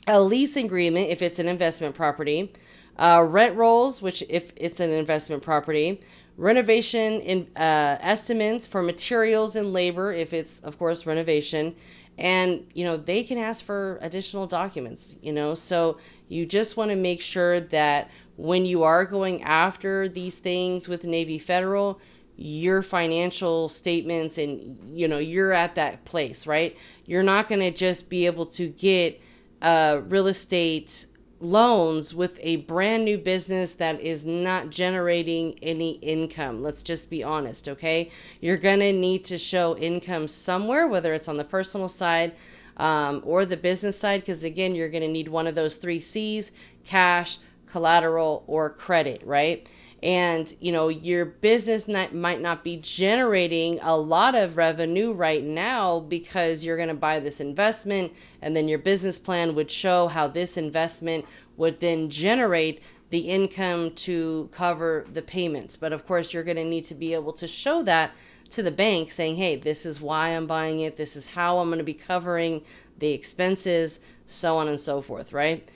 A lease agreement if it's an investment property, rent rolls, which if it's an investment property, renovation estimates for materials and labor if it's, of course, renovation, and they can ask for additional documents. So you just want to make sure that when you are going after these things with Navy Federal, your financial statements and you're at that place, right? You're not going to just be able to get real estate loans with a brand new business that is not generating any income. Let's just be honest, okay? You're going to need to show income somewhere, whether it's on the personal side or the business side, because again, you're going to need one of those 3 C's: cash, collateral, or credit, right? And, your business might not be generating a lot of revenue right now because you're going to buy this investment, and then your business plan would show how this investment would then generate the income to cover the payments. But of course, you're going to need to be able to show that to the bank, saying, hey, this is why I'm buying it. This is how I'm going to be covering the expenses, so on and so forth, right?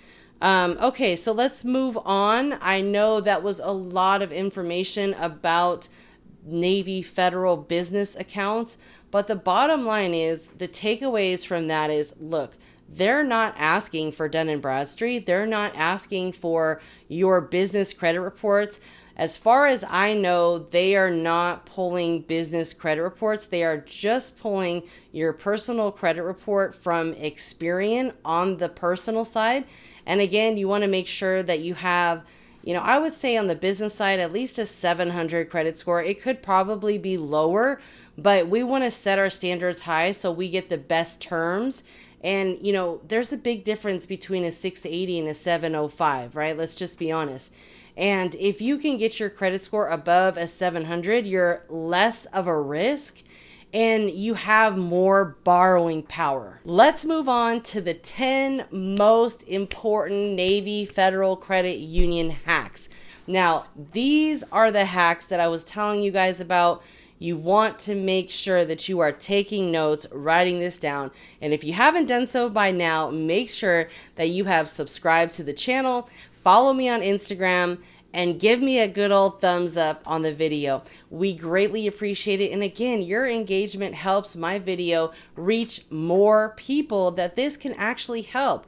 Okay, so let's move on. I know that was a lot of information about Navy Federal business accounts, but the bottom line is the takeaways from that is, look, they're not asking for Dun & Bradstreet. They're not asking for your business credit reports. As far as I know, they are not pulling business credit reports. They are just pulling your personal credit report from Experian on the personal side. And again, you want to make sure that you have, I would say on the business side, at least a 700 credit score. It could probably be lower, but we want to set our standards high so we get the best terms. And, there's a big difference between a 680 and a 705, right? Let's just be honest. And if you can get your credit score above a 700, you're less of a risk and you have more borrowing power. Let's move on to the 10 most important Navy Federal Credit Union hacks. Now, these are the hacks that I was telling you guys about. You want to make sure that you are taking notes, writing this down. And if you haven't done so by now, make sure that you have subscribed to the channel, follow me on Instagram, and give me a good old thumbs up on the video. We greatly appreciate it. And again, your engagement helps my video reach more people that this can actually help.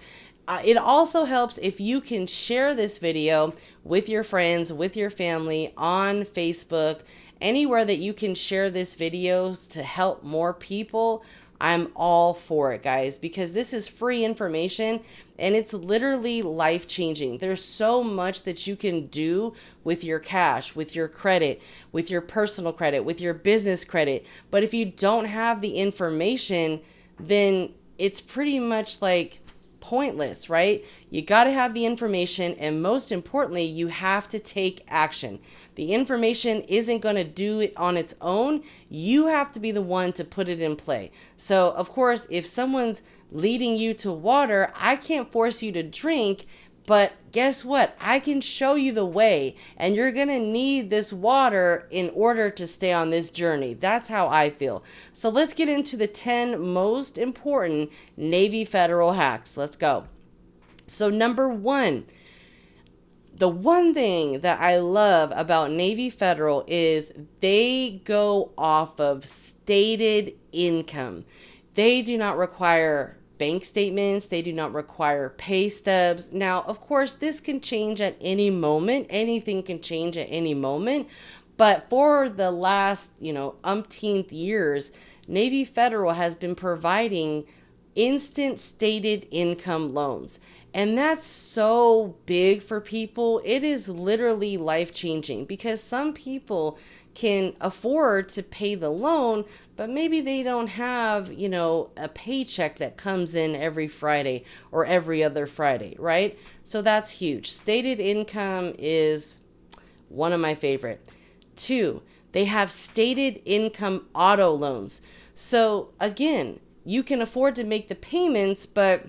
It also helps if you can share this video with your friends, with your family, on Facebook, anywhere that you can share this videos to help more people. I'm all for it, guys, because this is free information and it's literally life-changing. There's so much that you can do with your cash, with your credit, with your personal credit, with your business credit. But if you don't have the information, then it's pretty much like pointless, right? You got to have the information, and most importantly, you have to take action. The information isn't going to do it on its own. You have to be the one to put it in play. So, of course, if someone's leading you to water, I can't force you to drink, but guess what? I can show you the way, and you're going to need this water in order to stay on this journey. That's how I feel. So let's get into the 10 most important Navy Federal hacks. Let's go. So number 1, the one thing that I love about Navy Federal is they go off of stated income. They do not require bank statements. They do not require pay stubs. Now, of course, this can change at any moment. Anything can change at any moment. But for the last, umpteenth years, Navy Federal has been providing instant stated income loans. And that's so big for people. It is literally life-changing because some people can afford to pay the loan, but maybe they don't have, a paycheck that comes in every Friday or every other Friday, right? So that's huge. Stated income is one of my favorite. 2, they have stated income auto loans. So again, you can afford to make the payments, but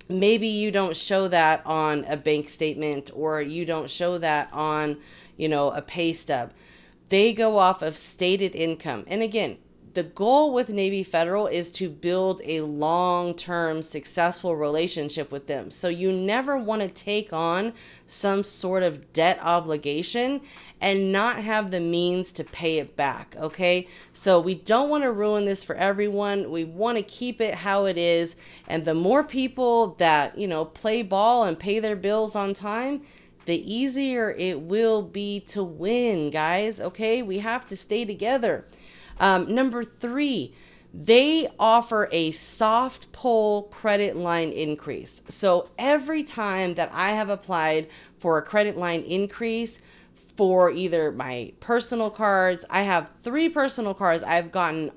maybe you don't show that on a bank statement or you don't show that on, a pay stub. They go off of stated income. And again, the goal with Navy Federal is to build a long-term successful relationship with them. So you never want to take on some sort of debt obligation and not have the means to pay it back, okay? So we don't want to ruin this for everyone. We want to keep it how it is. And the more people that, play ball and pay their bills on time, the easier it will be to win, guys, okay? We have to stay together. Number 3, they offer a soft pull credit line increase. So every time that I have applied for a credit line increase for either my personal cards, I have 3 personal cards, I've gotten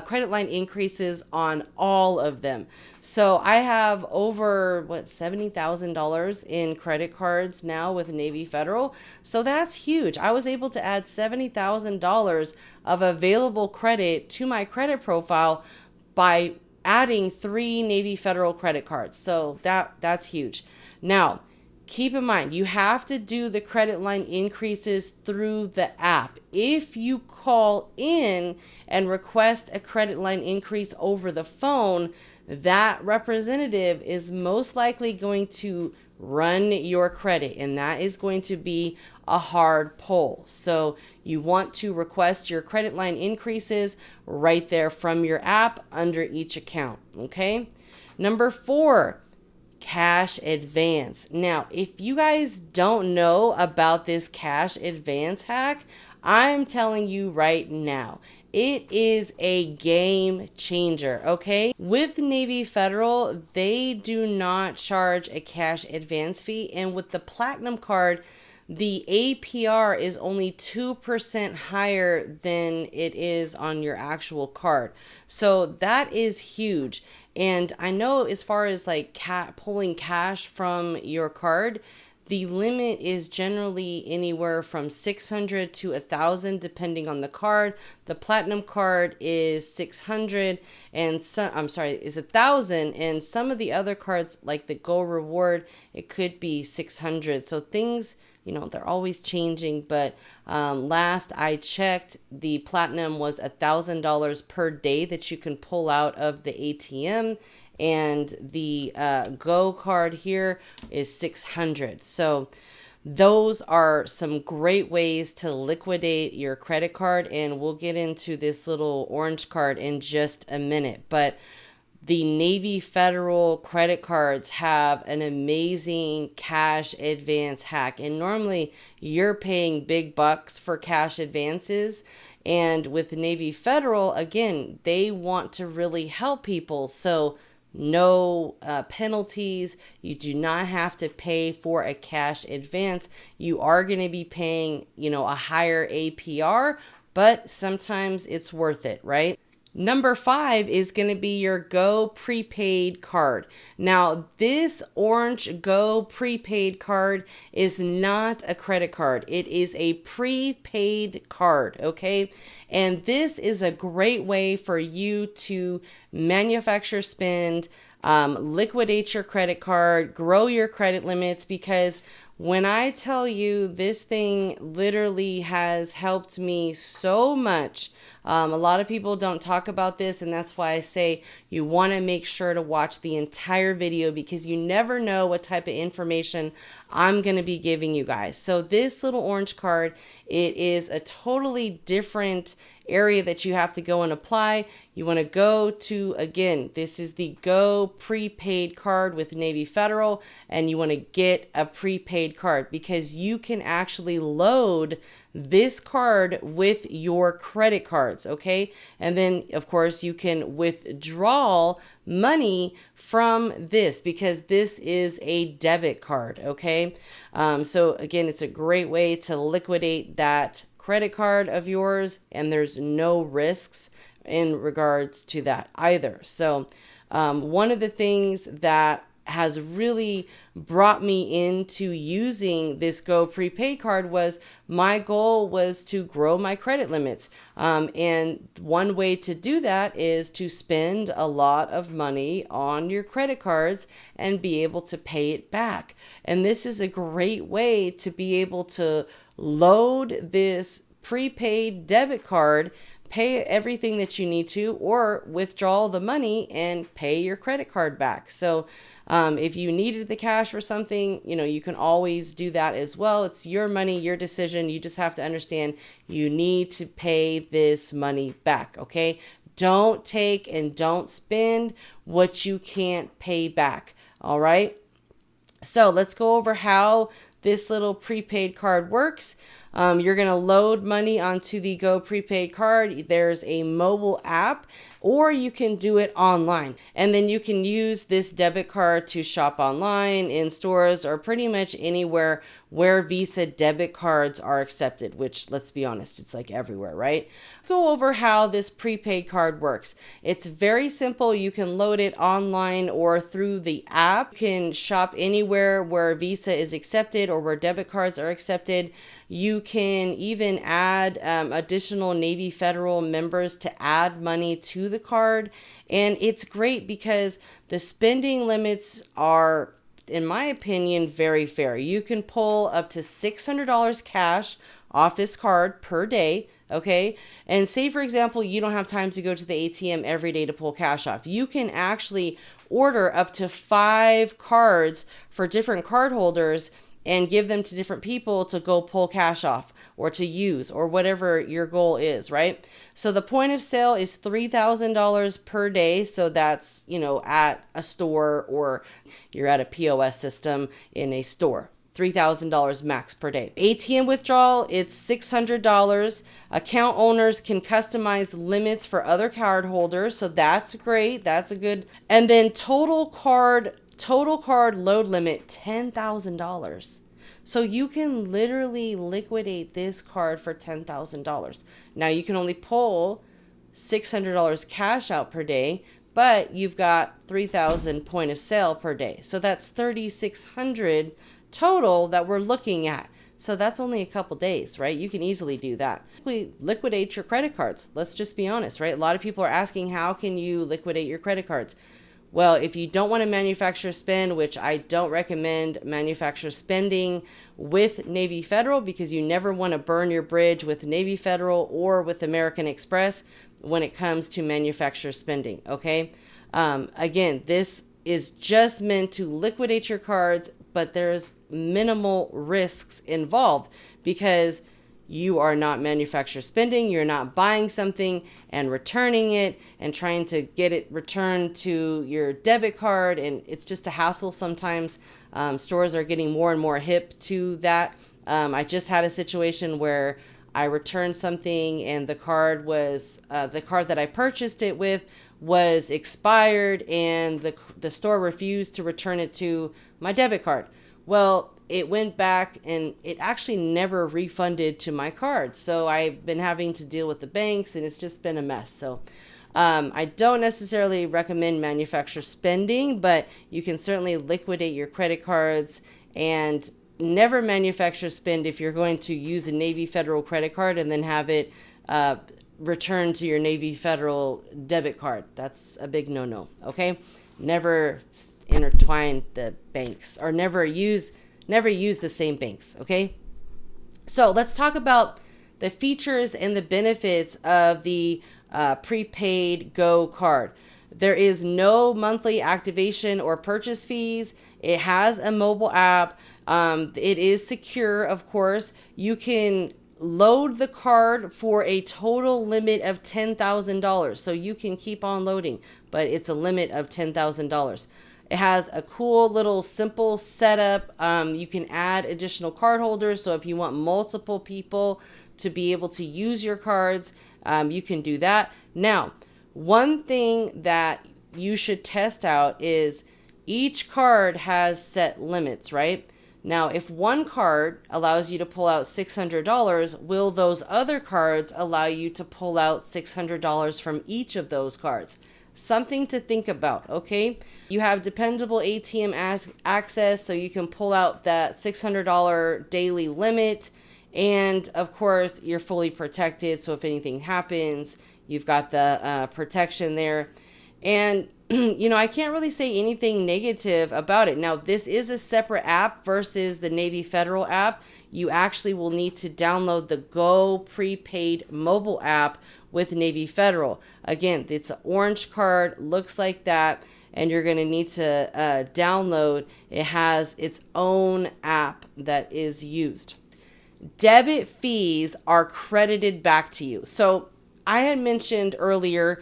credit line increases on all of them. So I have over $70,000 in credit cards now with Navy Federal. So that's huge. I was able to add $70,000 of available credit to my credit profile by adding 3 Navy Federal credit cards. So that's huge. Now, keep in mind, you have to do the credit line increases through the app. If you call in and request a credit line increase over the phone, that representative is most likely going to run your credit, and that is going to be a hard pull. So you want to request your credit line increases right there from your app under each account. Okay. Number 4, cash advance. Now, if you guys don't know about this cash advance hack, I'm telling you right now, it is a game changer, okay? With Navy Federal, they do not charge a cash advance fee, and with the Platinum card, the APR is only 2% higher than it is on your actual card. So that is huge. And I know as far as like pulling cash from your card, the limit is generally anywhere from 600 to 1,000 depending on the card. The Platinum card is 600 and is 1,000, and some of the other cards like the Go Reward, it could be 600. So things, they're always changing, but last I checked, the Platinum was $1,000 per day that you can pull out of the ATM, and the Go card here is 600. So those are some great ways to liquidate your credit card, and we'll get into this little orange card in just a minute. But the Navy Federal credit cards have an amazing cash advance hack. And normally you're paying big bucks for cash advances. And with Navy Federal, again, they want to really help people. So no penalties. You do not have to pay for a cash advance. You are going to be paying, a higher APR, but sometimes it's worth it, right? Number 5 is going to be your Go prepaid card. Now, this orange Go prepaid card is not a credit card. It is a prepaid card, okay? And this is a great way for you to manufacture spend, liquidate your credit card, grow your credit limits, because when I tell you this thing literally has helped me so much. A lot of people don't talk about this, and that's why I say you want to make sure to watch the entire video, because you never know what type of information I'm going to be giving you guys. So this little orange card, it is a totally different area that you have to go and apply. You want to go to, again, this is the Go prepaid card with Navy Federal, and you want to get a prepaid card because you can actually load this card with your credit cards, okay? And then, of course, you can withdraw money from this because this is a debit card, okay? So again, it's a great way to liquidate that credit card of yours, and there's no risks in regards to that either. So one of the things that has really brought me into using this Go prepaid card was my goal was to grow my credit limits. And one way to do that is to spend a lot of money on your credit cards and be able to pay it back. And this is a great way to be able to load this prepaid debit card, pay everything that you need to, or withdraw the money and pay your credit card back. So if you needed the cash for something, you can always do that as well. It's your money, your decision. You just have to understand you need to pay this money back, okay? Don't take and don't spend what you can't pay back, all right? So let's go over how this little prepaid card works. You're going to load money onto the Go prepaid card. There's a mobile app, or you can do it online. And then you can use this debit card to shop online, in stores, or pretty much anywhere where Visa debit cards are accepted, which, let's be honest, it's like everywhere, right? Let's go over how this prepaid card works. It's very simple. You can load it online or through the app. You can shop anywhere where Visa is accepted or where debit cards are accepted. You can even add additional Navy Federal members to add money to the card. And it's great because the spending limits are, in my opinion, very fair. You can pull up to $600 cash off this card per day, okay? And say, for example, you don't have time to go to the ATM every day to pull cash off. You can actually order up to 5 cards for different cardholders and give them to different people to go pull cash off or to use or whatever your goal is, right? So the point of sale is $3,000 per day. So that's, at a store or you're at a POS system in a store. $3,000 max per day. ATM withdrawal, it's $600. Account owners can customize limits for other card holders. So that's great. That's a good. And then total card load limit, $10,000. So you can literally liquidate this card for $10,000. Now you can only pull $600 cash out per day, but you've got 3,000 point of sale per day. So that's 3,600 total that we're looking at. So that's only a couple days, right? You can easily do that. Liquidate your credit cards. Let's just be honest, right? A lot of people are asking, how can you liquidate your credit cards? Well, if you don't want to manufacturer spend, which I don't recommend manufacturer spending with Navy Federal, because you never want to burn your bridge with Navy Federal or with American Express when it comes to manufacturer spending, okay? Again, this is just meant to liquidate your cards, but there's minimal risks involved because you are not manufacturer spending. You're not buying something and returning it and trying to get it returned to your debit card. And it's just a hassle sometimes. Stores are getting more and more hip to that. I just had a situation where I returned something and the card that I purchased it with was expired, and the store refused to return it to my debit card. Well, it went back and it actually never refunded to my card. So I've been having to deal with the banks and it's just been a mess. So I don't necessarily recommend manufacturer spending, but you can certainly liquidate your credit cards, and never manufacturer spend if you're going to use a Navy Federal credit card and then have it returned to your Navy Federal debit card. That's a big no-no, okay? Never intertwine the banks, or never use the same banks, okay? So let's talk about the features and the benefits of the prepaid Go card. There is no monthly activation or purchase fees. It has a mobile app. It is secure, of course. You can load the card for a total limit of $10,000. So you can keep on loading, but it's a limit of $10,000. It has a cool little simple setup. You can add additional card holders. So if you want multiple people to be able to use your cards, you can do that. Now, one thing that you should test out is each card has set limits, right? Now, if one card allows you to pull out $600, will those other cards allow you to pull out $600 from each of those cards? Something to think about, okay? You have dependable ATM access, so you can pull out that $600 daily limit. And of course, you're fully protected. So if anything happens, you've got the protection there. And, I can't really say anything negative about it. Now, this is a separate app versus the Navy Federal app. You actually will need to download the Go prepaid mobile app with Navy Federal. Again, it's an orange card, looks like that, and you're going to need to download. It has its own app that is used. Debit fees are credited back to you. So I had mentioned earlier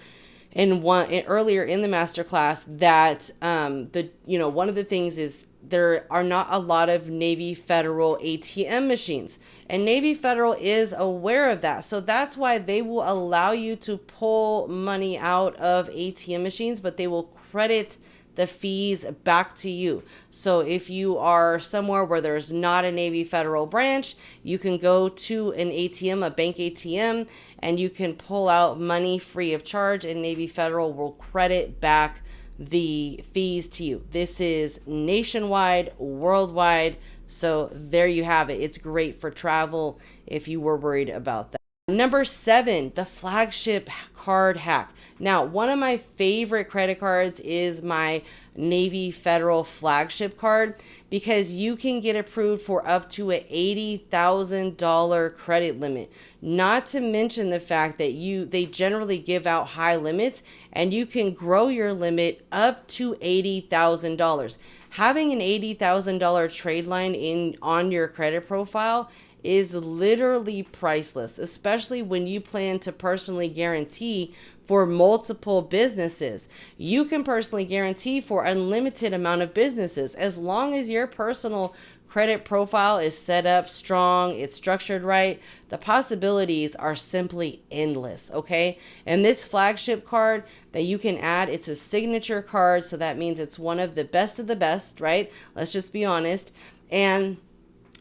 in the masterclass that one of the things is there are not a lot of Navy Federal ATM machines, and Navy Federal is aware of that. So that's why they will allow you to pull money out of ATM machines, but they will credit the fees back to you. So if you are somewhere where there's not a Navy Federal branch, you can go to an ATM, a bank ATM, and you can pull out money free of charge, and Navy Federal will credit back the fees to you. This is nationwide, worldwide. So there you have it. It's great for travel if you were worried about that. Number 7, the flagship card hack. Now, one of my favorite credit cards is my Navy Federal flagship card because you can get approved for up to an $80,000 credit limit. Not to mention the fact that they generally give out high limits and you can grow your limit up to $80,000. Having an $80,000 trade line on your credit profile is literally priceless, especially when you plan to personally guarantee for multiple businesses. You can personally guarantee for unlimited amount of businesses as long as your personal credit profile is set up strong, it's structured right. The possibilities are simply endless, okay? And this flagship card that you can add, it's a signature card, so that means it's one of the best, right? Let's just be honest. And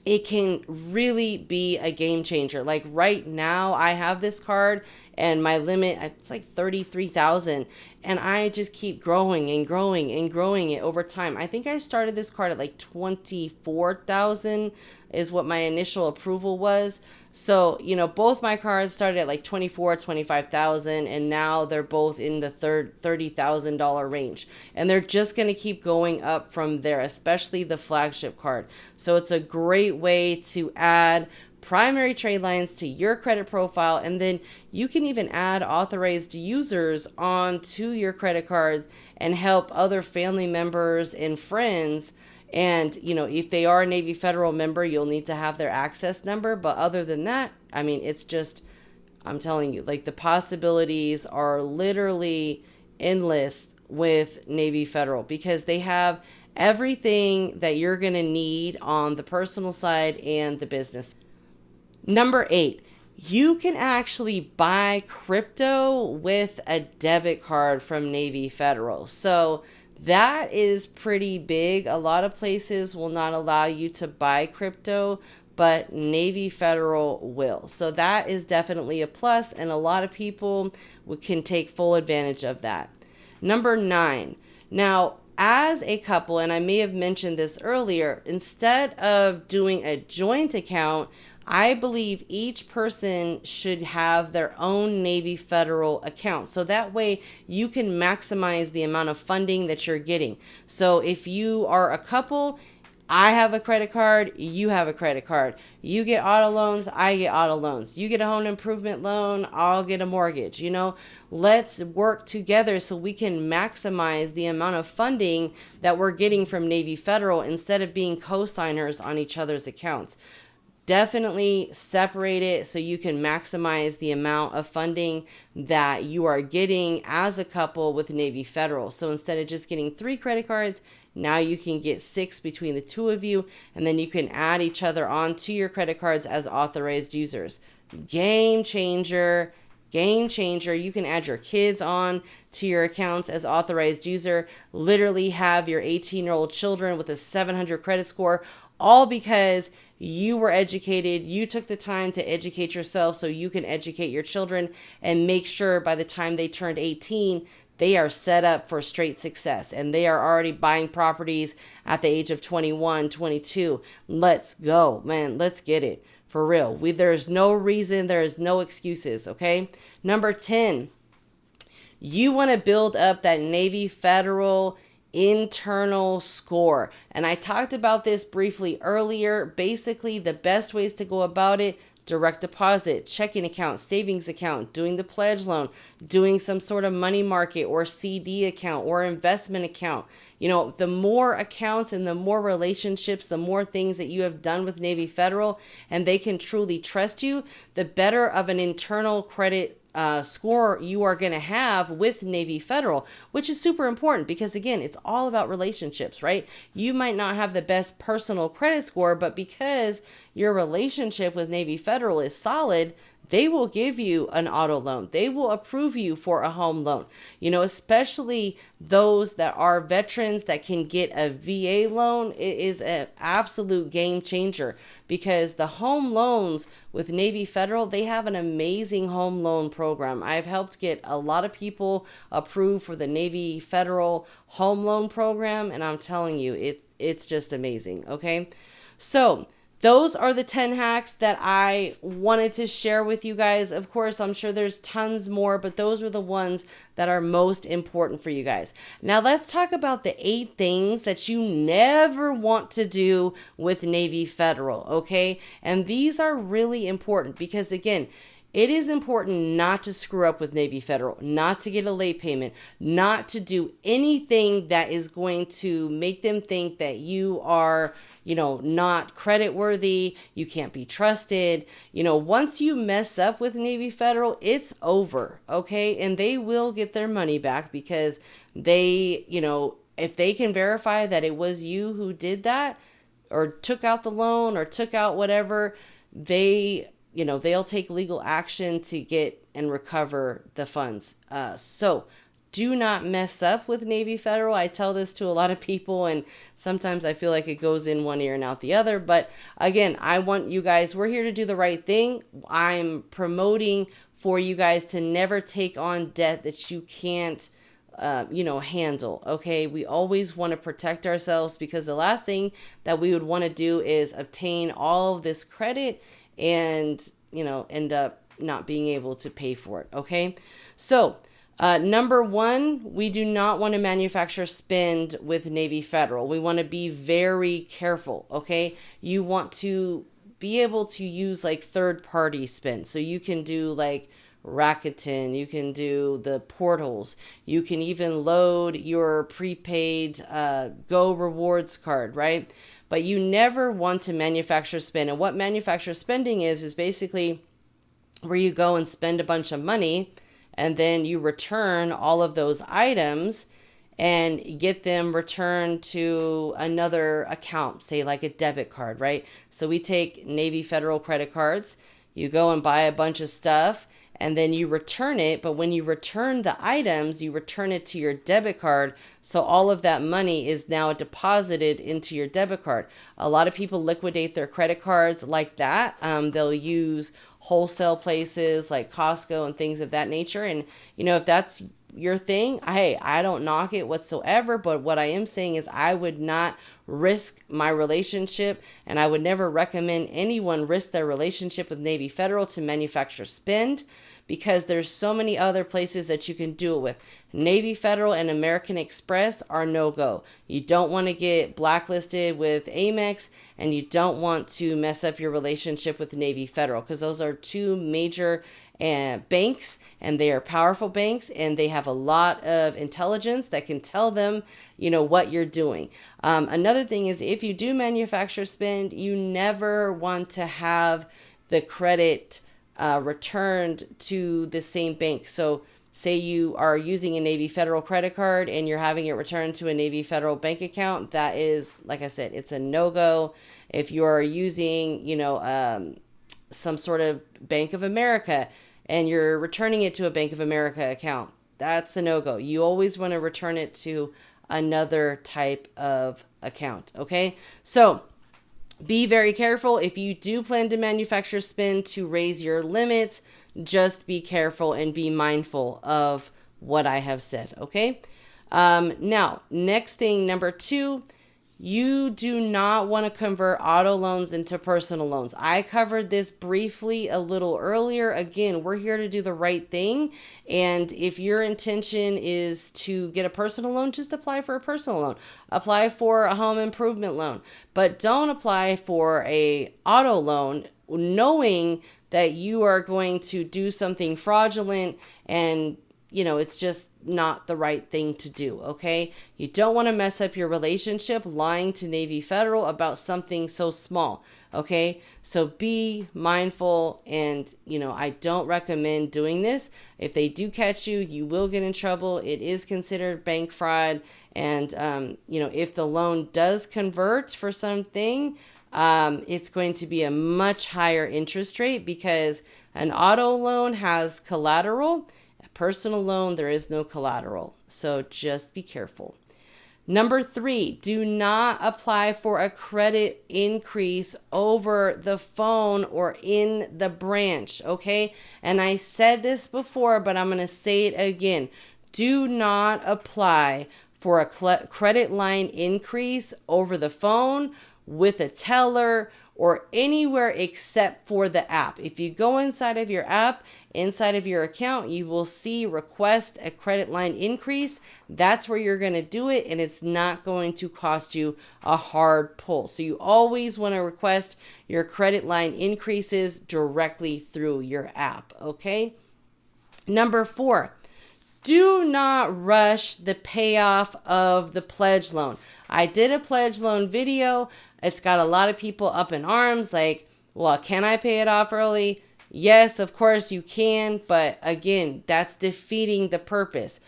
it can really be a game changer. Like right now, I have this card and my limit, it's like 33,000, and I just keep growing and growing and growing it over time. I think I started this card at like 24,000 is what my initial approval was. So, both my cards started at like 24, 25,000, and now they're both in the $30,000 range. And they're just going to keep going up from there, especially the flagship card. So it's a great way to add primary trade lines to your credit profile, and then you can even add authorized users onto your credit card and help other family members and friends. And, if they are a Navy Federal member, you'll need to have their access number. But other than that, I mean, it's just, I'm telling you, like the possibilities are literally endless with Navy Federal because they have everything that you're going to need on the personal side and the business. Number 8, you can actually buy crypto with a debit card from Navy Federal. So that is pretty big. A lot of places will not allow you to buy crypto, but Navy Federal will. So that is definitely a plus, and a lot of people can take full advantage of that. Number 9. Now, as a couple, and I may have mentioned this earlier, instead of doing a joint account, I believe each person should have their own Navy Federal account. So that way you can maximize the amount of funding that you're getting. So if you are a couple, I have a credit card, you have a credit card. You get auto loans, I get auto loans. You get a home improvement loan, I'll get a mortgage. Let's work together so we can maximize the amount of funding that we're getting from Navy Federal instead of being co-signers on each other's accounts. Definitely separate it so you can maximize the amount of funding that you are getting as a couple with Navy Federal. So instead of just getting 3 credit cards, now you can get 6 between the 2 of you, and then you can add each other onto your credit cards as authorized users. Game changer. Game changer. You can add your kids on to your accounts as authorized user. Literally have your 18-year-old children with a 700 credit score, all because you were educated. You took the time to educate yourself so you can educate your children and make sure by the time they turned 18, they are set up for straight success and they are already buying properties at the age of 21, 22. Let's go, man. Let's get it for real. There's no reason. There is no excuses. Okay. Number 10, you want to build up that Navy Federal internal score. And I talked about this briefly earlier. Basically, the best ways to go about it: direct deposit, checking account, savings account, doing the pledge loan, doing some sort of money market or CD account or investment account. The more accounts and the more relationships, the more things that you have done with Navy Federal and they can truly trust you, the better of an internal credit score you are going to have with Navy Federal, which is super important because, again, it's all about relationships, right? You might not have the best personal credit score, but because your relationship with Navy Federal is solid, they will give you an auto loan. They will approve you for a home loan, especially those that are veterans that can get a VA loan. It is an absolute game changer because the home loans with Navy Federal, they have an amazing home loan program. I've helped get a lot of people approved for the Navy Federal home loan program, and I'm telling you, it's just amazing, okay? So those are the 10 hacks that I wanted to share with you guys. Of course, I'm sure there's tons more, but those are the ones that are most important for you guys. Now let's talk about the 8 things that you never want to do with Navy Federal, okay? And these are really important because, again, it is important not to screw up with Navy Federal, not to get a late payment, not to do anything that is going to make them think that you are, not credit worthy, you can't be trusted. Once you mess up with Navy Federal, it's over, okay? And they will get their money back because they, if they can verify that it was you who did that or took out the loan or took out whatever, they'll take legal action to get and recover the funds. So do not mess up with Navy Federal. I tell this to a lot of people, and sometimes I feel like it goes in one ear and out the other. But again, I want you guys, we're here to do the right thing. I'm promoting for you guys to never take on debt that you can't handle. Okay. We always want to protect ourselves because the last thing that we would want to do is obtain all of this credit and, end up not being able to pay for it. Okay. So, number 1, we do not want to manufacture spend with Navy Federal. We want to be very careful. Okay. You want to be able to use like third-party spend. So you can do like Rakuten, you can do the portals, you can even load your prepaid Go Rewards card, right? But you never want to manufacture spend. And what manufacturer spending is basically where you go and spend a bunch of money and then you return all of those items and get them returned to another account, say like a debit card, right? So we take Navy Federal credit cards, you go and buy a bunch of stuff, and then you return it. But when you return the items, you return it to your debit card. So all of that money is now deposited into your debit card. A lot of people liquidate their credit cards like that. They'll use wholesale places like Costco and things of that nature. And, if that's your thing, hey, I don't knock it whatsoever. But what I am saying is I would not risk my relationship, and I would never recommend anyone risk their relationship with Navy Federal to manufacture spend, because there's so many other places that you can do it with. Navy Federal and American Express are no-go. You don't want to get blacklisted with Amex, and you don't want to mess up your relationship with Navy Federal, because those are 2 major banks, and they are powerful banks, and they have a lot of intelligence that can tell them, what you're doing. Another thing is, if you do manufacture spend, you never want to have the credit returned to the same bank. So say you are using a Navy Federal credit card and you're having it returned to a Navy Federal bank account, that is, like I said, it's a no-go. If you are using, some sort of Bank of America and you're returning it to a Bank of America account, that's a no-go. You always want to return it to another type of account. Okay. So be very careful. If you do plan to manufacture spend to raise your limits, just be careful and be mindful of what I have said. Okay. Now, next thing, number 2, you do not want to convert auto loans into personal loans. I covered this briefly a little earlier. Again, we're here to do the right thing. And if your intention is to get a personal loan, just apply for a personal loan. Apply for a home improvement loan. But don't apply for a auto loan knowing that you are going to do something fraudulent, and it's just not the right thing to do, okay? You don't want to mess up your relationship lying to Navy Federal about something so small, okay? So be mindful, and, I don't recommend doing this. If they do catch you, you will get in trouble. It is considered bank fraud, and, if the loan does convert for something, it's going to be a much higher interest rate, because an auto loan has collateral. Personal loan, there is no collateral. So just be careful. Number 3, do not apply for a credit increase over the phone or in the branch, okay? And I said this before, but I'm going to say it again. Do not apply for a credit line increase over the phone with a teller or anywhere except for the app. If you go inside of your app, inside of your account, you will see request a credit line increase. That's where you're going to do it, and it's not going to cost you a hard pull. So you always want to request your credit line increases directly through your app, okay? Number 4, do not rush the payoff of the pledge loan. I did a pledge loan video. It's got a lot of people up in arms like, well, can I pay it off early? Yes, of course you can. But again, that's defeating the purpose.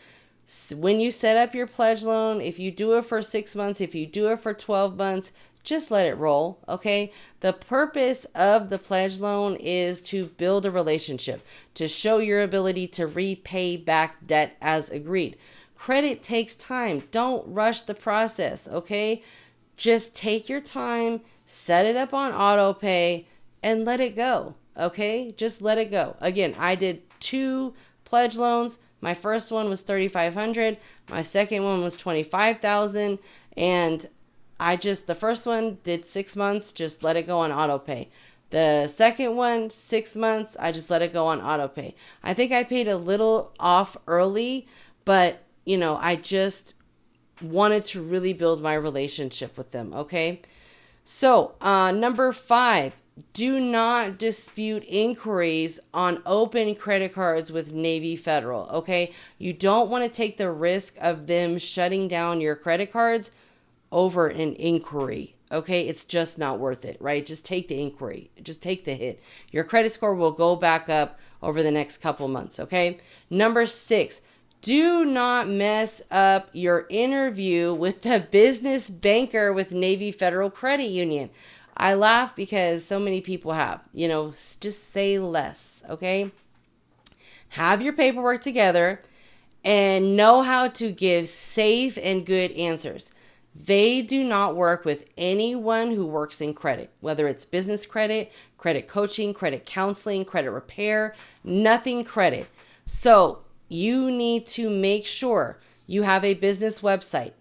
When you set up your pledge loan, if you do it for 6 months, if you do it for 12 months, just let it roll, okay? The purpose of the pledge loan is to build a relationship, to show your ability to repay back debt as agreed. Credit takes time. Don't rush the process, okay? Just take your time, set it up on auto pay, and let it go, okay? Just let it go. Again, I did 2 pledge loans. My first one was $3,500. My second one was $25,000. And the first one did 6 months, just let it go on auto pay. The second one, 6 months, I just let it go on auto pay. I think I paid a little off early, but I just wanted to really build my relationship with them, okay? So, number 5, do not dispute inquiries on open credit cards with Navy Federal, okay? You don't want to take the risk of them shutting down your credit cards over an inquiry, okay? It's just not worth it, right? Just take the inquiry. Just take the hit. Your credit score will go back up over the next couple months, okay? Number 6, do not mess up your interview with the business banker with Navy Federal Credit Union. I laugh because so many people have, just say less, okay? Have your paperwork together and know how to give safe and good answers. They do not work with anyone who works in credit, whether it's business credit, credit coaching, credit counseling, credit repair, nothing credit. So you need to make sure you have a business website.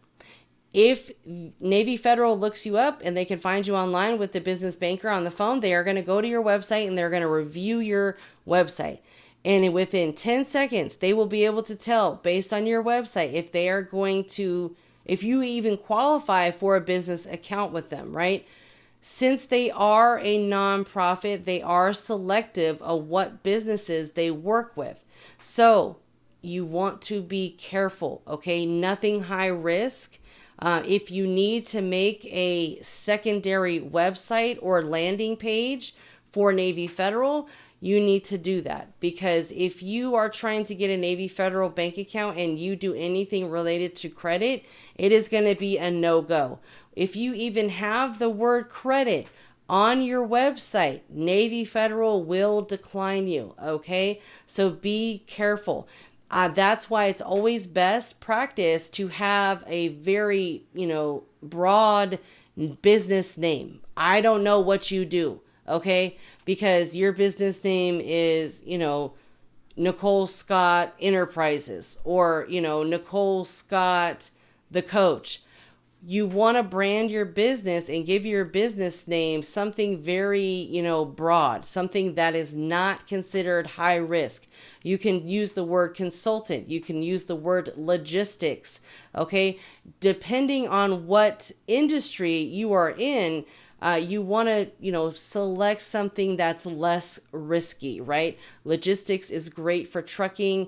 If Navy Federal looks you up and they can find you online with the business banker on the phone, they are going to go to your website and they're going to review your website. And within 10 seconds, they will be able to tell based on your website if you even qualify for a business account with them, right? Since they are a nonprofit, they are selective of what businesses they work with. So you want to be careful, okay? Nothing high risk. If you need to make a secondary website or landing page for Navy Federal, you need to do that, because if you are trying to get a Navy Federal bank account and you do anything related to credit, it is going to be a no-go. If you even have the word credit on your website, Navy Federal will decline you, okay? So be careful. That's why it's always best practice to have a very, broad business name. I don't know what you do, okay? Because your business name is, Nicole Scott Enterprises or, Nicole Scott the Coach. You want to brand your business and give your business name something very, broad, something that is not considered high risk. You can use the word consultant. You can use the word logistics, okay? Depending on what industry you are in, you want to, select something that's less risky, right? Logistics is great for trucking.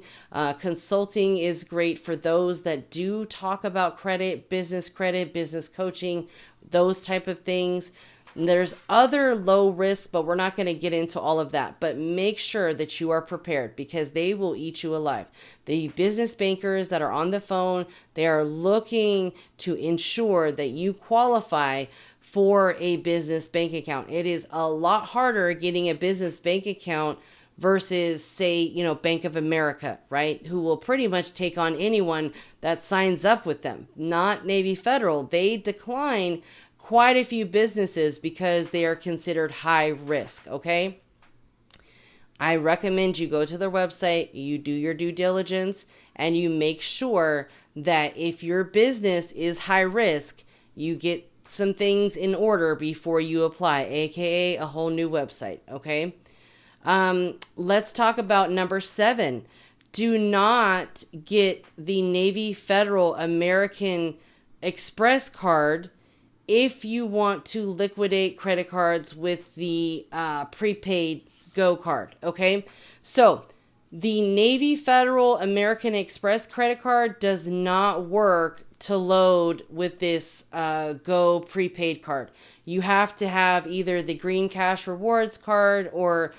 Consulting is great for those that do talk about credit, business coaching, those type of things. And there's other low risk, but we're not going to get into all of that. But make sure that you are prepared, because they will eat you alive. The business bankers that are on the phone, they are looking to ensure that you qualify for a business bank account. It is a lot harder getting a business bank account versus, say, Bank of America, right? Who will pretty much take on anyone that signs up with them. Not Navy Federal. They decline quite a few businesses because they are considered high risk, okay? I recommend you go to their website, you do your due diligence, and you make sure that if your business is high risk, you get some things in order before you apply, aka a whole new website. Okay. Let's talk about number 7. Do not get the Navy Federal American Express card if you want to liquidate credit cards with the prepaid Go card. Okay. So the Navy Federal American Express credit card does not work to load with this Go prepaid card. You have to have either the Green Cash Rewards card or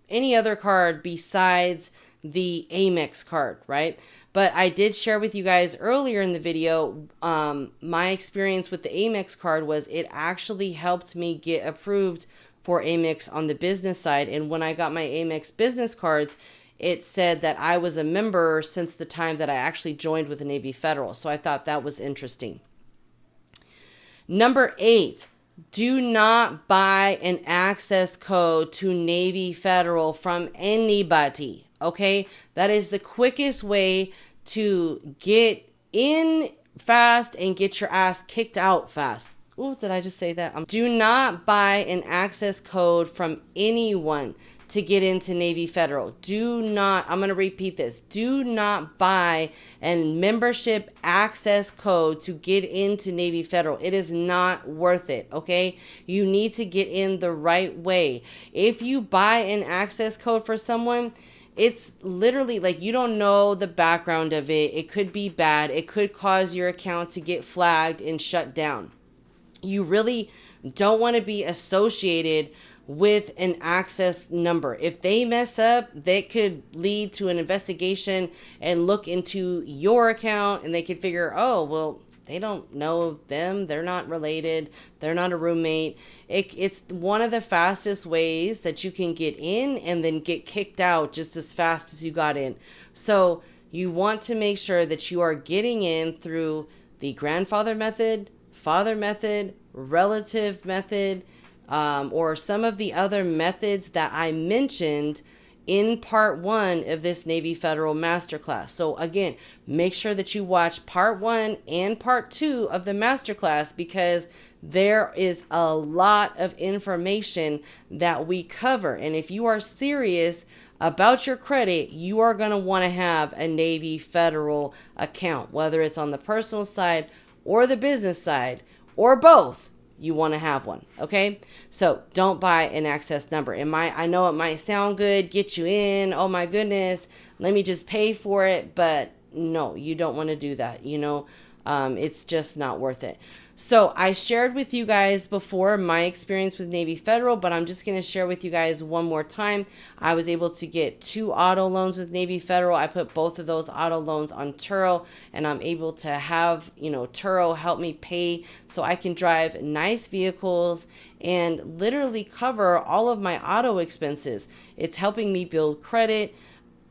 any other card besides the Amex card, right? But I did share with you guys earlier in the video, my experience with the Amex card was it actually helped me get approved for Amex on the business side. And when I got my Amex business cards, it said that I was a member since the time that I actually joined with the Navy Federal. So I thought that was interesting. Number 8. Do not buy an access code to Navy Federal from anybody, okay? That is the quickest way to get in fast and get your ass kicked out fast. Oh, did I just say that? Do not buy an access code from anyone to get into Navy Federal. Do not, I'm going to repeat this. Do not buy a membership access code to get into Navy Federal. It is not worth it, okay? You need to get in the right way. If you buy an access code for someone, it's literally like you don't know the background of it. It could be bad. It could cause your account to get flagged and shut down. You really don't want to be associated with an access number. If they mess up, that could lead to an investigation and look into your account, and they could figure, oh, well, they don't know them. They're not related. They're not a roommate. It's one of the fastest ways that you can get in and then get kicked out just as fast as you got in. So you want to make sure that you are getting in through the grandfather method, father method, relative method, or some of the other methods that I mentioned in part 1 of this Navy Federal Masterclass. So again, make sure that you watch part 1 and part 2 of the Masterclass, because there is a lot of information that we cover. And if you are serious about your credit, you are going to want to have a Navy Federal account, whether it's on the personal side or the business side or both. You want to have one, okay? So don't buy an access number. I know it might sound good, get you in, oh my goodness, let me just pay for it, but no, you don't want to do that, it's just not worth it. So I shared with you guys before my experience with Navy Federal, but I'm just going to share with you guys one more time. I was able to get 2 auto loans with Navy Federal. I put both of those auto loans on Turo, and I'm able to have, Turo help me pay so I can drive nice vehicles and literally cover all of my auto expenses. It's helping me build credit.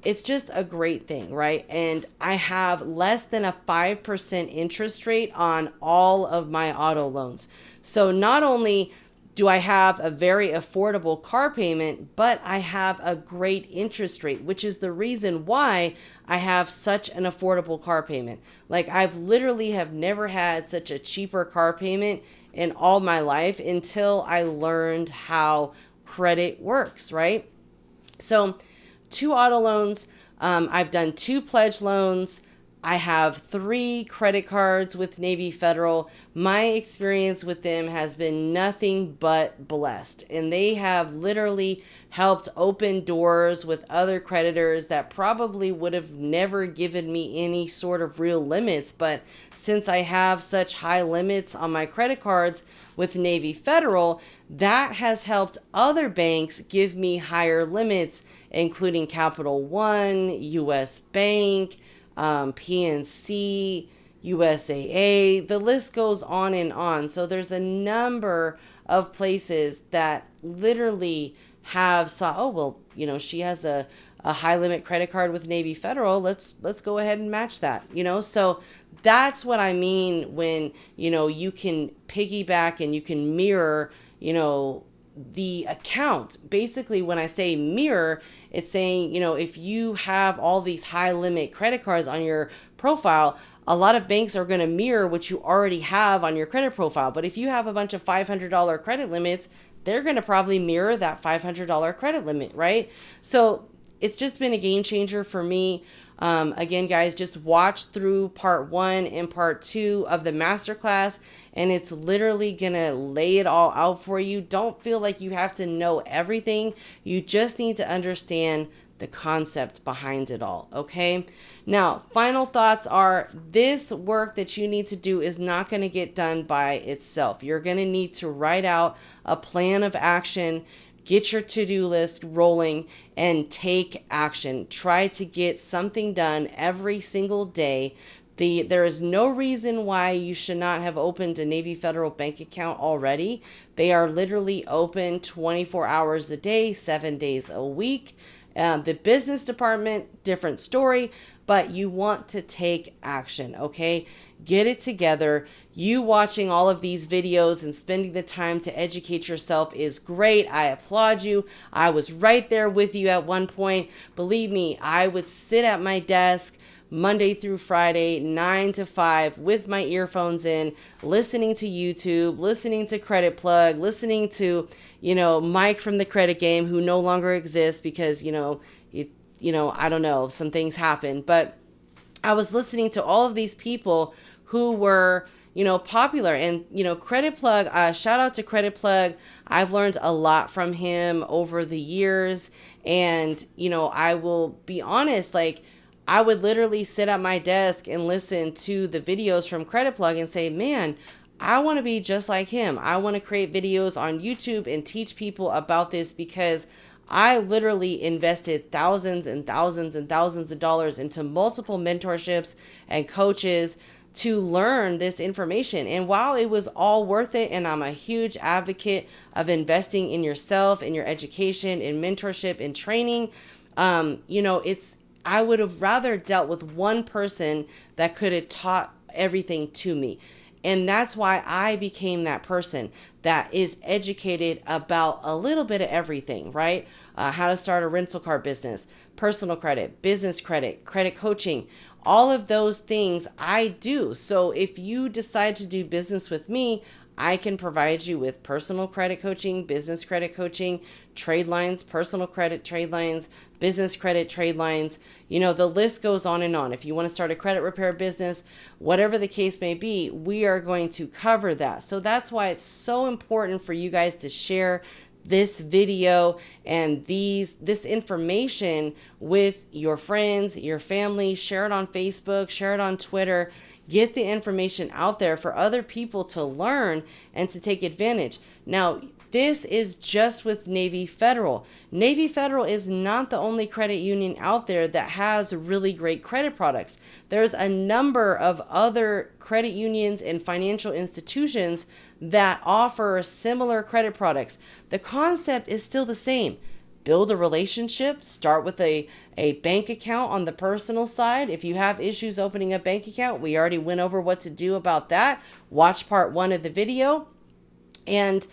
It's just a great thing, right? And I have less than a 5% interest rate on all of my auto loans. So not only do I have a very affordable car payment, but I have a great interest rate, which is the reason why I have such an affordable car payment. Like I've literally have never had such a cheaper car payment in all my life until I learned how credit works, right? So 2 auto loans. I've done 2 pledge loans. I have 3 credit cards with Navy Federal. My experience with them has been nothing but blessed. And they have literally helped open doors with other creditors that probably would have never given me any sort of real limits. But since I have such high limits on my credit cards with Navy Federal, that has helped other banks give me higher limits, including Capital One, US Bank, PNC, USAA. The list goes on and on. So there's a number of places that literally have she has a high limit credit card with Navy Federal. Let's go ahead and match that, So that's what I mean when, you can piggyback and you can mirror, the account. Basically, when I say mirror, it's saying, if you have all these high limit credit cards on your profile, a lot of banks are going to mirror what you already have on your credit profile. But if you have a bunch of $500 credit limits, they're going to probably mirror that $500 credit limit, right? So it's just been a game changer for me. Again, guys, just watch through part 1 and part 2 of the masterclass, and it's literally gonna lay it all out for you. Don't feel like you have to know everything. You just need to understand the concept behind it all, okay? Now, final thoughts are, this work that you need to do is not going to get done by itself. You're going to need to write out a plan of action, get your to-do list rolling, and take action. Try to get something done every single day. There is no reason why you should not have opened a Navy Federal bank account already. They are literally open 24 hours a day, 7 days a week. The business department, different story, but you want to take action, okay? Get it together. You watching all of these videos and spending the time to educate yourself is great. I applaud you. I was right there with you at one point. Believe me, I would sit at my desk Monday through Friday, 9 to 5, with my earphones in, listening to YouTube, listening to Credit Plug, listening to, Mike from the Credit Game, who no longer exists because, I don't know, some things happened. But I was listening to all of these people who were, popular. And, Credit Plug, shout out to Credit Plug. I've learned a lot from him over the years. And, I will be honest, I would literally sit at my desk and listen to the videos from Credit Plug and say, man, I want to be just like him. I want to create videos on YouTube and teach people about this, because I literally invested thousands and thousands and thousands of dollars into multiple mentorships and coaches to learn this information. And while it was all worth it, and I'm a huge advocate of investing in yourself, in your education, in mentorship, in training, I would have rather dealt with one person that could have taught everything to me. And that's why I became that person that is educated about a little bit of everything, right? How to start a rental car business, personal credit, business credit, credit coaching, all of those things I do. So if you decide to do business with me, I can provide you with personal credit coaching, business credit coaching, trade lines, personal credit trade lines, business credit trade lines. The list goes on and on. If you want to start a credit repair business, whatever the case may be, we are going to cover that. So that's why it's so important for you guys to share this video and this information with your friends, your family. Share it on Facebook, share it on Twitter. Get the information out there for other people to learn and to take advantage. Now, this is just with Navy Federal. Navy Federal is not the only credit union out there that has really great credit products. There's a number of other credit unions and financial institutions that offer similar credit products. The concept is still the same. Build a relationship, start with a bank account on the personal side. If you have issues opening a bank account, we already went over what to do about that. Watch part 1 of the video and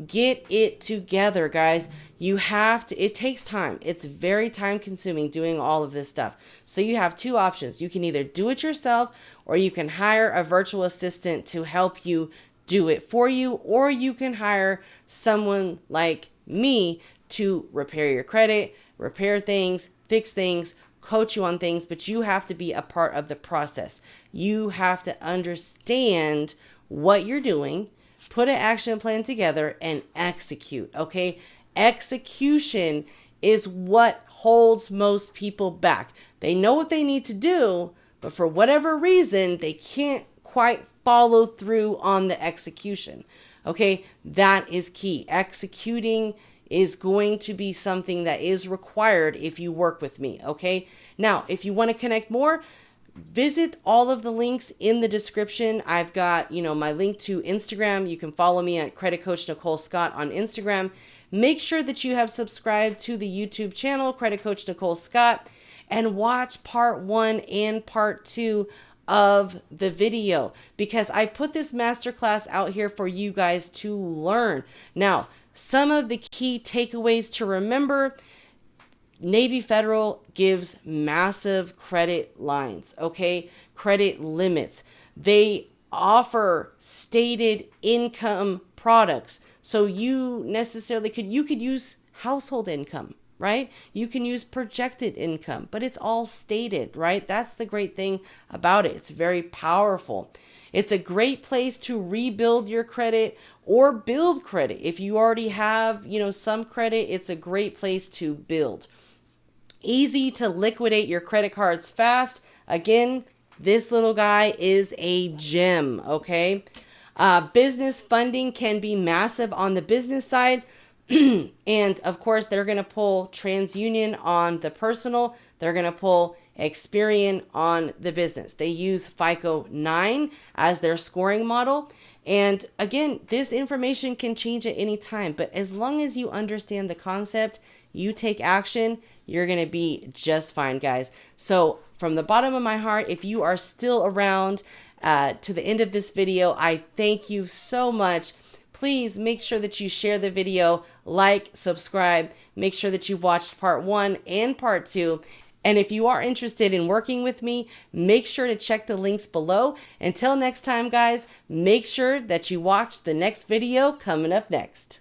get it together, guys. You have to, it takes time. It's very time consuming doing all of this stuff. So you have two options. You can either do it yourself, or you can hire a virtual assistant to help you do it for you, or you can hire someone like me to repair your credit, repair things, fix things, coach you on things, but you have to be a part of the process. You have to understand what you're doing, put an action plan together, and execute, okay? Execution is what holds most people back. They know what they need to do, but for whatever reason, they can't quite follow through on the execution, okay? That is key. Executing is going to be something that is required if you work with me, okay? Now, if you want to connect more, visit all of the links in the description. I've got, my link to Instagram. You can follow me at Credit Coach Nicole Scott on Instagram. Make sure that you have subscribed to the YouTube channel, Credit Coach Nicole Scott, and watch part 1 and part 2 of the video, because I put this masterclass out here for you guys to learn. Now, some of the key takeaways to remember: Navy Federal gives massive credit lines, okay? Credit limits. They offer stated income products. So you could use household income, right? You can use projected income, but it's all stated, right? That's the great thing about it. It's very powerful. It's a great place to rebuild your credit or build credit. If you already have, some credit, it's a great place to build. Easy to liquidate your credit cards fast. Again, this little guy is a gem, okay? Business funding can be massive on the business side. And of course, they're going to pull TransUnion on the personal. They're going to pull Experian on the business. They use FICO 9 as their scoring model. And again, this information can change at any time. But as long as you understand the concept, you take action, you're going to be just fine, guys. So from the bottom of my heart, if you are still around to the end of this video, I thank you so much. Please make sure that you share the video, like, subscribe, make sure that you've watched part 1 and part 2. And if you are interested in working with me, make sure to check the links below. Until next time, guys, make sure that you watch the next video coming up next.